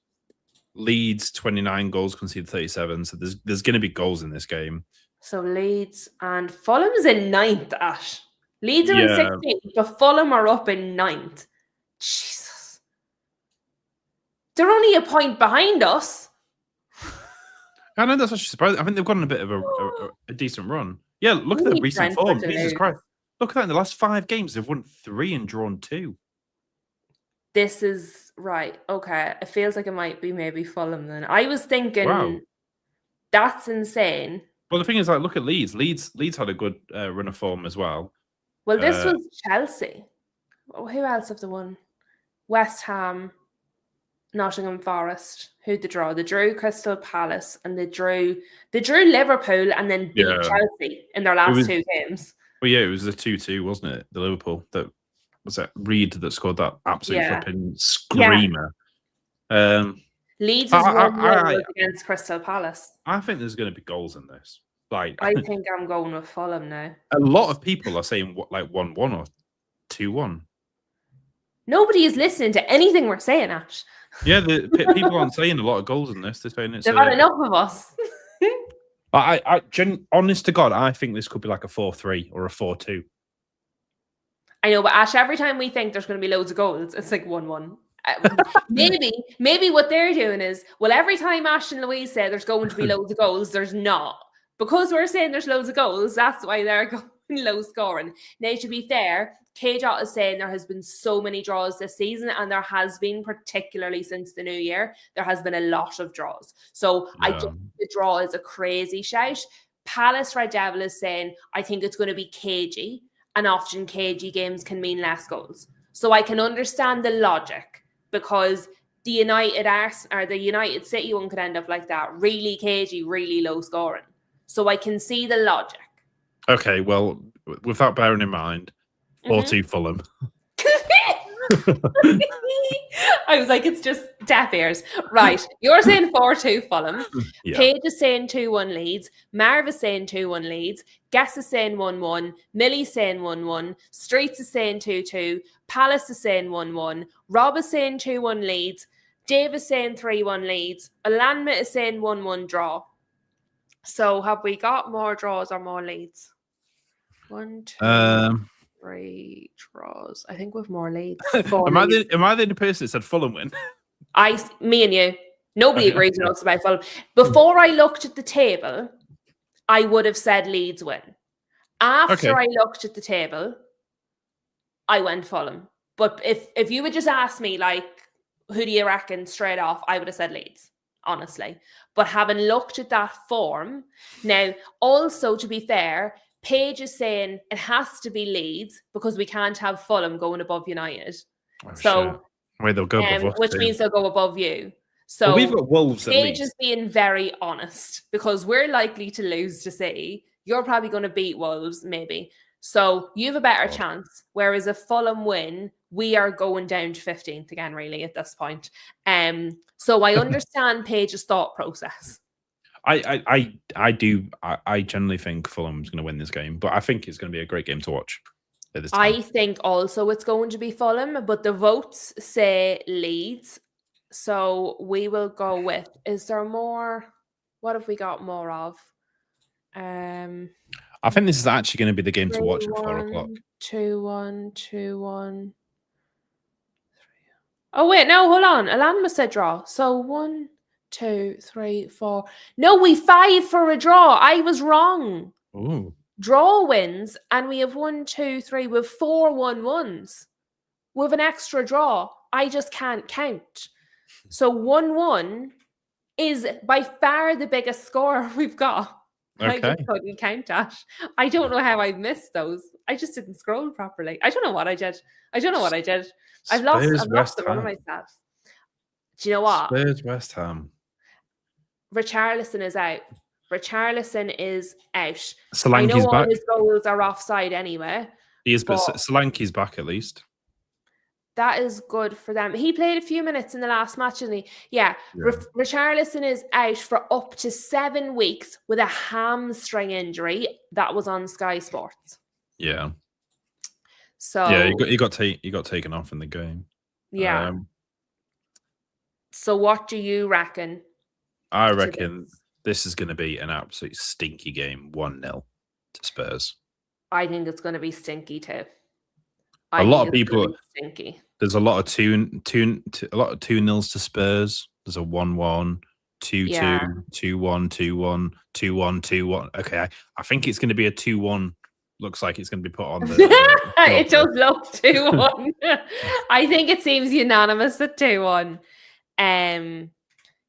Leeds 29 goals, conceded 37. So there's going to be goals in this game. So Leeds and Fulham's in 9th, Ash. Leeds are in 16th, but Fulham are up in 9th. Jesus. They're only a point behind us. I know, that's actually surprising. I think they've gotten a bit of a decent run. Yeah, look at the recent form. Jesus Christ. Look at that. In the last 5 games, they've won 3 and drawn 2. This is right. Okay. It feels like it might be maybe Fulham then. I was thinking, that's insane. Well, the thing is, like, look at Leeds. Leeds had a good run of form as well. Well, this was Chelsea. Who else have they won? West Ham, Nottingham Forest. Who'd they draw? They drew Crystal Palace and they drew Liverpool and then beat Chelsea in their last 2 games. Well, yeah, it was a 2-2, wasn't it? The Liverpool. That was that Reed that scored that absolute flipping screamer. Yeah. Leeds is 1-1 against Crystal Palace. I think there's going to be goals in this. Like, I think I'm going with Fulham now. A lot of people are saying like 1-1 or 2-1. Nobody is listening to anything we're saying, Ash. Yeah, people aren't saying a lot of goals in this. They're saying it's they've had enough of us. Honest to God, I think this could be like a 4-3 or a 4-2. I know, but Ash, every time we think there's going to be loads of goals, it's like 1-1. Maybe what they're doing is, well, every time Ash and Louise say there's going to be loads of goals, there's not. Because we're saying there's loads of goals, that's why they're going low scoring. Now, to be fair, KJ is saying there has been so many draws this season, and there has been, particularly since the new year, there has been a lot of draws. So I think the draw is a crazy shout. Palace Red Devil is saying, I think it's going to be cagey, and often cagey games can mean less goals. So I can understand the logic, because the United City one could end up like that, really cagey, really low scoring. So I can see the logic. Okay, well, with that bearing in mind, 4-2 Fulham. I was like, it's just deaf ears. Right, you're saying 4-2 Fulham. Yeah. Paige is saying 2-1 Leeds. Marv is saying 2-1 Leeds. Guess is saying 1-1. Millie's saying 1-1. Streets is saying 2-2. Palace is saying 1-1. Rob is saying 2-1 Leeds. Dave is saying 3-1 Leeds. Alanma is saying 1-1 draw. So have we got more draws or more leads? 1, 2, 3 draws. I think we've more leads. Am I the only person that said Fulham win? Me and you. Nobody agrees with us about Fulham. Before I looked at the table, I would have said Leeds win. After I looked at the table, I went Fulham. But if you would just ask me, like, who do you reckon straight off, I would have said Leeds, honestly. But having looked at that form, now, also, to be fair, Paige is saying it has to be Leeds because we can't have Fulham going above United. They'll go above us, which means they'll go above you. So we've got Wolves. Paige is being very honest because we're likely to lose to City. You're probably going to beat Wolves, maybe. So you have a better chance. Whereas a Fulham win, we are going down to 15th again, really, at this point. So I understand Paige's thought process. I generally think Fulham's going to win this game, but I think it's going to be a great game to watch at this time. I think also it's going to be Fulham, but the votes say Leeds. So we will go with, is there more? What have we got more of? I think this is actually going to be the game to watch at 4 o'clock. 2-1, 2-1. Oh, wait, no, hold on. Alan must said draw. So 1, 2, 3, 4. No, we 5 for a draw. I was wrong. Ooh. Draw wins, and we have 1, 2, 3 with 4 1-1s. With an extra draw. I just can't count. So 1-1 is by far the biggest score we've got. Okay. I just couldn't count that. I don't know how I missed those. I just didn't scroll properly. I don't know what I did. I've lost the run of myself. Do you know what? Spurs West Ham. Richarlison is out. Solanke's I know all back. his goals are offside anyway. He is, but Solanke's back at least. That is good for them. He played a few minutes in the last match, didn't he? Yeah. Richarlison is out for up to 7 weeks with a hamstring injury. That was on Sky Sports. Yeah. So yeah, he got taken off in the game. Yeah. So what do you reckon? I reckon this is going to be an absolute stinky game, 1-0 to Spurs. I think it's going to be stinky too. A lot of people. Stinky. There's a lot of 2-0s to Spurs. There's a 1-1, 2-2, 2-1, 2-1, 2-1, 2-1. Okay, I think it's going to be a 2-1. Looks like it's going to be put on the. It does look 2-1. I think it seems unanimous at 2-1.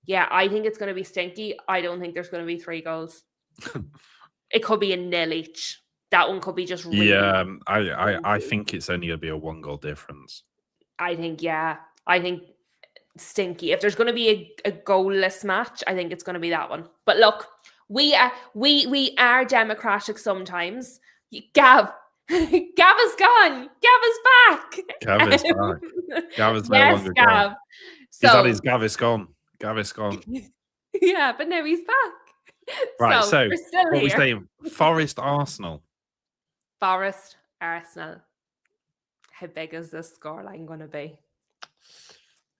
Yeah, I think it's going to be stinky. I don't think there's going to be 3 goals. It could be a 0 each. That one could be just really. Yeah, I think it's only going to be a 1-goal difference. I think stinky. If there's going to be a goalless match, I think it's going to be that one. But look, we are democratic sometimes. Gav is gone. Gav is back. Gav is back. Gav is no longer gone. His Gav is gone. Gav is gone. Yeah, but now he's back. Right, so what are we saying? Forest Arsenal. Forest Arsenal. How big is this scoreline going to be?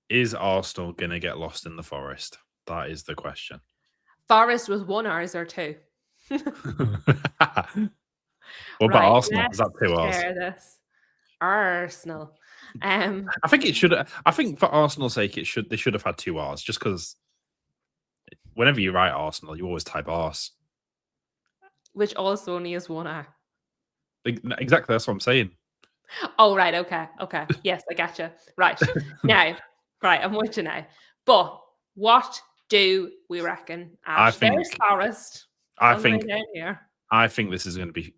Is Arsenal going to get lost in the Forest? That is the question. Forest was 1 ours or 2. What about Arsenal? Is that 2 ours? This. Arsenal. I think it should. I think for Arsenal's sake, they should have had 2 R's. Just because whenever you write Arsenal, you always type Ars, which also only is 1 R. Exactly, that's what I'm saying. Oh right, okay. Yes, I gotcha. Right now, I'm with you now. But what do we reckon? Ash? There's Forest. I think this is going to be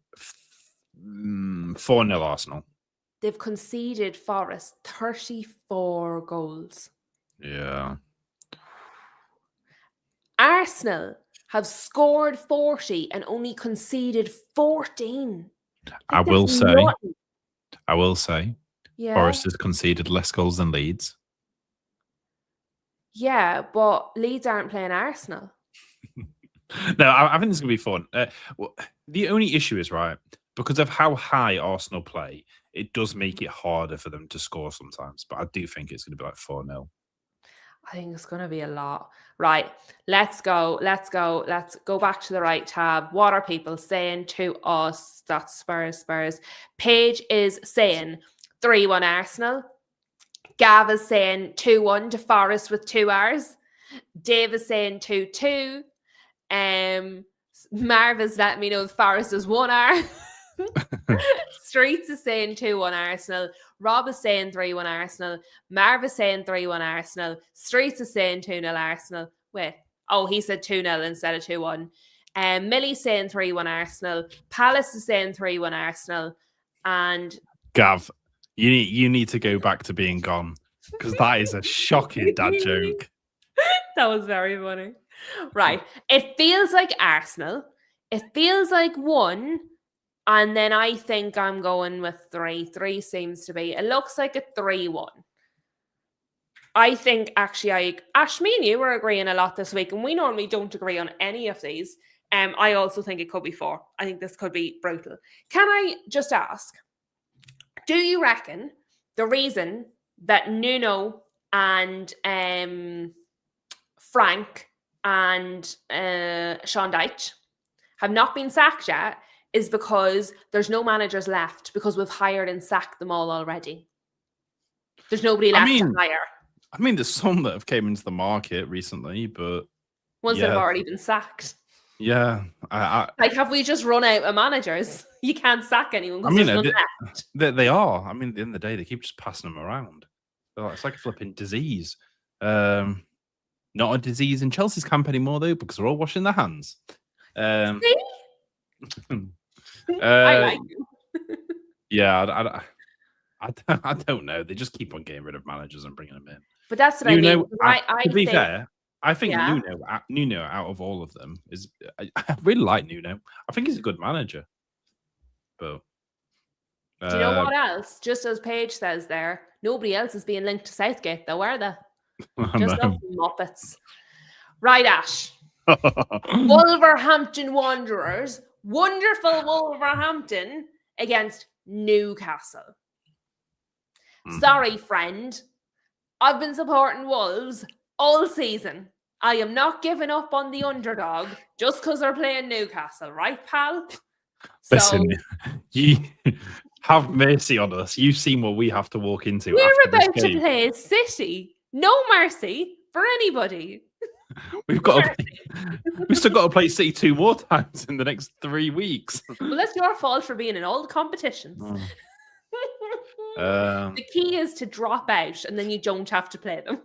4-0 Arsenal. They've conceded Forest 34 goals. Yeah. Arsenal have scored 40 and only conceded 14. I will say, Forest has conceded less goals than Leeds. Yeah, but Leeds aren't playing Arsenal. No, I think this is going to be fun. The only issue is, right, because of how high Arsenal play, it does make it harder for them to score sometimes. But I do think it's going to be like 4-0. I think it's going to be a lot. Right, let's go. Let's go back to the right tab. What are people saying to us? That's Spurs. Paige is saying 3-1 Arsenal. Gav is saying 2-1 to Forest with 2 R's. Dave is saying 2-2. Marv is letting me know Forest is 1 R. Streets is saying 2-1 Arsenal. Rob is saying 3-1 Arsenal. Marv is saying 3-1 Arsenal. Streets is saying 2-0 Arsenal. Wait. Oh, he said 2-0 instead of 2-1. Millie's saying 3-1 Arsenal. Palace is saying 3-1 Arsenal. And Gav, you need to go back to being gone, because that is a shocking dad joke. That was very funny. Right. It feels like Arsenal. It feels like 1, and then I think I'm going with 3. 3 seems to be. It looks like a 3-1. I think actually, Ash, me and you were agreeing a lot this week, and we normally don't agree on any of these. I also think it could be 4. I think this could be brutal. Can I just ask, do you reckon the reason that Nuno and Frank and Sean Dyche have not been sacked yet is because there's no managers left because we've hired and sacked them all already? There's nobody left to hire. I mean, there's some that have came into the market recently, but ones that have already been sacked. Yeah, like, have we just run out of managers? You can't sack anyone. I mean, they are. I mean, at the end of the day, they keep just passing them around. It's like a flipping disease. Not a disease in Chelsea's camp anymore, though, because they're all washing their hands. See? I like you. Yeah, I don't know. They just keep on getting rid of managers and bringing them in. But that's what I mean. To be fair, I think Nuno out of all of them is. I really like Nuno. I think he's a good manager. But do you know what else? Just as Paige says there, nobody else is being linked to Southgate, though, are they? Just those Muppets. Right, Ash. Wolverhampton Wanderers. Wonderful Wolverhampton against Newcastle. Sorry, friend. I've been supporting Wolves all season. I am not giving up on the underdog just because they're playing Newcastle, right, pal? Listen, you have mercy on us. You've seen what we have to walk into. We're about to play City. No mercy for anybody. We've still got to play City 2 more times in the next 3 weeks. Well, that's your fault for being in all the competitions. The key is to drop out, and then you don't have to play them.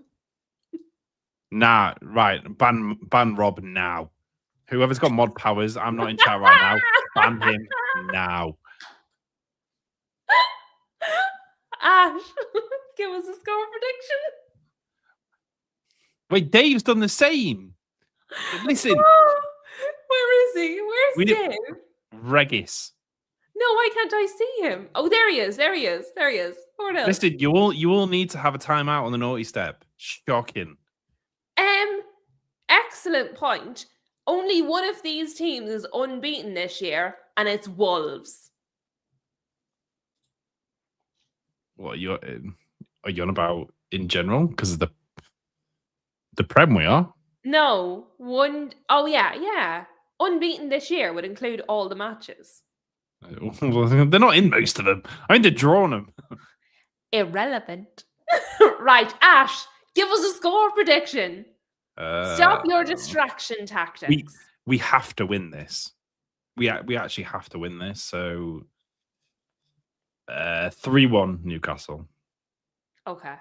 Nah, right. Ban Rob now. Whoever's got mod powers, I'm not in chat right now. Ban him now. Ash, give us a score prediction. Wait, Dave's done the same. Listen. Where is he? Where's Dave? Regis. No, why can't I see him? Oh, there he is. There he is. 4-0. Listen, you all need to have a timeout on the naughty step. Shocking. Excellent point. Only one of these teams is unbeaten this year, and it's Wolves. What are you on about in general? Because of the Prem we are? No. Oh, yeah. Unbeaten this year would include all the matches. They're not in most of them. I mean, they're drawing them. Irrelevant. Right, Ash, give us a score prediction. Stop your distraction tactics. We have to win this. We actually have to win this. So 3-1 Newcastle. Okay.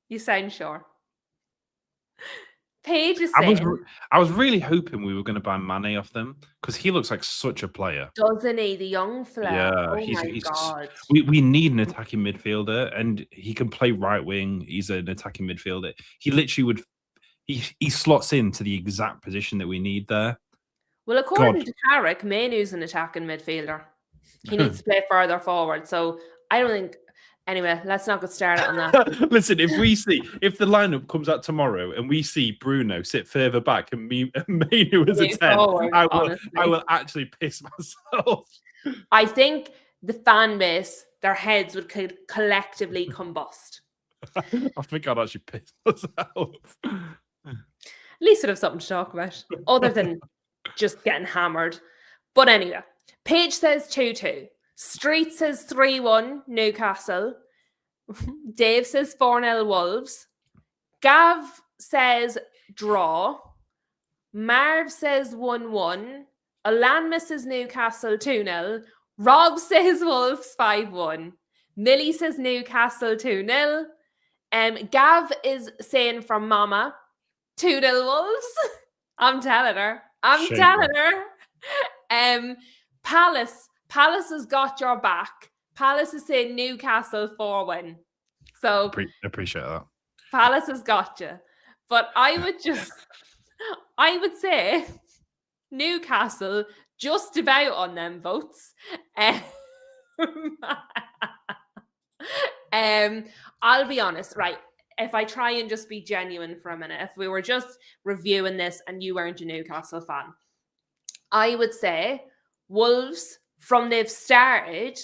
You sound sure. Paige is saying... I was really hoping we were going to buy Mane off them because he looks like such a player. Doesn't he? The young fella. Yeah, my God. We need an attacking midfielder, and he can play right wing. He's an attacking midfielder. He literally would... He slots into the exact position that we need there. Well, according to Tarek, Mainu's an attacking midfielder. He needs to play further forward. So I don't think... Anyway, let's not get started on that. Listen, if the lineup comes out tomorrow and we see Bruno sit further back and Mainu as a 10, I will actually piss myself. I think the fan base, their heads would collectively combust. I think I'd actually piss myself. At least I'd have something to talk about, other than just getting hammered. But anyway, Paige says 2-2. Street says 3-1 Newcastle. Dave says 4-0 Wolves. Gav says draw. Marv says 1-1. Alanma says Newcastle 2-0. Rob says Wolves 5-1. Millie says Newcastle 2-0. Gav is saying from Mama 2-0 Wolves. I'm telling her. Palace has got your back. Palace is saying Newcastle 4-1. So appreciate that. Palace has got you. But I would say Newcastle just about on them votes. I'll be honest, right? If I try and just be genuine for a minute, if we were just reviewing this and you weren't a Newcastle fan, I would say Wolves, from they've started,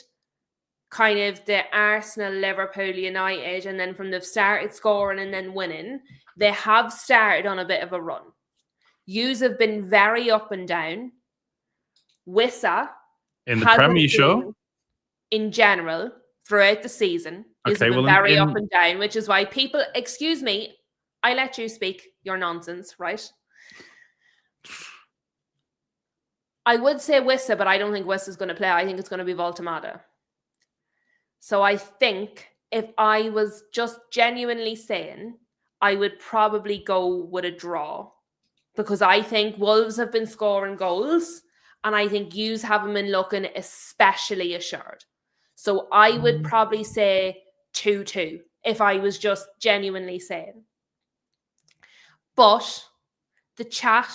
kind of the Arsenal, Liverpool, United, and then from they've started scoring and then winning, they have started on a bit of a run. Yous have been very up and down. Wissa In the Prem, you hasn't sure? been, in general, throughout the season, is Okay, well, very up and down, which is why people, excuse me, I let you speak your nonsense, right? I would say Wissa, but I don't think Wissa's going to play. I think it's going to be Voltemada. So I think if I was just genuinely saying, I would probably go with a draw, because I think Wolves have been scoring goals and I think yous haven't been looking especially assured. So I would probably say 2-2 if I was just genuinely saying. But the chat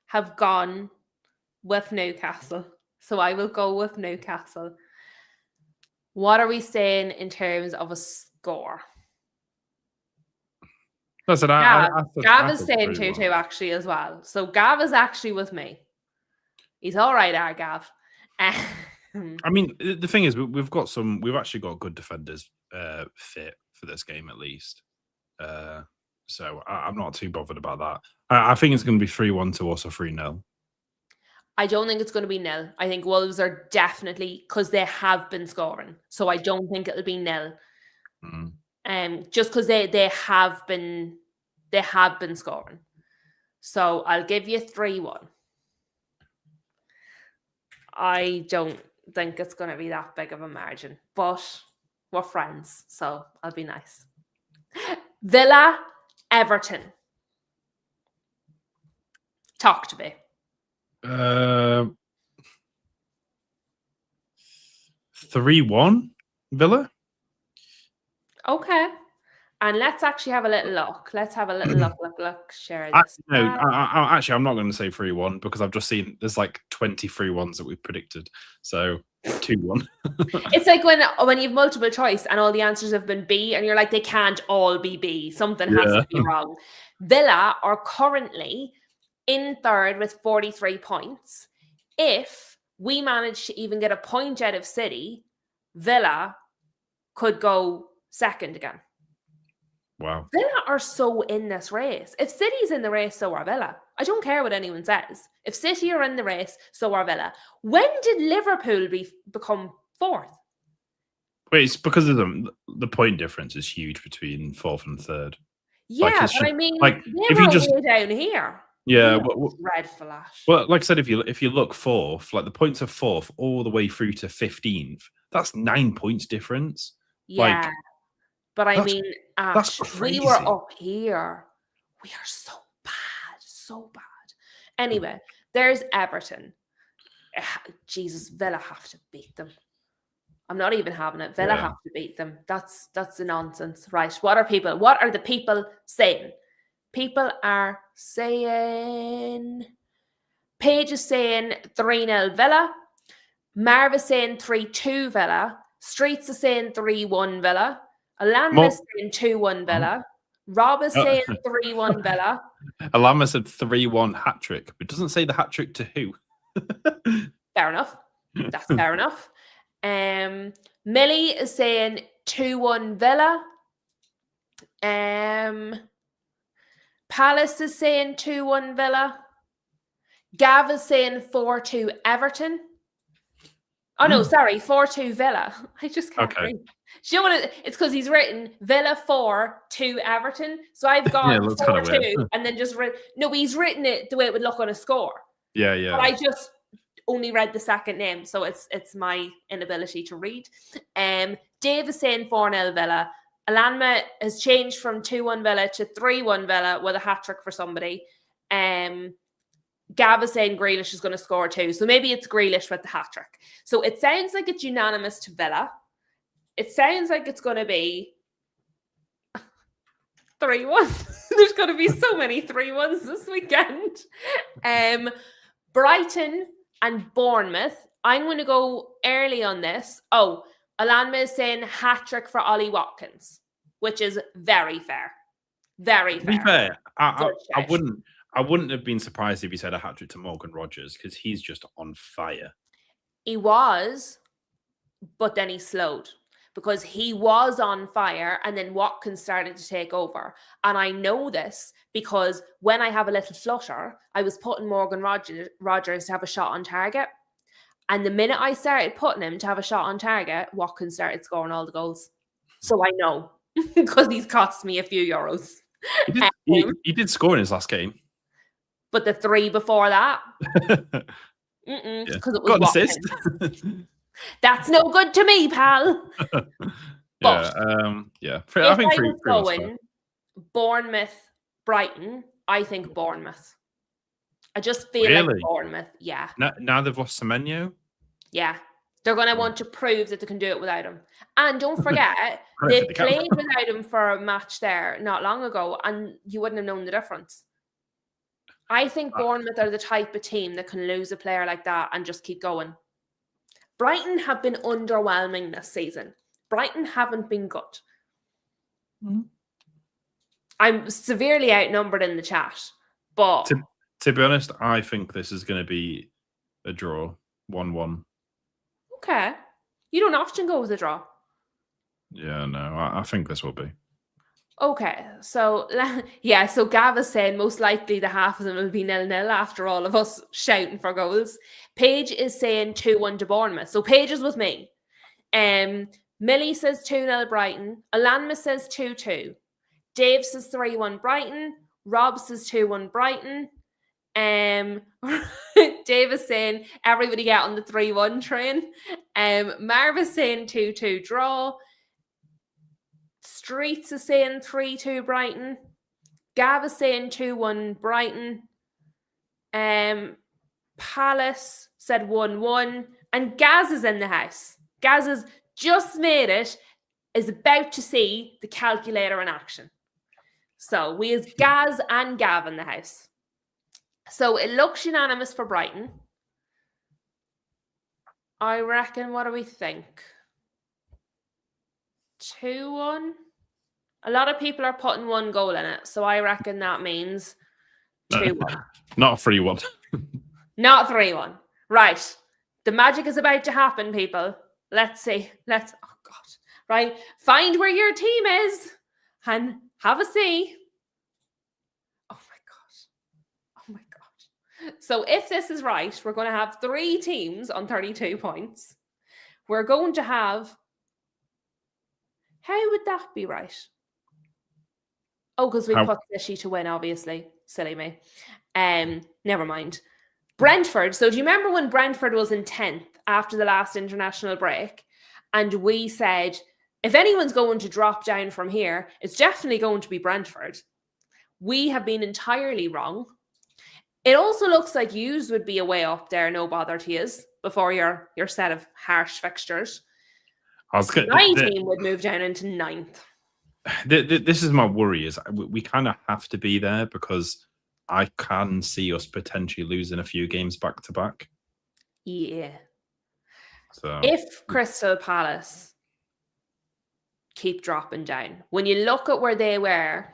have gone with Newcastle. So I will go with Newcastle. What are we saying in terms of a score? Listen, Gav is saying 2-2 actually as well. So Gav is actually with me. He's all right, our Gav. I mean, the thing is, we've actually got good defenders fit for this game at least. So I'm not too bothered about that. I think it's going to be 3-1 to us or 3-0. I don't think it's going to be nil. I think Wolves are definitely, because they have been scoring. So I don't think it'll be nil. Just because they have been scoring. So I'll give you 3-1. I don't think it's going to be that big of a margin, but we're friends, so I'll be nice. Villa, Everton. Talk to me. 3-1 Villa. Okay. And let's actually have a little look. Let's have a little look. Share this. Actually, I'm not going to say 3-1 because I've just seen there's like 23 ones that we've predicted. So 2-1. It's like when you've multiple choice and all the answers have been B and you're like, they can't all be B. Something has to be wrong. Villa are currently in third with 43 points. If we manage to even get a point out of City, Villa could go second again. Wow. Villa are so in this race. If City's in the race, so are Villa. I don't care what anyone says. If City are in the race, so are Villa. When did Liverpool become fourth? Wait, it's because of the point difference is huge between fourth and third. Yeah, but I mean, like, they if were you just way down here. Yeah, red flash. Well, like I said, if you look fourth, like the points of fourth all the way through to 15th, that's 9 points difference. Yeah, like, but I mean, that's crazy. We were up here. We are so bad. Anyway, there's Everton. Jesus, Villa have to beat them. I'm not even having it. Villa have to beat them. That's the nonsense, right? What are the people saying? People are saying, Paige is saying 3-0 Villa. Marv is saying 3-2 Villa. Streets is saying 3-1 Villa. Alamba is saying 2-1 Villa. Rob is saying 3-1 Villa. Alamba said 3-1 hat-trick, but doesn't say the hat-trick to who. Fair enough. That's fair enough. Millie is saying 2-1 Villa. Palace is saying 2-1 Villa. Gav is saying 4-2 Everton. Oh, no, sorry, 4-2 Villa. I just can't read. Do you know what it's because he's written Villa 4-2 Everton. So I've got 4-2 and then just no, he's written it the way it would look on a score. Yeah. But I just only read the second name, so it's my inability to read. Dave is saying 4-0 Villa. Alanma has changed from 2-1 Villa to 3-1 Villa with a hat-trick for somebody. Gav is saying Grealish is going to score too. So maybe it's Grealish with the hat-trick. So it sounds like it's unanimous to Villa. It sounds like it's going to be 3-1. There's going to be so many 3-1s this weekend. Brighton and Bournemouth. I'm going to go early on this. Oh, Alanma is saying hat-trick for Ollie Watkins, which is very fair. Very To be fair. fair, I Good shout. wouldn't have been surprised if he said a hat trick to Morgan Rogers because he's just on fire. He was, but then he slowed because he was on fire and then Watkins started to take over. And I know this because when I have a little flutter, I was putting Morgan Rogers to have a shot on target. And the minute I started putting him to have a shot on target, Watkins started scoring all the goals. So I know because he's cost me a few euros. He did score in his last game. But the 3 before that, because it was Got an Watkins. assist. That's no good to me, pal. Yeah, If I think I pretty was much going Bournemouth, Brighton, I think Bournemouth. I just feel like Really? Bournemouth. Yeah, now they've lost Semenyo. yeah. They're going to want to prove that they can do it without him. And don't forget, Correct, they they can. played without him for a match there not long ago, and you wouldn't have known the difference. I think Bournemouth are the type of team that can lose a player like that and just keep going. Brighton have been underwhelming this season. Brighton haven't been good. Mhm. I'm severely outnumbered in the chat, but To be honest, I think this is going to be a draw, 1-1. okay. You don't often go with a draw. Yeah, no, I think this will be. Okay, so yeah, so Gav is saying most likely the half of them will be 0-0 after all of us shouting for goals. Paige is saying 2-1 to Bournemouth. So Paige is with me. Millie says 2-0 Brighton. Alanma says 2-2. Dave says 3-1 Brighton. Rob says 2-1 Brighton. Dave is saying everybody get on the 3-1 train. Marv is saying 2-2 draw. Streets is saying 3-2 Brighton. Gav is saying 2-1 Brighton. Palace said 1-1. And Gaz is in the house. Gaz has just made it, is about to see the calculator in action. So we have Gaz and Gav in the house. So it looks unanimous for Brighton. I reckon, what do we think? 2-1? A lot of people are putting 1 goal in it, so I reckon that means 2-1. Not 3-1. Not 3-1. Right. The magic is about to happen, people. Let's see. Oh, God. Right. Find where your team is and have a see. Oh, my God. Oh, my God. So if this is right, we're going to have 3 teams on 32 points. We're going to have... How would that be right? Oh, because we put Clichy to win, obviously. Silly me. Never mind. Brentford. So do you remember when Brentford was in 10th after the last international break? And we said, if anyone's going to drop down from here, it's definitely going to be Brentford. We have been entirely wrong. It also looks like yous would be a way up there, no bother to yous, before your set of harsh fixtures. My team would move down into 9th. This is my worry, is we kind of have to be there because I can see us potentially losing a few games back to back. Yeah. So if Crystal Palace keep dropping down, when you look at where they were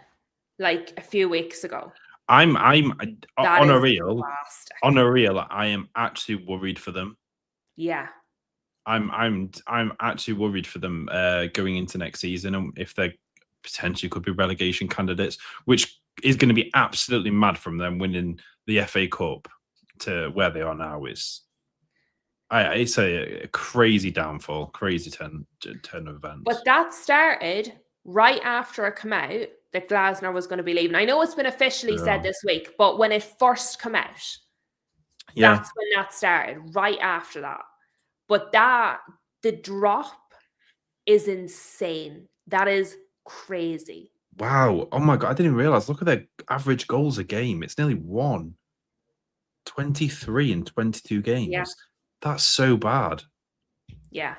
like a few weeks ago, I'm on a real, I am actually worried for them. Yeah. I'm actually worried for them going into next season, and if they potentially could be relegation candidates, which is going to be absolutely mad from them winning the FA Cup to where they are now. It's a crazy downfall, crazy turn of events. But that started right after it came out that Glasner was going to be leaving. I know it's been officially said this week, but when it first came out, that's when that started, right after that. But the drop is insane. That is crazy. Wow. Oh my God. I didn't realize. Look at their average goals a game. It's nearly 1. 23 in 22 games. Yeah. That's so bad. Yeah.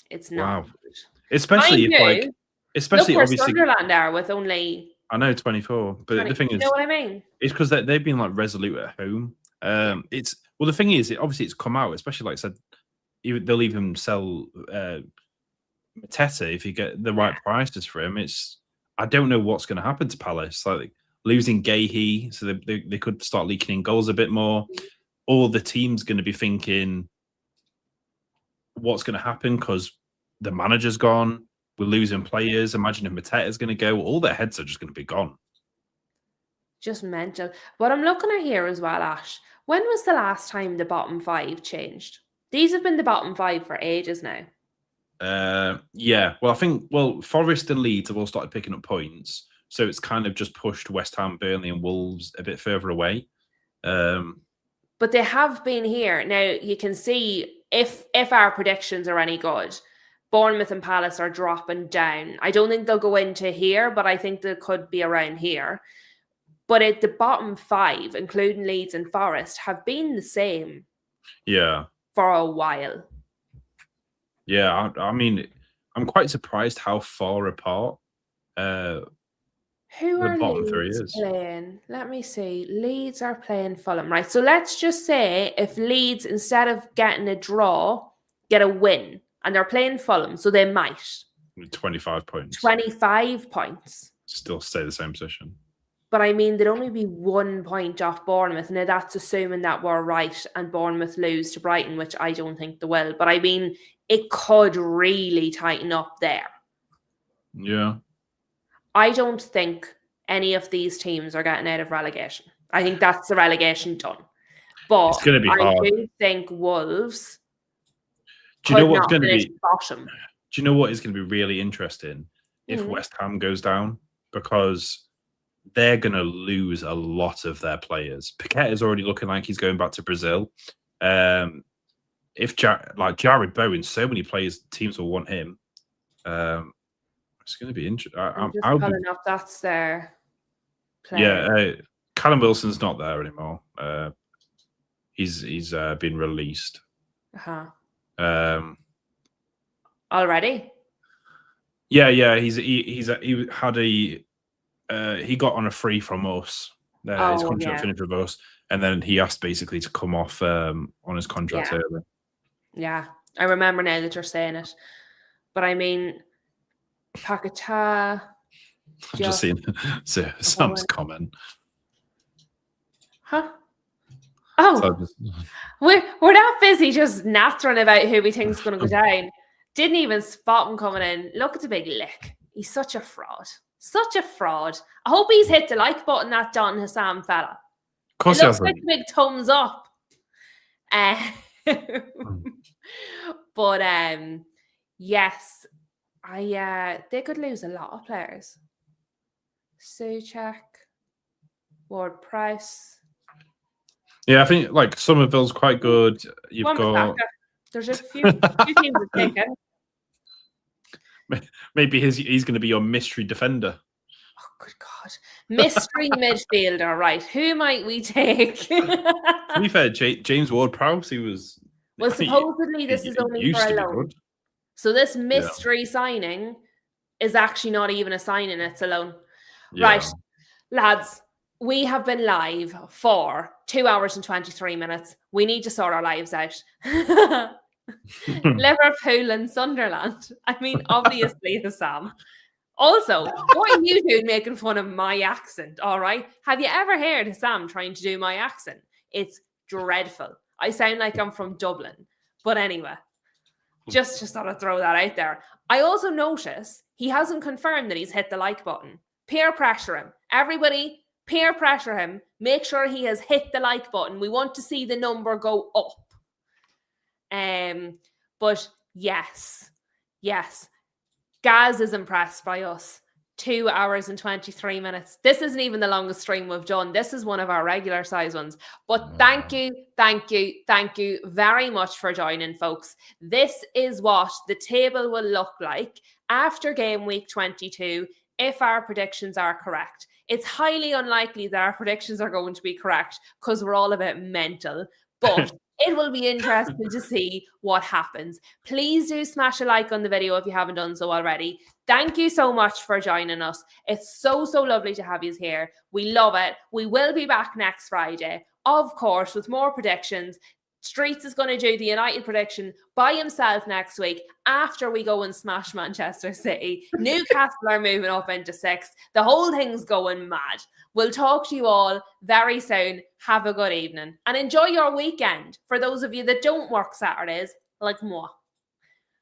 It's not. Wow. Especially if especially look where obviously Sunderland are with only... I know 24, but the thing is, you know what I mean? It's because they've been like resolute at home. It's the thing is, obviously it's come out, especially like I said, they'll even sell Mateta if you get the right prices for him. I don't know what's going to happen to Palace. Like losing Gahey, so they could start leaking in goals a bit more. All the team's going to be thinking, what's going to happen because the manager's gone. We're losing players. Imagine if Mateta's going to go. All their heads are just going to be gone. Just mental. What I'm looking at here as well, Ash, when was the last time the bottom 5 changed? These have been the bottom 5 for ages now. Yeah. Well, I think Forest and Leeds have all started picking up points, so it's kind of just pushed West Ham, Burnley, and Wolves a bit further away. But they have been here. Now you can see if our predictions are any good, Bournemouth and Palace are dropping down. I don't think they'll go into here, but I think they could be around here. But at the bottom 5, including Leeds and Forest, have been the same. Yeah. For a while. Yeah, I mean, I'm quite surprised how far apart Who the are bottom 3 Leeds is. playing? Let me see. Leeds are playing Fulham, right? So let's just say if Leeds, instead of getting a draw, get a win, and they're playing Fulham, so they might. 25 points. 25 points. Still stay the same position. But I mean, they'd only be 1 point off Bournemouth. Now, that's assuming that we're right and Bournemouth lose to Brighton, which I don't think they will. But I mean, it could really tighten up there. Yeah. I don't think any of these teams are getting out of relegation. I think that's the relegation done. But it's going to be hard. I do think Wolves do you know what's going to be bottom. Do you know what is going to be really interesting if West Ham goes down? Because they're going to lose a lot of their players. Paqueta is already looking like he's going back to Brazil. If Jared Bowen, so many teams will want him. It's going to be interesting. I'm just pulling up. That's their player. Yeah, Callum Wilson's not there anymore. He's been released. Already? Yeah. He got on a free from us. His contract finished with us, and then he asked basically to come off on his contract early. Yeah, I remember now that you're saying it. But I mean, Paqueta. I've just seen Sam's comment. Huh? Oh, so we're that busy just nattering about who we think is going to go down. Didn't even spot him coming in. Look at the big lick. He's such a fraud. Such a fraud. I hope he's hit the like button, that Don Hassam fella. Of course, it looks like a big thumbs up. But yes, they could lose a lot of players. Souček, Ward-Prowse. Yeah, I think like Somerville's quite good. You've got. There's a few teams that take it. Maybe he's going to be your mystery defender. Oh, good God. Mystery midfielder, right. Who might we take? To be fair, James Ward-Prowse, he was... Well, supposedly this is only for a loan. So this mystery signing is actually not even a signing, it's a loan. Yeah. Right, lads, we have been live for 2 hours and 23 minutes. We need to sort our lives out. Liverpool and Sunderland. I mean, obviously the Sam. Also, what are you doing making fun of my accent? All right. Have you ever heard Sam trying to do my accent? It's dreadful. I sound like I'm from Dublin. But anyway, just sort of throw that out there. I also notice he hasn't confirmed that he's hit the like button. Peer pressure him. Everybody, peer pressure him. Make sure he has hit the like button. We want to see the number go up. But yes, Gaz is impressed by us. 2 hours and 23 minutes. This isn't even the longest stream we've done. This is one of our regular size ones. But thank you very much for joining, folks. This is what the table will look like after game week 22 if our predictions are correct. It's highly unlikely that our predictions are going to be correct because we're all a bit mental. But it will be interesting to see what happens. Please do smash a like on the video if you haven't done so already. Thank you so much for joining us. It's so lovely to have you here. We love it. We will be back next Friday of course, with more predictions. Streets is going to do the United prediction by himself next week after we go and smash Manchester City. Newcastle are moving up into 6th. The whole thing's going mad. We'll talk to you all very soon. Have a good evening and enjoy your weekend. For those of you that don't work Saturdays, like moi.